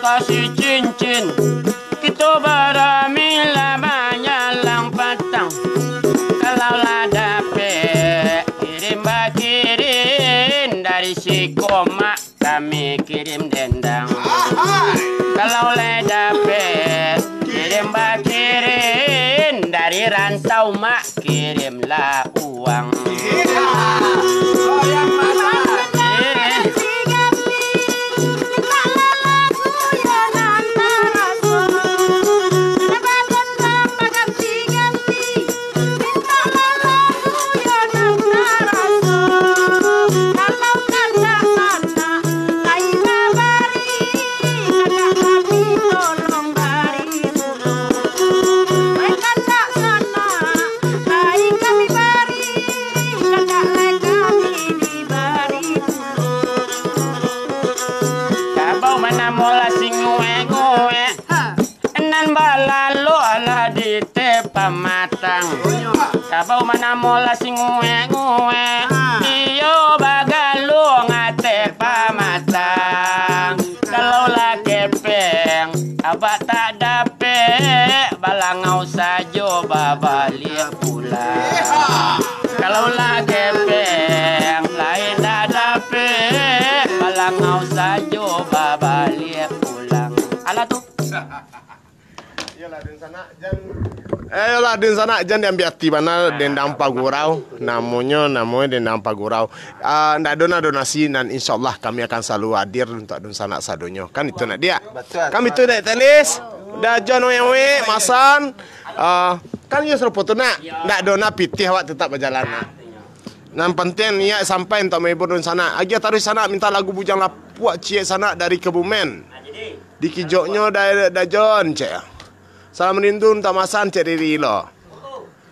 kasih cincin, kita beramila menyalang patang. Kalau lah dapet kirim dari si koma, kami kirim dendang. Kalau lah dapet kirim dari rantau mak, kirimlah uang. Pamatang kabau mana mola sing ngue iyo bagalu ngate pamatang kalau la kepeng abah tak dapet balangau sajo babalik pulang kalau la kepeng lain tak dapet balangau mau saja balik pulang. Alah tuh. Ayolah din sana jan yang biati mana dendang pagurau namanya dendang pagurau. Ndak donasi dan insyaallah kami akan selalu hadir untuk dun sana sadonyo. Kan itu nak dia. Kami itu dak telis. Dah jono yang we masan. Kan yo seru foto nak. Ndak dona pitih awak tetap berjalan nak. Nan penting ya sampai untuk menghibur dun sana. Agi taruh sana minta lagu bujang lapuak cie sana dari Kebumen. Di kijoknya dah John cek. Salam rindu untuk masan cek Riri lo.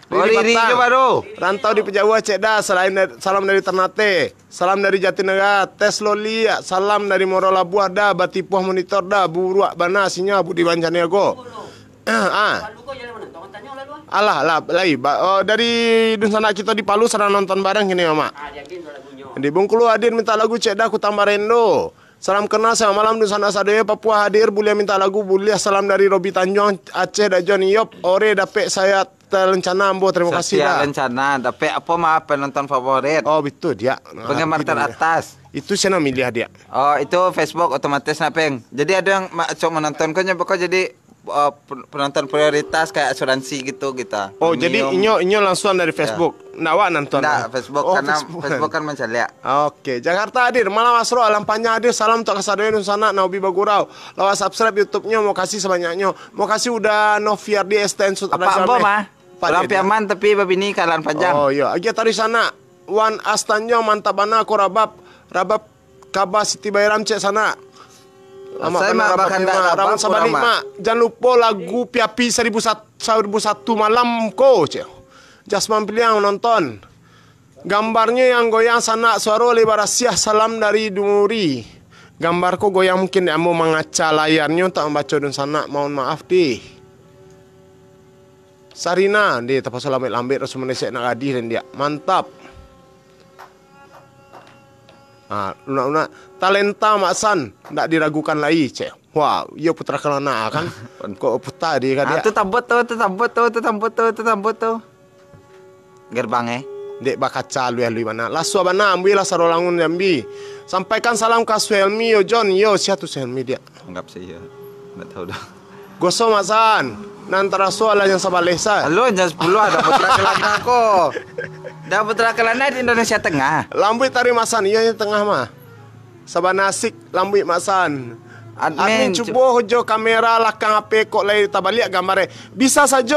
Riri coba do. Rantau di Pejawa cek dah. Salam dari Ternate. Salam dari Jatinegara. Tes Lolia. Salam dari Moro Labuah dah. Batipuah Monitor dah. Buruak Bana Sinya Budi Bancaniago. Alah lagi. Dari Dunsana kita di Palu sedang nonton bareng gini Mama. Di Bengkulu hadir minta lagu cek dah ku tambah rendo. Salam kenal sama malam Dunsana Sadaya Papua hadir boleh minta lagu boleh salam dari Robi Tanjung Aceh dan Johnny Yop ore dapet saya lencana ambo terima kasih dah. Lencana dapet apa mah penonton favorit. Oh betul dia. Penggemar teratas. Itu saya milih dia. Oh itu Facebook otomatis napeng. Jadi ada yang cuma menonton kau nyebut jadi penonton prioritas kayak asuransi gitu kita. Oh jadi inyo langsung dari Facebook. Ndak wak nonton. Ndak Facebook karena Facebook kan mencari. Oke, Jakarta hadir, Malam Asro, Alam Panjang hadir. Salam untuk Kasadoya Nusana, Naubi Bagurau. Lawas subscribe YouTube-nya, mau kasih sebanyaknya. Mau kasih udah Noviar di extension. Apa mah? Orang piaman tapi babini kalan panjang. Oh iya, agi tadi sana. Wan Astanyo mantap bana aku rabab Kabah Siti Bayram cek sana. Saya mah bahkan rabab sabalik mak. Jangan lupa lagu Piapi 1001 malam ko cek. Jasman Piliang nonton. Gambarnya yang goyang sana suara Libarasiah salam dari Dumuri. Gambarku goyang mungkin dia mau mengaca layarnya tak membaca dan sana. Mohon maaf deh. Sarina dia tak pasal lambat Rasul Malaysia nak hadir dia. Mantap. Lunak talenta Mak San tak diragukan lagi cek. Wah, ia putra kelana kan. Kok putra dia kan dia. Itu tambut tu. Gerbang Dek bakaca lu mana. Lasu abana ambil lah sarolangun jambi. Sampaikan salam ke Suhelmi yo John yo siapa tu Suhelmi dia. Anggap saya enggak tahu dah. Gosok Masan. Nantara soalan yang sabalesa. Halo jam 10 ada putra kelana ko. Dah putra kelana di Indonesia Tengah. Lambuit tari Masan iya yang tengah mah. Sabanasik lambuit Masan. Admin cuba hojo kamera lakang HP kok lagi tabalik gambarnya. Bisa saja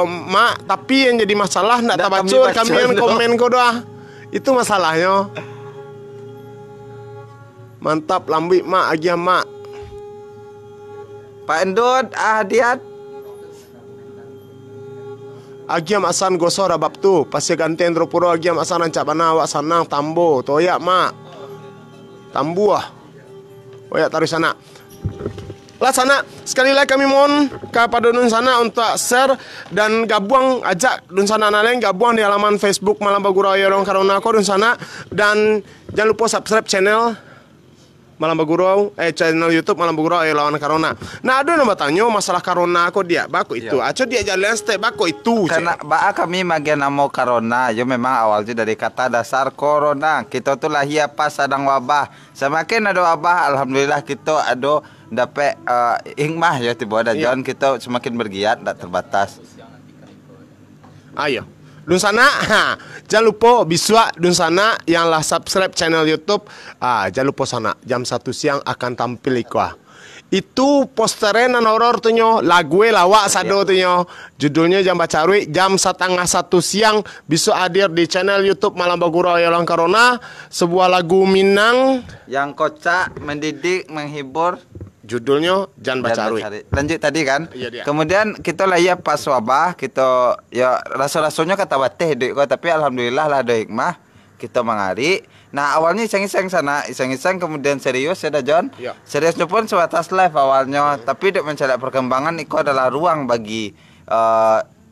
mak, tapi yang jadi masalah nak tabacur kami yang komen kau doa. Itu masalahnya. Mantap lambi mak agia mak. Pak Endut hadiat. Agiam asan gosor rabab tu. Pasti ganti Endropuro agiam asan rancak bana awak sanang tambo. Toyak mak. Tambu ah. Oh ya taruh sana. Lah sana sekali lagi kami mohon kepada Dun Sana untuk share dan gabung ajak Dun Sana lain gabung di halaman Facebook Malam Bagurau Yorong Karona ko Dun Sana dan jangan lupa subscribe channel Malam Bagurau channel YouTube Malam Bagurau lawan Karona. Nah ada yang bertanya masalah Karona ko dia bako itu. Aco dia jalan step bako itu. Karena kami bagian nama Karona, yo memang awalnya dari kata dasar Corona. Kita tuh lahir pas sedang wabah. Semakin ada wabah, alhamdulillah kita ada dapat hikmah ya tiba ada jalan kita semakin bergiat tak terbatas. Ayo. Dun Sana, jangan lupa biswa Dun Sana yang lah subscribe channel YouTube. Jangan lupa sana jam 1 siang akan tampil ikwa. Itu posteran dan horor tu nyo, lagu lawak sado tu nyo. Judulnya jam bacarui jam 1:30 siang bisa hadir di channel YouTube Malam Bagurau Yorong Karona. Sebuah lagu Minang yang kocak, mendidik, menghibur. Judulnya Jan Bacarui. Lanjut tadi kan. Iya, kemudian kita lah ya pas wabah kita ya rasa-rasanya kata wateh dek kok tapi alhamdulillah lah ada hikmah kita mengari. Nah awalnya iseng-iseng sana, iseng-iseng kemudian serius ya dah John. Ya. Seriusnya pun sebatas live awalnya, tapi dek mencari perkembangan itu adalah ruang bagi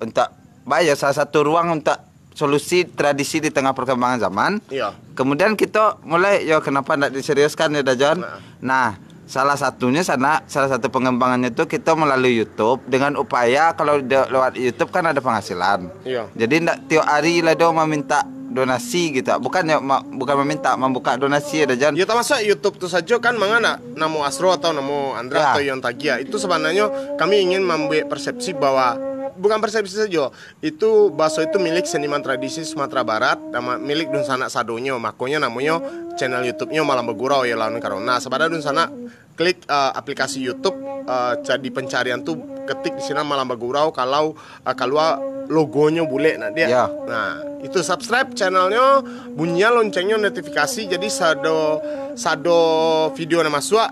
untuk bayar salah satu ruang untuk solusi tradisi di tengah perkembangan zaman. Iya. Kemudian kita mulai ya kenapa tidak diseriuskan ya dah John. Nah salah satunya salah satu pengembangannya itu kita melalui YouTube dengan upaya kalau lewat YouTube kan ada penghasilan. Iya. Jadi ndak tiap hari lah dia meminta donasi gitu. Bukan ya bukan meminta, membuka donasi ada Jan. Ya termasuk YouTube tuh saja kan mangana namo Asro atau namo Andra Ya. atau Yon Tagia. Itu sebenarnya kami ingin membuat persepsi bahwa bukan persepsi saja. Itu bakso itu milik seniman tradisi Sumatera Barat, nama milik Dun Sanak Sadonyo. Makanya namanya channel YouTube-nya Malam Bergurau ya lawan karena sebenarnya Dun Sanak klik aplikasi YouTube jadi pencarian tuh ketik di sini Malam Bergurau kalau keluar logonya bule nah dia. Ya. Nah, itu subscribe channelnya, bunyinya loncengnya notifikasi jadi sado video nama masuk.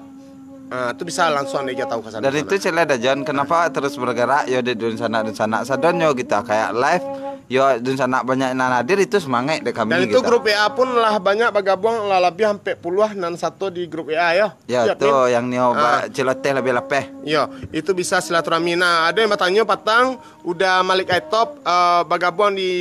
Nah, itu bisa langsung dia tahu ke sana. Dari itu cila ada Jan, kenapa terus bergerak yo di dun sana sadonyo kita kayak live yo dun sana banyak nan hadir itu semangat deh kami Dan itu kita. grup WA pun lah banyak bergabung lah lebih hampir puluhan dan satu di grup WA ya. Ya Siap, itu Min? yang nio celoteh lebih lepeh. Iya, itu bisa silaturahmi. Nah, ada yang bertanya patang udah Malik Aitop bergabung di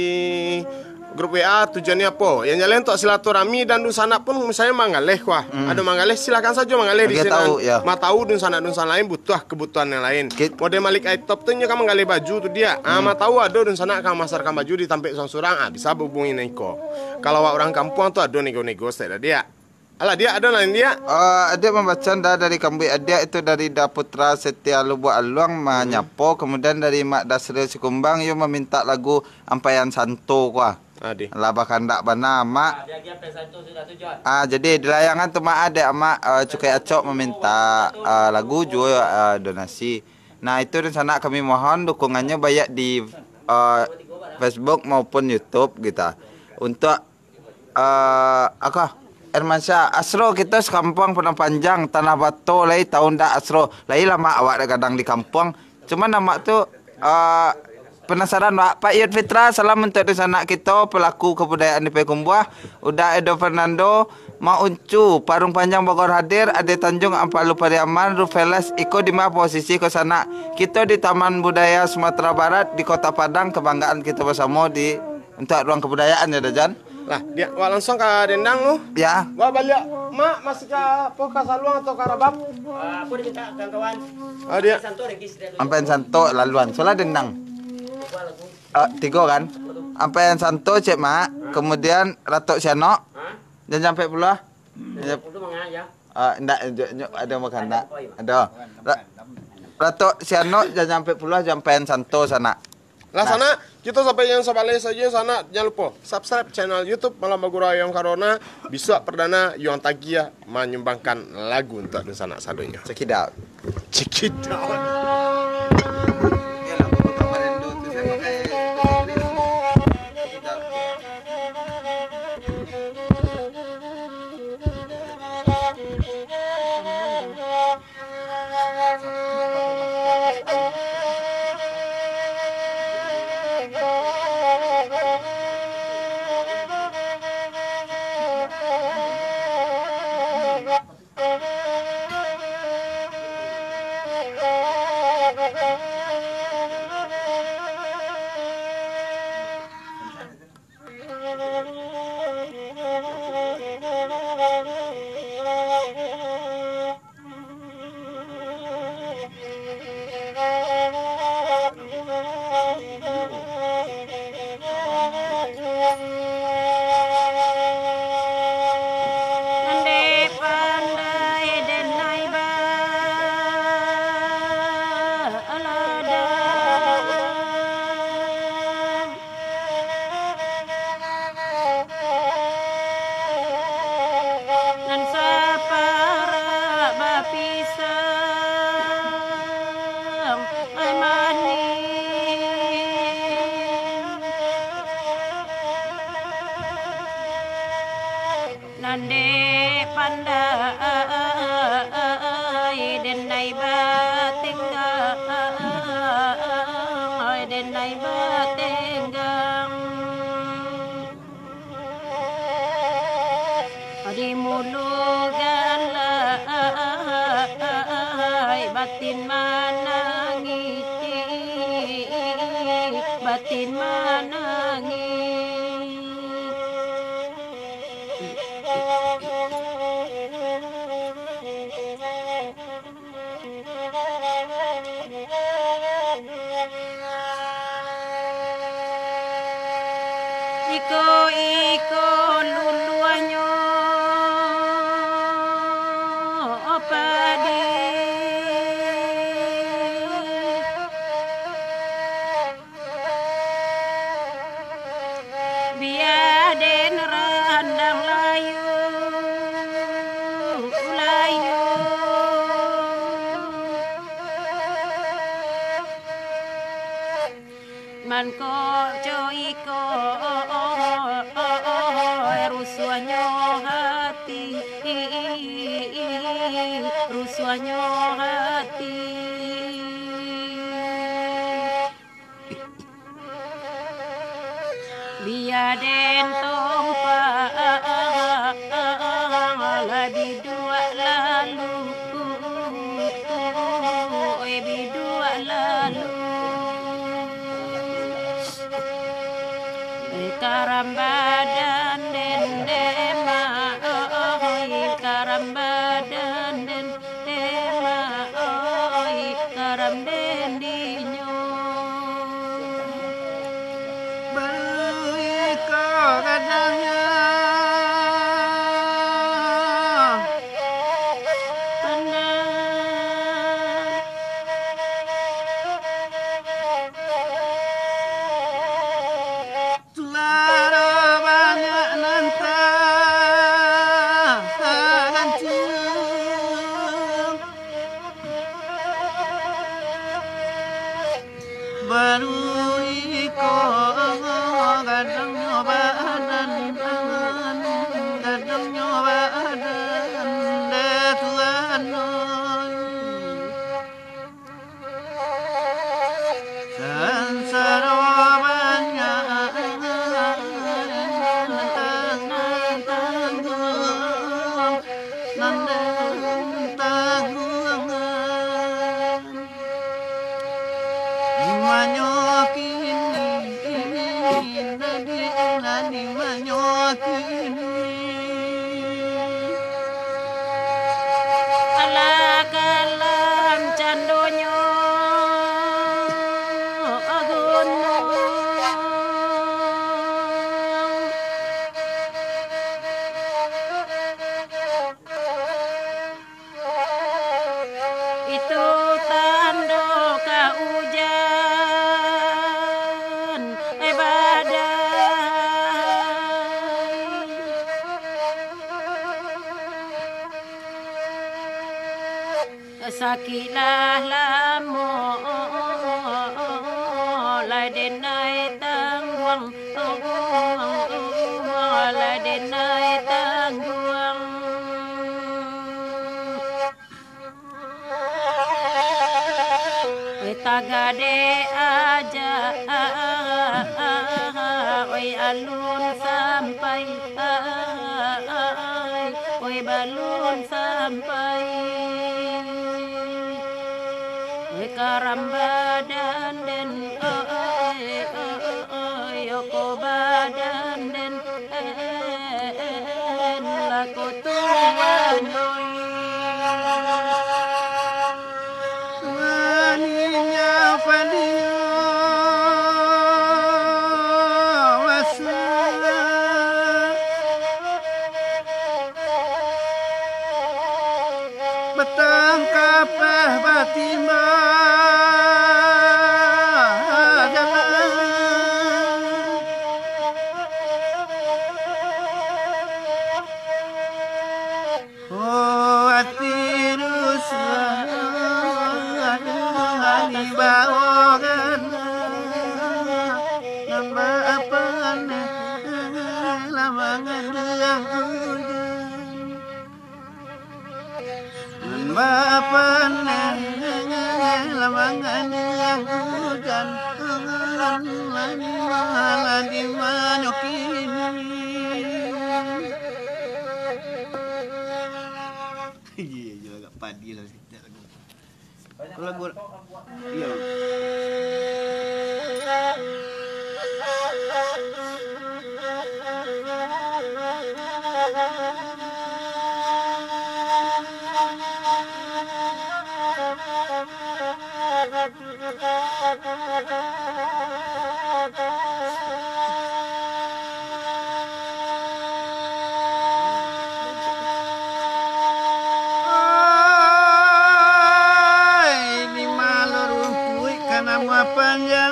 grup WA tujuannya apa? Yang jalan untuk silaturahmi dan dun sana pun misalnya mangaleh wah. Ada mangaleh silakan saja mangaleh di Bagi sini. tahu, ya. Ma tahu dun sana lain butuh kebutuhan yang lain. Model Malik Aitop tuh nya kan manggaleh baju tuh dia. Ma tahu ada dun sana kan masarkan baju di tampek surang bisa hubungi Neko. Kalau orang kampung tuh ada nego-nego saya dia. Alah dia ada lain dia. Ada membaca dari Kambi ada itu dari Daputra Setia Lubu Aluang menyapo, kemudian dari Mak Dasril Sikumbang yo meminta lagu Ampayan Santo kuah. Adi. Labah kandak bana mak. Jadi di layangan tuh mak ada mak Cukai Acok meminta lagu juga donasi. Nah itu di sana kami mohon dukungannya banyak di Facebook maupun YouTube kita untuk Hermansyah Asro kita sekampung pernah panjang Tanah Batu lai tahun dak Asro lai lama awak dah kadang di kampung cuman nama tu penasaran Pak Yud Fitra salam untuk di sana kita pelaku kebudayaan di Pekumbuah udah Edo Fernando Ma Uncu Parung Panjang Bogor hadir Ade Tanjung Ampalu Pariaman Rufeles Iko di mana posisi ke sana kita di Taman Budaya Sumatera Barat di Kota Padang kebanggaan kita bersama di untuk ruang kebudayaan ya Dajan. Lah, dia wah langsung ke Dendang lu. Ya. Wah balik. Mak masih ke Saluang atau ke Rabab? Aku diminta kawan-kawan. Dia. Ampean Santo laluan. Soalnya dendang. 3 kan? Ampean Santo cek mak. Kemudian Ratok Siano. Jangan sampai pula. Enggak ada makan enggak. Ada. Ratok Siano jangan sampai pula Ampean Santo sana. Lah sana kita sampai yang sebalik saja sana jangan lupa subscribe channel YouTube Malam Bergurau yang Karona bisa perdana Yuan Tagia menyumbangkan lagu untuk di sana sadunya. Check it out. Check it out. Nande pandai denai batenggang denai batenggang di mulugan lai batin manangiti batin manangiti Iko padi biaden randang layu layu man ko coy ko rusuhnya hati rusuhnya hati biaden tompang lebih dua lalu lebih dua lalu karam badan den dema karam badan den dema karam den dinyo Beri kau kadangnya Sulara banyak nanta hancur baru iko kadang nyobaan kadang nyobaan deh Tuhan sansara banyak ala kalam candonyo agono itu tanda kaujan badai sakilah lamo lai denai tangguang lai denai tangguang tagade aja oi alun sampai oi balun sampai karam badan den yoko badan den lako tuan Maninya padio wasa betang kapeh batimba oh atirus ani baogan namba apane lamangan yang hujan namba apane lamangan yang hujan lani malah di mana kini iya juga agak padi lah kita lagu. Kalau lagu iya.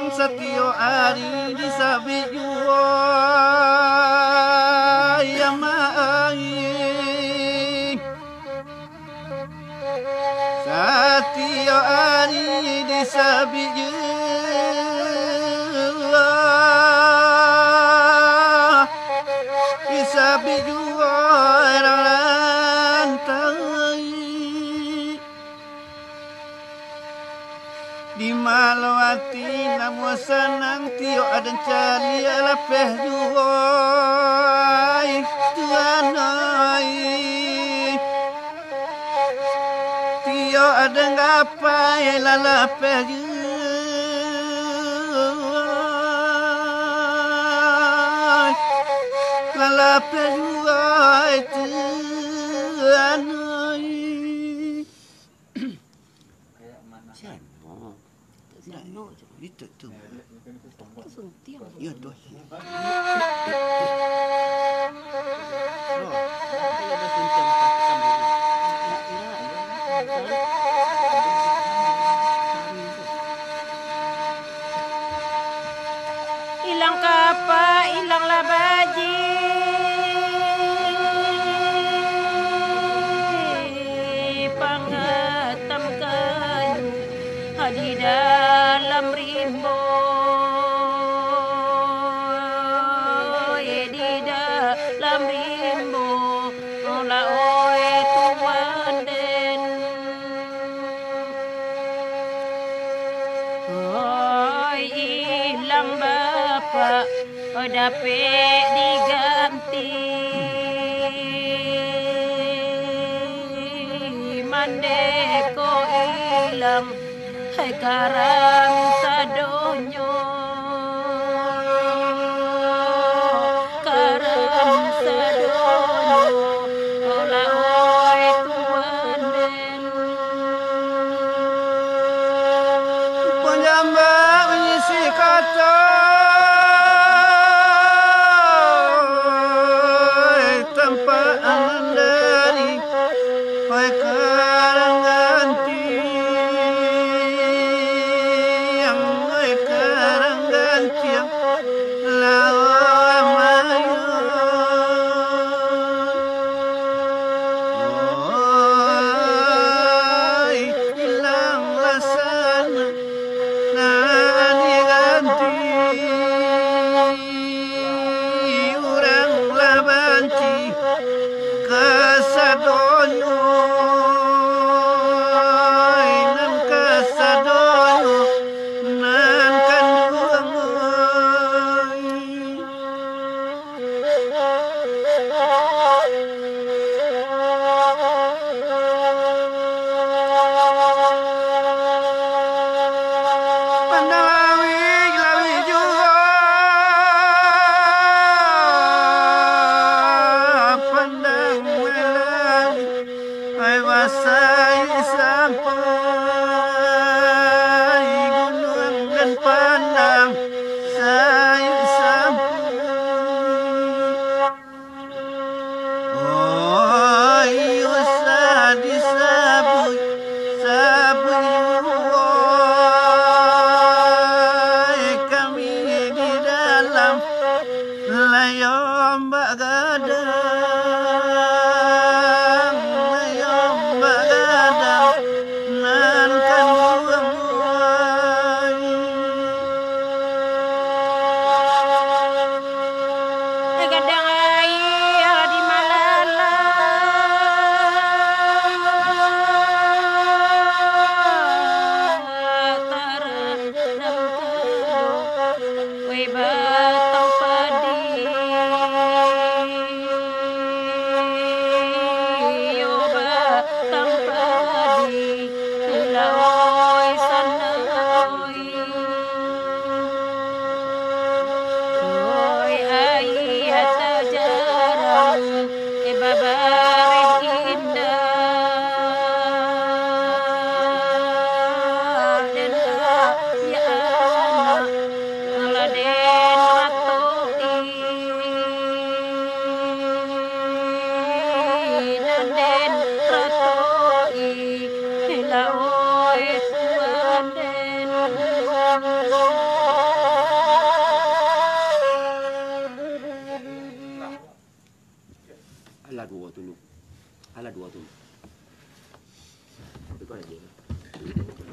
yang setiap hari disabit jua yang main setiap hari disabit jua disabit jua rantai di malam hati namun senang tio ada cari lepeh juai Tuhan ai tio ada ngapai lepeh juai lepeh juai Tuhan ai. Itu tu. Ya tu. Ilang kapa, ilang labaji. Pangatam kayu di dalam rimbo. Di dalam rimbo. Ola oe tuan den. Oi ilang bapak, dapet diganti. Mandeko ilang, hai karang sadonyo. Karang sadonyo, ola oi tuan den. Penyambak mengisi kata tanpa menandari hai karang ganti yang hai karang ganti yang lawa mayu hilang rasanya nani ganti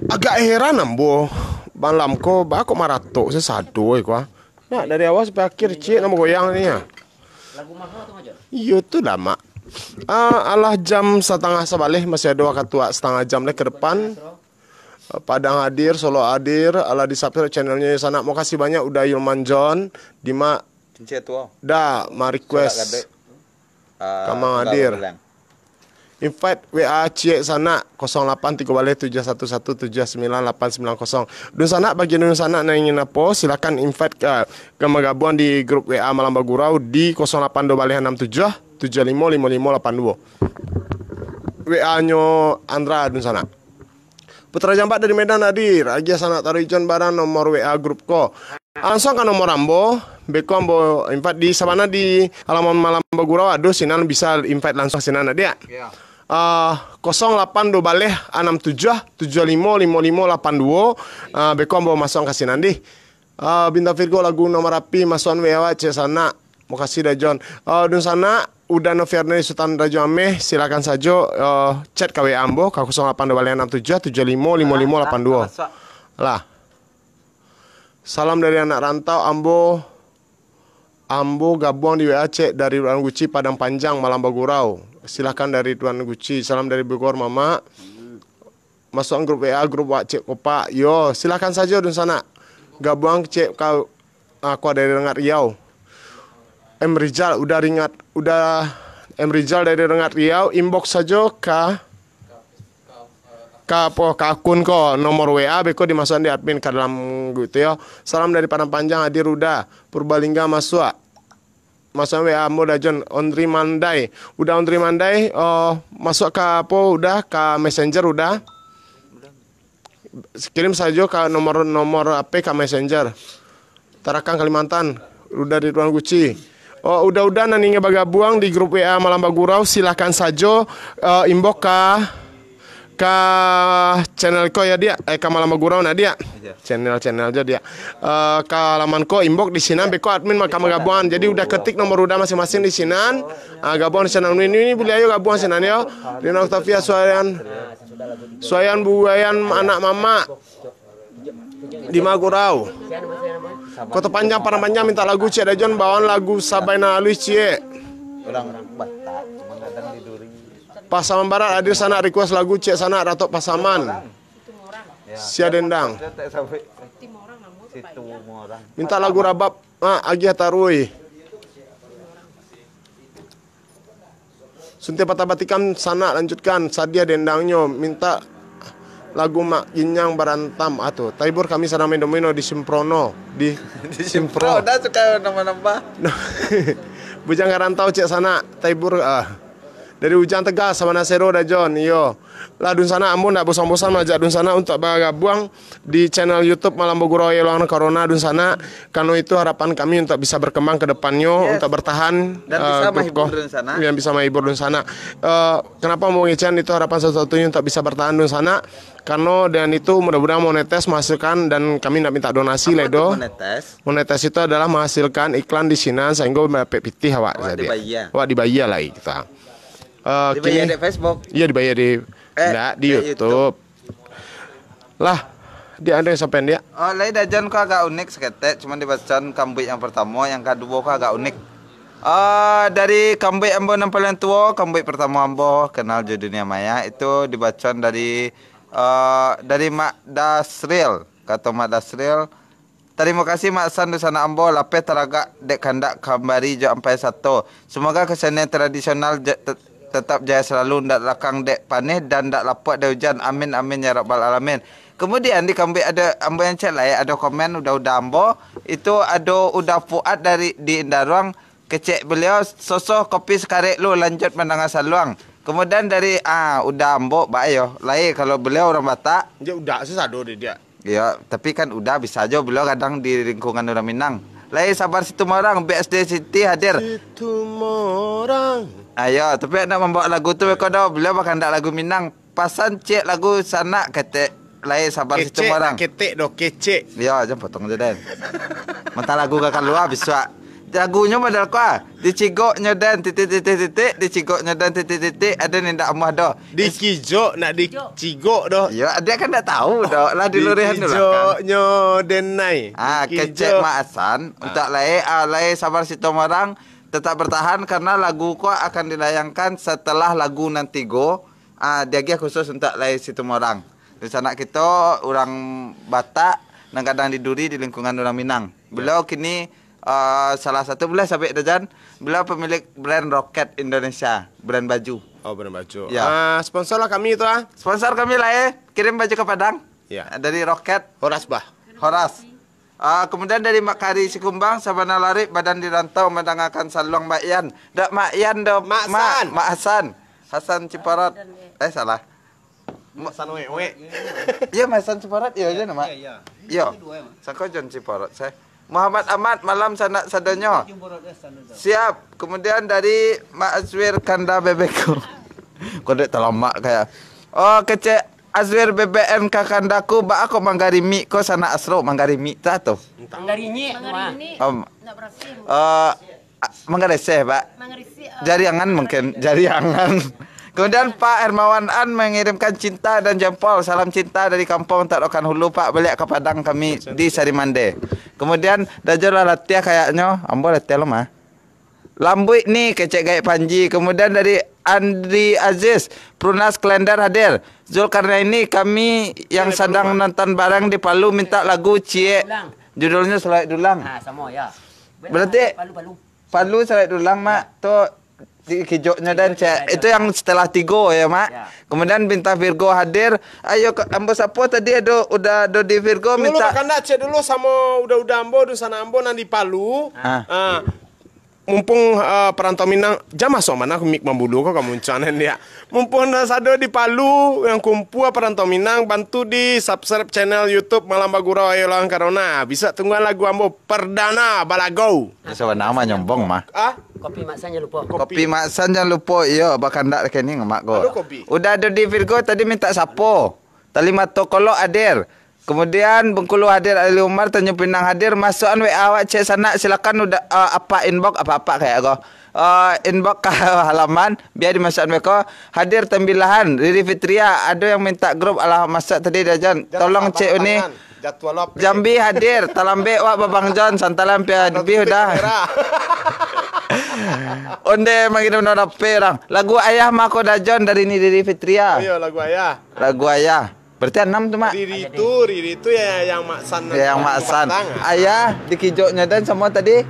Agak heran ambo. Malam ko bako marato sesado ko. Nah, dari awal sampai akhir cik nama goyang ni ya. Lagu mahal tu aja. Iya tu lama. Alah jam 10:30 masih ada waktu tua setengah jam lagi ke depan. Padang hadir, Solo hadir, ala di subscribe channelnya sana. Mau kasih banyak udah Yulman John, Dima Cincin tua. dah ma request. Kamang hadir. Invite WA Cie sana 083071179890. Dun sana bagi dun sana yang ingin apa silakan invite ke menggabung di grup WA Malam Bagurau di 0827755582. WA nyo Andra dun sana. Putra Jambat dari Medan hadir. Agia sana taruh ijon barang nomor WA grup ko. Langsung kan nomor ambo, beko ambo invite di sabana di halaman Malam Bagurau. Aduh sinan bisa invite langsung sinan dia. Ya. 081267755582 beko ambo masuk ke sinan di. Bintang Virgo lagu nomor api masukan WA cek sana. Mau kasih dah John. Dun sana udah no Fernando Sultan Rajo Ameh silakan saja chat ke WA ambo ke 081267755582. Lah. Salam dari anak rantau Ambo gabung di WA cek dari Tuan Guci Padang Panjang Malam Bagurau. Silakan dari Tuan Guci. Salam dari Bogor Mama. Masuk grup WA grup Cek Kopak. Yo, silakan saja dun sana. Gabung cek kau aku dari Rengat Riau. M Rizal udah M Rizal dari Rengat Riau inbox saja ke akun ko nomor WA beko dimasukkan di admin ke dalam gitu ya. Salam dari Padang Panjang hadir udah Purbalingga masuk WA mudah John Ondri Mandai udah Ondri Mandai masuk ke udah ke Messenger udah kirim saja ke nomor HP ke Messenger Tarakan Kalimantan udah di Tuan Guci. Udah nanti bergabung di grup WA Malam Bagurau silahkan saja inbox ke channel ko ya dia ke Malam Bagurau nah dia channel aja dia ke halaman ko inbox di sini beko admin maka gabungan jadi udah ketik nomor udah masing-masing di sini gabung di channel ini boleh ayo gabung sini ya Rina Octavia Suayan Buayan anak mama di Magurau Kota Panjang Padang Panjang minta lagu Cik Dajon bawaan lagu Sabaina Alus Cik Orang Batak cuma kadang di Duri. Pasaman Barat hadir sana request lagu Cik sana Datuk Pasaman Sia Dendang minta lagu Rabab Agia Tarui Sunti Patah Batikan sana lanjutkan Sadia Dendangnya minta lagu Mak Ginyang Barantam atau Taibur kami sedang main-domino di Simprono di Simpro. Udah suka nama-nama. Bujang Garantau cek sana Taibur dari Ujang Tegas sama Nasero dah John iyo. Lah dun sana amun nak bosan-bosan ajak dun sana untuk bergabung di channel YouTube Malam Bagurau Elang Corona dun sana karena itu harapan kami untuk bisa berkembang ke depannya untuk bertahan dan bisa menghibur dun sana. Yang bisa menghibur dun sana. Kenapa mau ngecen itu harapan satu-satunya untuk bisa bertahan dun sana karena dan itu mudah-mudahan monetes menghasilkan dan kami nak minta donasi ledo. Monetes itu adalah menghasilkan iklan di sini sehingga dapat pitih awak jadi. Awak dibayar lagi kita. Dibayar di Facebook. Iya dibayar di di YouTube. Lah, dia ada yang sampai dia. Lain dajan kok agak unik seketek, cuma dibacakan kambing yang pertama, yang kedua kok agak unik. Dari kambing ambo yang paling tua, kambing pertama ambo kenal di dunia maya itu dibacakan dari Mak Dasril. Kata Mak Dasril, terima kasih Mak San di sana ambo lape teragak dek kandak kambari jo ampai satu. Semoga kesenian tradisional tetap jaya selalu ndak lakang dek paneh dan ndak lapak dek hujan amin amin ya rabbal alamin. Kemudian di kambing ada ambo yang cek lah ya ada komen udah ambo itu ada udah Fuad dari di Indaruang kecek beliau sosok kopi sekarek lu lanjut mendengar saluang. Kemudian dari udah ambo bayo lai kalau beliau orang Batak dia udah sesado dia. Ya tapi kan udah bisa aja beliau kadang di lingkungan orang Minang. Lai sabar situ orang BSD City hadir. Situ orang. Ayo, tapi nak membawa lagu tu kau beliau bahkan tak lagu Minang. Pasan cek lagu sana kete lai sabar situ orang. Ketek do kecek. Ya, jangan potong je dan. Mentah lagu kakak luar bisa. Lagunya model kuah. Dicigoknya dan titik-titik-titik, dicigoknya dan titik-titik, ada nindak amah dah. Dikijok nak dicigok doh. Ya, dia kan tak tahu dah. Lah di lurihan dulu kan. Dikijoknya denai. Kecek Mak Hasan untuk lay sabar si Tomarang tetap bertahan karena lagu kuah akan dilayangkan setelah lagu nanti go. Dia khusus untuk lay si Tomarang. Di sana kita orang Batak dan kadang di Duri di lingkungan orang Minang. Beliau kini salah satu boleh sampai Dajan, beliau pemilik brand Roket Indonesia, brand baju. Oh, brand baju. Ya. Sponsor lah kami itu Sponsor kami lah kirim baju ke Padang. Ya. Dari Roket Horas bah. Horas. Kemudian dari Makari Sikumbang, Sabana Lari, Badan di Rantau mendengarkan Saluang Mak Yan. Dak Mak Yan do Mak Hasan. Mak Hasan. Hasan Ciparat. Salah. Hasan wewe. Iya, Mak Hasan Ciparat iya aja nama. Iya. Sangko John Ciparat saya. Muhammad Ahmad malam sanak sadonyo. Siap. Kemudian dari Mak Azwir Kanda Bebeko. Kode terlamak kayak. Oh, kecek Azwir BBM kakandaku ba aku manggarimi ko sana asro manggarimi ta to. Manggarinyi. Manggareseh, Pak. Jariangan mungkin, jariangan. Kemudian Pak Hermawan An mengirimkan cinta dan jempol. Salam cinta dari kampung Tarokan Hulu, Pak. Balik ke Padang kami di Sarimande. Kemudian Dajola latihan kayaknya. Ambo latihan lo mah. Lambui nih kecek gaya Panji. Kemudian dari Andri Aziz, Prunas Klender hadir. Zulkarnaini kami yang sedang nonton bareng di Palu minta lagu Cie. Judulnya Selawik Dulang. Sama ya. Berarti Palu Selawik Dulang, Mak. Tuh kijoknya dan itu yang setelah Tigo ya, Mak. Ya. Kemudian bintang Virgo hadir. Ayo ambo sapo tadi udah di Virgo Dulu minta. makan dak cek dulu sama udah ambo di sana ambo nanti Palu. Mumpung perantau Minang jam masuk mana aku mik mambudu kok kamu canen dia. Mumpung sado di Palu yang kumpul perantau Minang bantu di subscribe channel YouTube Malam Bagurau Ayo Lawan Karona. Bisa tungguan lagu ambo perdana Balago. Sewa nama nyombong mah. Kopi mak jangan lupa. Kopi Mak San jangan lupa. Iya, bahkan ndak rekening mak go. Aduh, kopi. Udah ada di Virgo tadi minta sapo. Talimato Kolo hadir. Kemudian Bengkulu hadir, Ali Umar, Tanjung Pinang hadir. Masukan WA awak cek sana silakan udah apa inbox apa kayak go. Inbox ke halaman biar dimasukkan WA. Hadir Tembilahan, Riri Fitria, ada yang minta grup ala masak tadi Dajan. Tolong cek ini. Jambi hadir, Talambe wak Babang John, Santalam pia lebih udah. Onde mengirim nota perang. Lagu Ayah Mako Dajon dari Riri Fitria. Iya, lagu Ayah. Lagu Ayah. Berarti 6 tuh, Mak. Riri itu ya yang Mak San. Ya, yang Mak San. Ayah di kijoknya dan semua tadi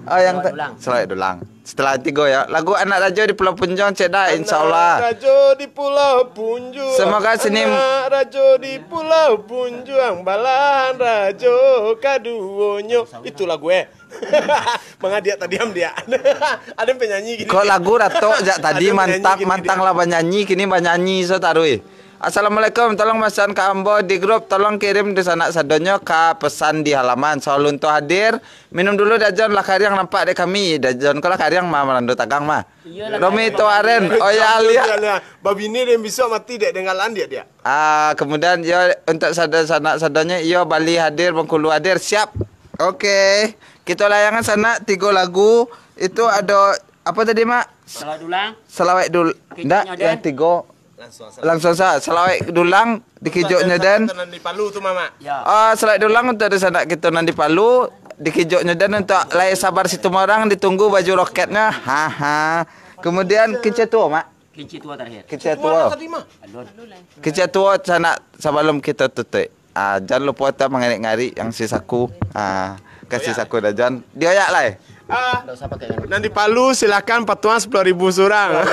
yang Selawik Dulang. Setelah Tigo ya. Lagu Anak Rajo di Pulau Punjong ceda insyaallah. Anak Rajo di Pulau Punjung. Semoga sini Anak Rajo di Pulau Punjung, Balahan Rajo kaduonyo. Itu lagu Mengadiak tadi dia. Ada yang penyanyi gini. kok lagu Rato jak tadi Ada penyanyi mantang gini lah banyanyi kini banyanyi so tarui. Assalamualaikum, tolong pesan ke Ambo di grup, tolong kirim di sana sadonyo ke pesan di halaman. Soal untuk hadir, minum dulu Dajon lah karyang nampak dek kami. Dajon kalau karyang mah merandu tagang mah. Romi Toaren, oh ya lihat. Babi ini dia bisa mati dek dengan landia dia. Kemudian yo untuk sadonyo yo Bali hadir, Bengkulu hadir, siap. Oke, kita layangan sana 3 lagu. Itu ada apa tadi, Mak? Selawik Dulang. Enggak, yang 3. Langsung saja Selawik Dulang di kijoknya dan di Palu tuh Mama. Selawik Dulang untuk di sana kita nanti Palu di kijoknya dan untuk lay sabar situ orang ditunggu baju roketnya. Kemudian kinci tua, Mak. Kinci tua terakhir. Kinci tua. Kinci tua sana sebelum kita tutup. Jangan lupa kita mengarik-ngarik yang sisaku. Kasih saku dah jangan dioyak lah. Nanti Palu silakan patuan 10.000 surang.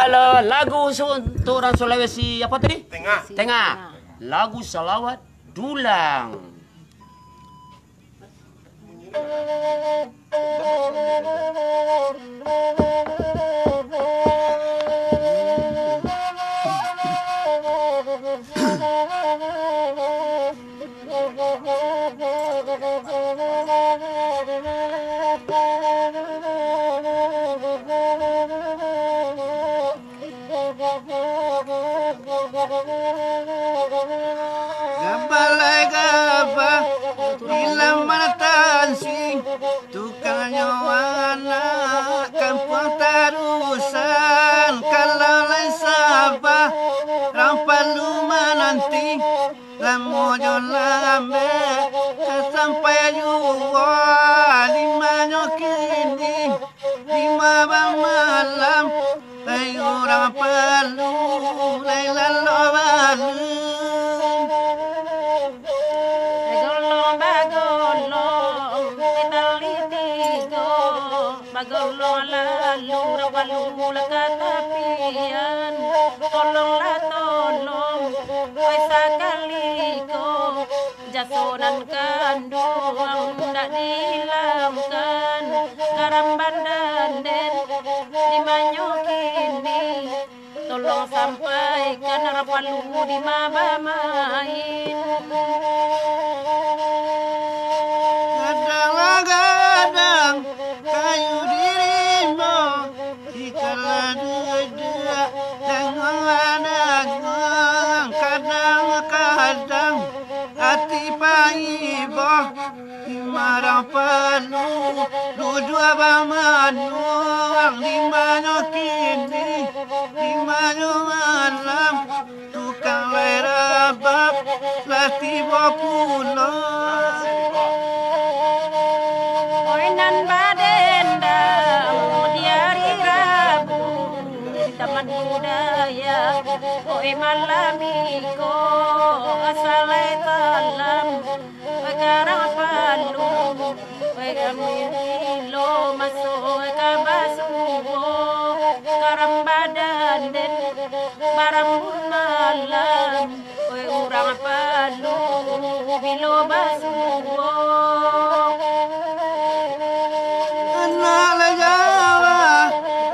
Halo, lagu untuk orang Sulawesi apa tadi? Tengah. Lagu Salawat Dulang. Gabalai gaba bila mana tansing tu perlu menanti lamo jolambe sampai jua lima kini lima malam orang perlu lalu balu bagolong lalu rawalu lakatapian tolonglah tolong oi sakaliko jasonan kandung ndak dilangkan karamban danden di manyo kini tolong sampaikan rawalu di mabamain gadang-gadang kayu dirimu dikala dua dangang kadang-kadang hati paibo marah penuh dua bamanuang di mana kini di mana malam tukang lerabab latih pulang Oinan badendang di hari Rabu di Taman Budaya oi malamiko asalai talam oi karapalu oi gamilo masuk kabasuwo karambadanden barambun malam oi urang palu bilo basuwo anak Jawa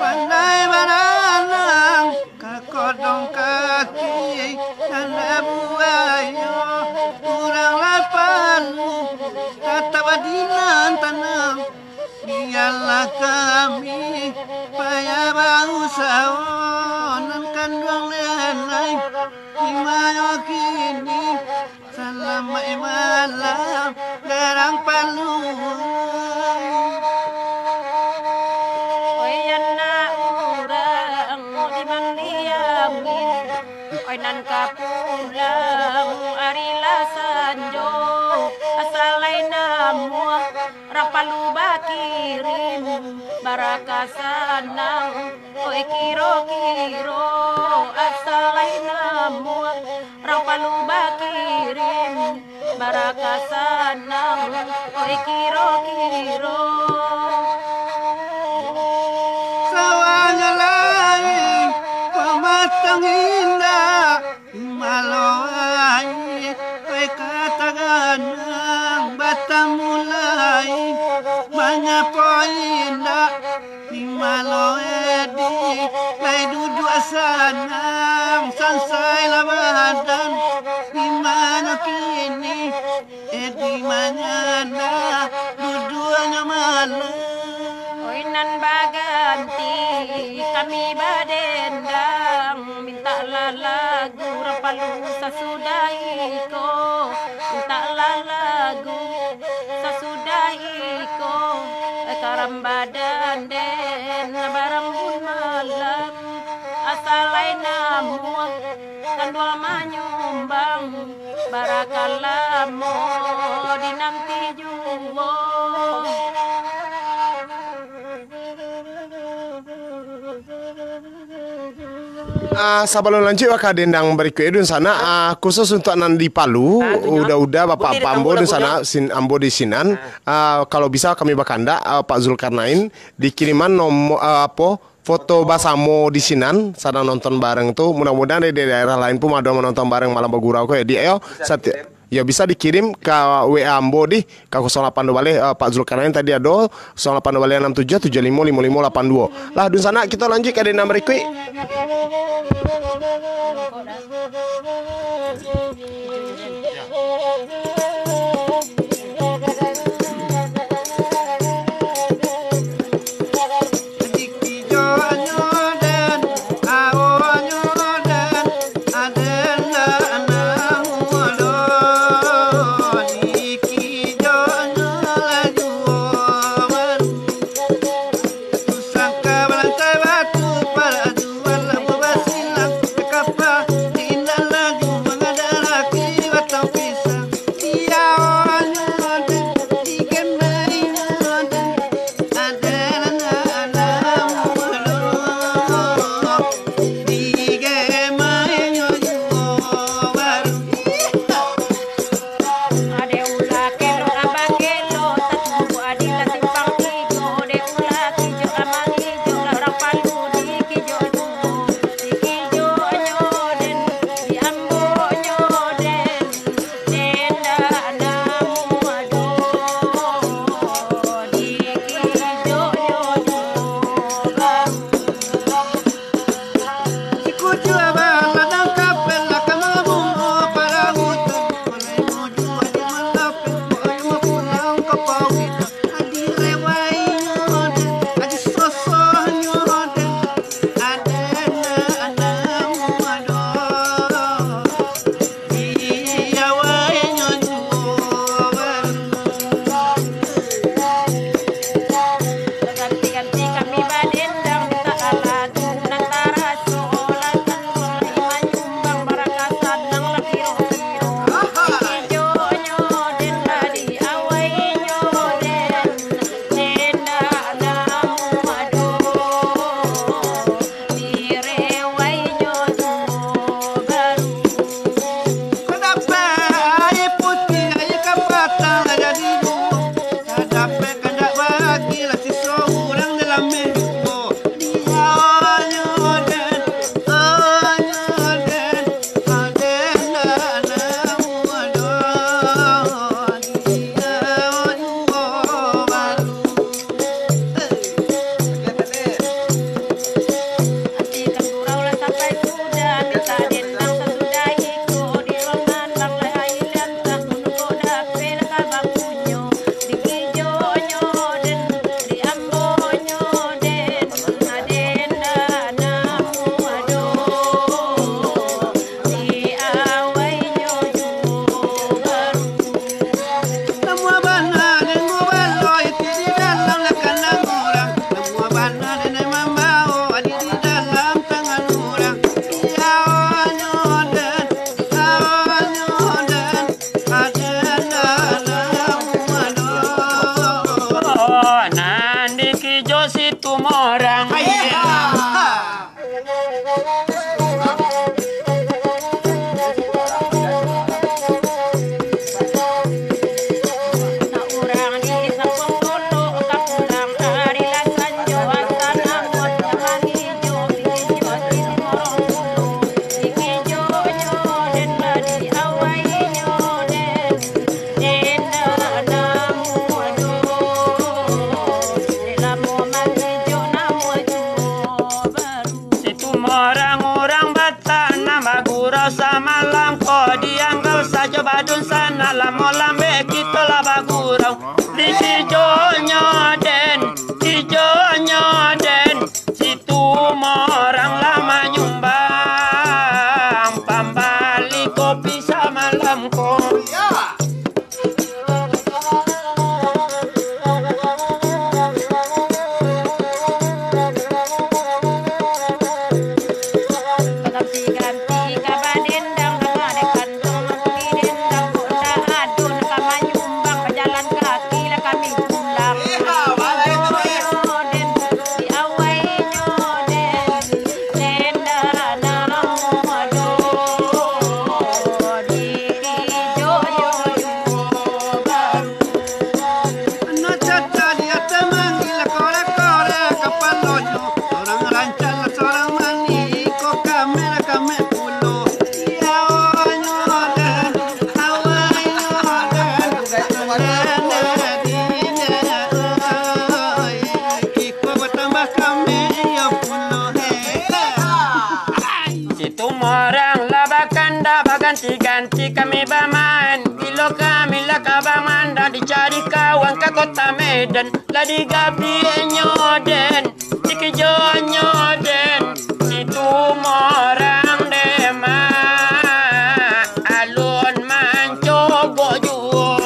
pandai berenang kekodong kaki anak buaya kurang lapalu kata badinan tanam biarlah kami payah bangsawan kandung lenai di mana kini selama malam derang palu nan kapulang arila sanjo asalai namu rapalu bakirim baraka sanang oi kiro asalai namu rapalu bakirim baraka sanang oi kiro sawanya lain pematang indah malai kataganang batang mulai menyapa indah di maloedi lai duduk sanang sansai lamadan di mana kini di mana duduknya malam oinan baganti kami badendang mintalah lagu rapalu sasudahiko mintalah lagu sasudahiko karambadanden barambun malam asalai namu kandua manyumbang barakalamo dinamti juwo Sebelum lanjut ke dendang berikut itu sana khusus untuk nan di Palu udah Bapak Ambo di sana Ambo di Sinan kalau bisa kami bakanda Pak Zulkarnain dikiriman nomor foto Basamo di Sinan sedang nonton bareng tuh mudah-mudahan di daerah lain pun ada menonton bareng Malam Bagurau kok ya di ya bisa dikirim ke WA Ambo di ke 08 balik Pak Zulkarnain tadi ada 08 balik 67 75 55 82 lah di sana kita lanjut ke dendang berikut. Indah orang. Badun sana lamo lambe kita lah bagurau di hijaunya den situ orang lama nyumbang pambali kopi sama lamko. Ganti kami bermain, kilo kami lah kabangan dan dicari kawan ke kota Medan, lah digapi nyoden, dikejo nyoden, itu orang dema, alun mancobo jual.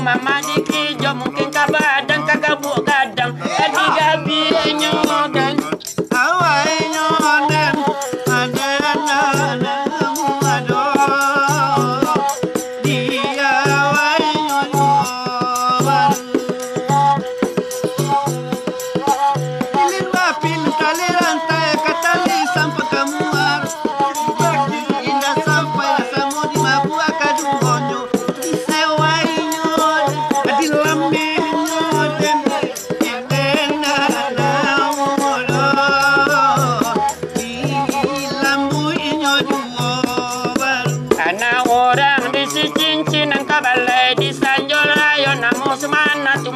Mama dikijo mungkin kabadang kagabuk gadang Adi gabi nyodan awai nyodan ada dia awai nyodan ilin bapin tali rantai katali sampai kemuar indah sampai rasamu di mabua kadungonyo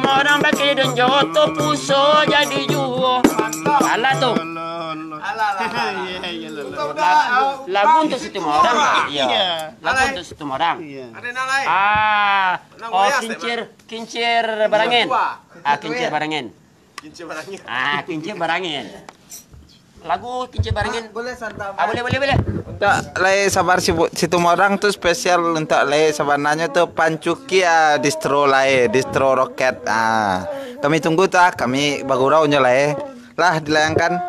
orang bagi dan joto puso jadi juo. Alah tuh. Lagu untuk situ orang. Iya. Lagu untuk situ orang. Oh kincir barangin. Kincir barangin. Kincir barangin. Lagu kincir barangin. Boleh santap. Boleh. Untuk lay sabar situ orang tuh spesial untuk lay sabarnanya tuh Pancukia distro roket. Kami tunggu tak, kami bagurau nya lay. Lah dilayangkan.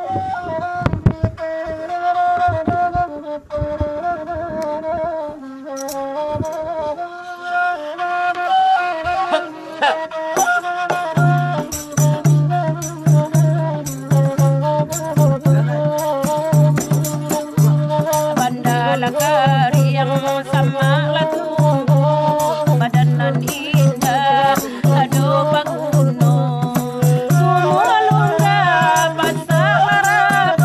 Kari yang sama lagu badanan indah aduh banguno semua lungga pasal larap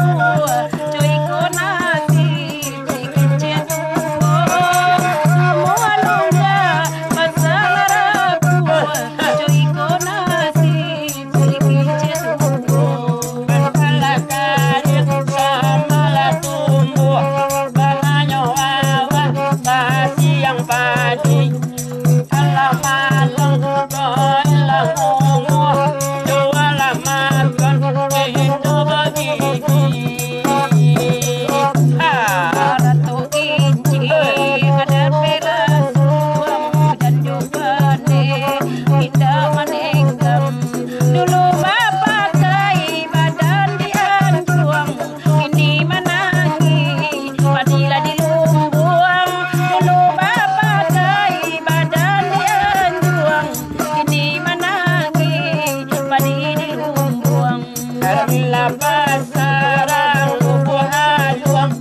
bila pasarang lubuh haluang,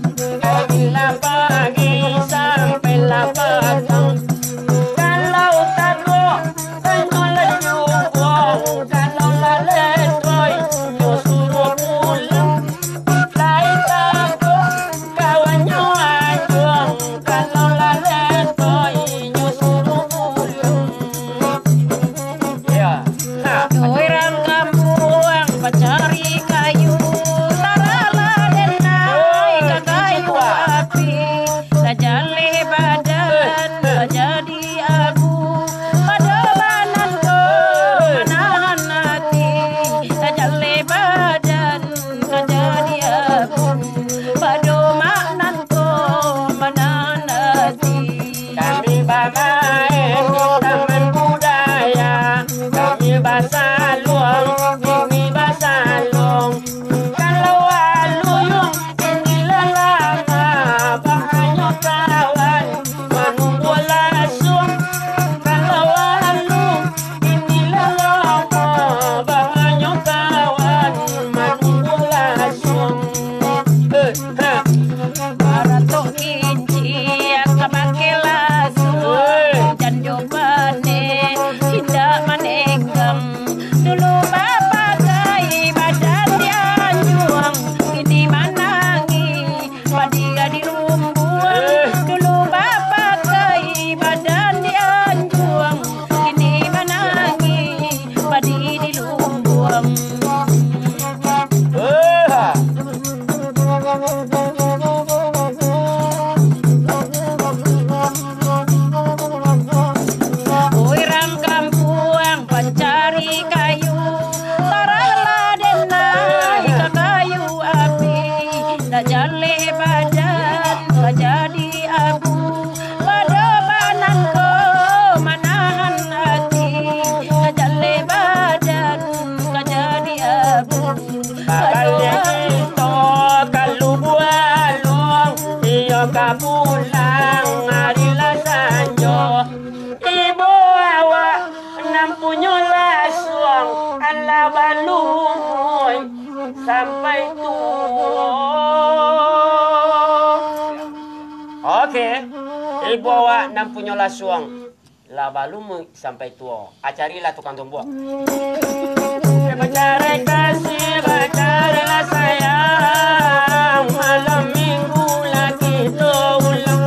bila pagi sampai lapatang. Kalau taruh penyolah jubong, kalau laletroy yo suruh pulang. Lai taruh kawannya ajuang, kalau laletroy yo suruh pulang. Ya, Orang kampung mencari kayu, tarala dan naik ke kayu api. Sajale badan jadi abu, pada bananku menahan hati. Sajale badan jadi abu, pada maknanku menahan hati. kami bermain di taman budaya, kami bersalung, kami bersalung. Kalau aluyung ini lelama, bahaya kawan menunggu lasung. Kalau aluyung ini lelama, bahaya kawan menunggu lasung. Baratok kinci akabake langsung dan jobane tidak menegam. Dulu bapak gai badan dianjuang, kini manangi padiga di rumbuang. Dulu bapak gai badan dianjuang, kini manangi padi di lumbuang. Orang kampung pencari kayu, tarala dan naik ke kayu api. Tak jale badan tak jadi abu, pada bananku menahan hati. Tak jale badan tak jadi abu, Babalnya itu kalau bualong, iyo ka pulang harilah sanjo. Ibu awak nampunyo laswang, ala balungoy sampai tua. Oke, ibu awak nampunyo laswang, labalumu sampai tua. Acarilah tukang tumbuk. Bercari kasih, bercarilah sayang, malam minggu lagi ulang.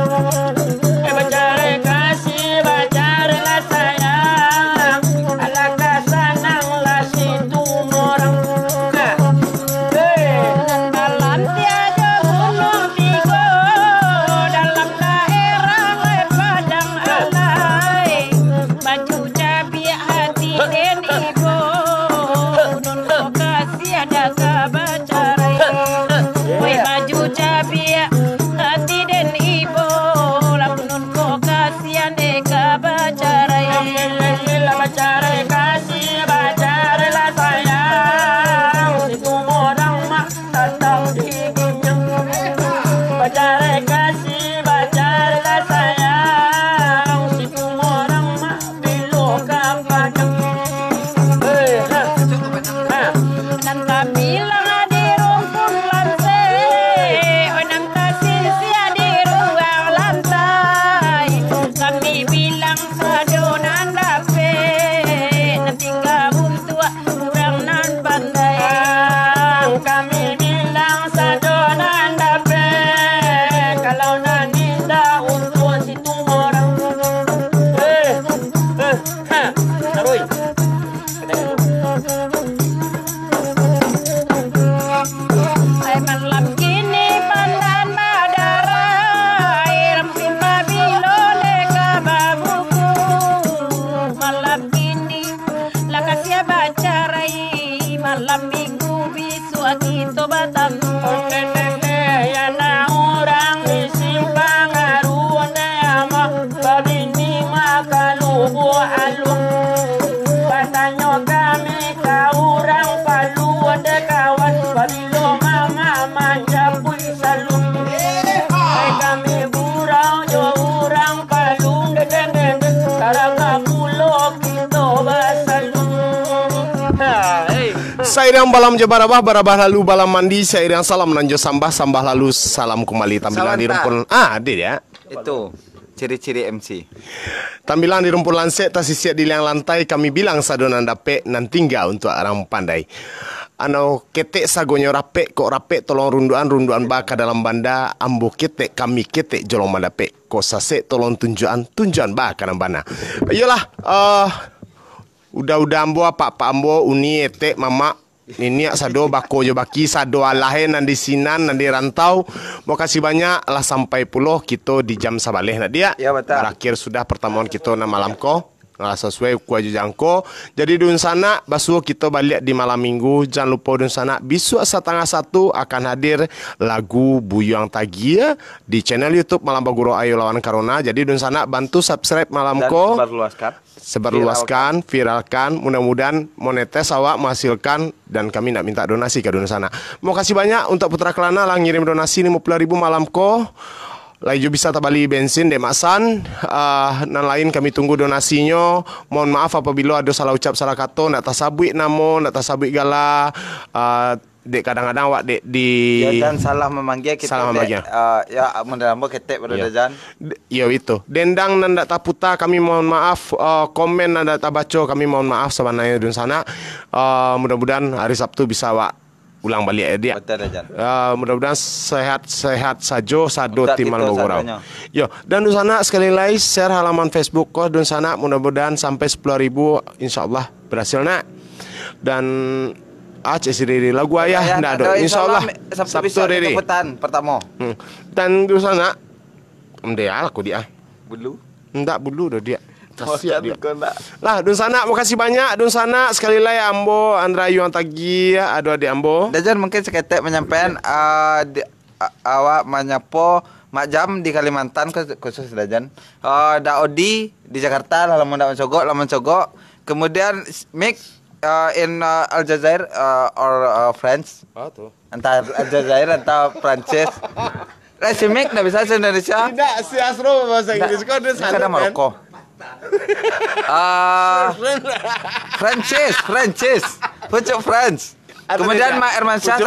Bercari kasih, bercarilah sayang, alangkah senanglah situ orang. dalam tiada gunung tiga, dalam daerah padang alai. Baju cabi hati dan ibu, nun lokasi ada kabacarai. Woi baju cabi hati dan ibu, nun lokasi ada kabacarai. Bercari kasih, bercarilah sayang, situ orang mak tetap diginyang. Bercari kasih, bercarilah sayang, situ orang mak bilo kapadang. Dan kami bilang di rumpun lantai, dan kasih di ruang lantai. Kami bilang sadonan dape, nanti gabung tua kurang nan pandai. Kami bilang sadonan dape, kalau naninda untuk situ orang. Taruy. Ay malam kini pandan madarai, rampin babilo leka babuku. Malam kini lakasya bacarai, malam minggu bisu akito batang. Ya na orang di simpang aruan ama, babini makalubo alung. Batanyo kami kaurang palu ada kawan, babilo mama manja pui salung. Kami burau jo orang palung den den karang pulo kita basalung. Saya balam je barabah lalu balam mandi seiring salam nanjo sambah lalu salam kembali tampilan di rumpun. Ada ya. Itu ciri-ciri MC. Tampilan di rumpun lansek tak sisiat di liang lantai kami bilang sadonan dape nan tinggal untuk orang pandai. Ano ketek sagonyo rape kok rape tolong runduan baka dalam banda ambo ketek kami ketek jolong mandape kok sase tolong tunjuan baka dalam banda. Iyalah udah ambo apa ambo uni etek mama ini sado bako jo baki sado alahe nan di sinan nan di rantau. Mau kasih banyak lah sampai pulau kita di jam sabaleh nak dia. Ya betul. Berakhir sudah pertemuan kita na malam ko. Sesuai kuaju jangko. Jadi dun sana basuh kita balik di malam minggu. Jangan lupa dun sana besok 12:30 akan hadir lagu Buyang Tagia di channel YouTube Malam Baguro Ayo Lawan Corona. Jadi dun sana bantu subscribe malam ko. Sebarluaskan, viralkan, mudah-mudahan monetes awak menghasilkan dan kami nak minta donasi ke dun sana. Mau kasih banyak untuk Putra Kelana lah ngirim donasi 50.000 malam ko. Laju bisa tabali bensin demasan nan lain kami tunggu donasinya. Mohon maaf apabila ada salah ucap salah kata nak tasabui namo nak tasabui gala dek kadang-kadang awak dek di ya dan salah memanggil kita salah memanggil ya mendalambo ketek pada jan ya itu dendang nan dak taputa kami mohon maaf komen nan dak tabaco kami mohon maaf sebenarnya dun sana mudah-mudahan hari Sabtu bisa awak ulang balik dia. Betul Jan. Mudah-mudahan sehat saja sado tim Malam Baguro. Yo, dan di sana sekali lagi share halaman Facebook kok di sana mudah-mudahan sampai 10.000 insyaallah berhasil nak. Dan sendiri lagu ayah ndak ada insyaallah Sabtu diri. Pertama. Dan di sana dia aku dia. Bulu. Ndak bulu dah dia. Kasihan dia. Lah, dun sana makasih banyak dun sana sekali lagi ambo Andra Yuang Tagi ada adik ambo. Dajan mungkin seketek menyampaikan awak menyapo mak jam di Kalimantan khusus Dajan. Daodi di Jakarta lamun dak mencogok. Kemudian Mick in Aljazair or France. tuh. Entah Aljazair atau Prancis. Si Mick dah bisa bahasa Indonesia. Tidak, si Asro bahasa Inggris kok dia sana. Ada Maroko. Francis, pucuk France. Kemudian Mak Ermansyah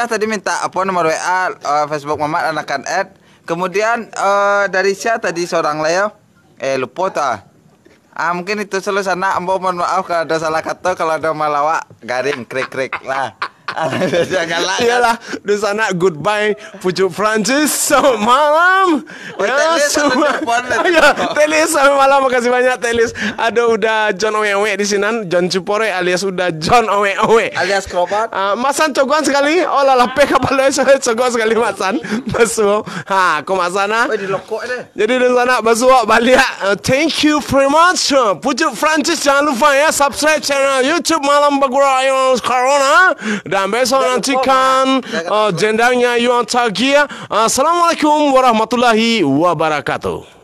tadi minta apa nomor WA Facebook Mamat anakan add. Kemudian dari Syah tadi seorang Leo lupa tak. Mungkin itu selalu sana. Ambo mohon maaf kalau ada salah kata, kalau ada malawak garing krik lah. Iyalah di sana goodbye pucuk Francis selamat malam ya semua ya Telis selamat malam makasih banyak Telis ada udah John Owe di sini John Cupore alias udah John Owe alias Krobat Masan cogoan sekali oh lah peka kalau cogoan sekali Masan basuh kok Masana jadi di sana basuh balik thank you very much pucuk Francis jangan lupa ya subscribe channel YouTube Malam Baguro Ayo Corona dan besok nantikan jendangnya Yuang Tagia. Assalamualaikum warahmatullahi wabarakatuh.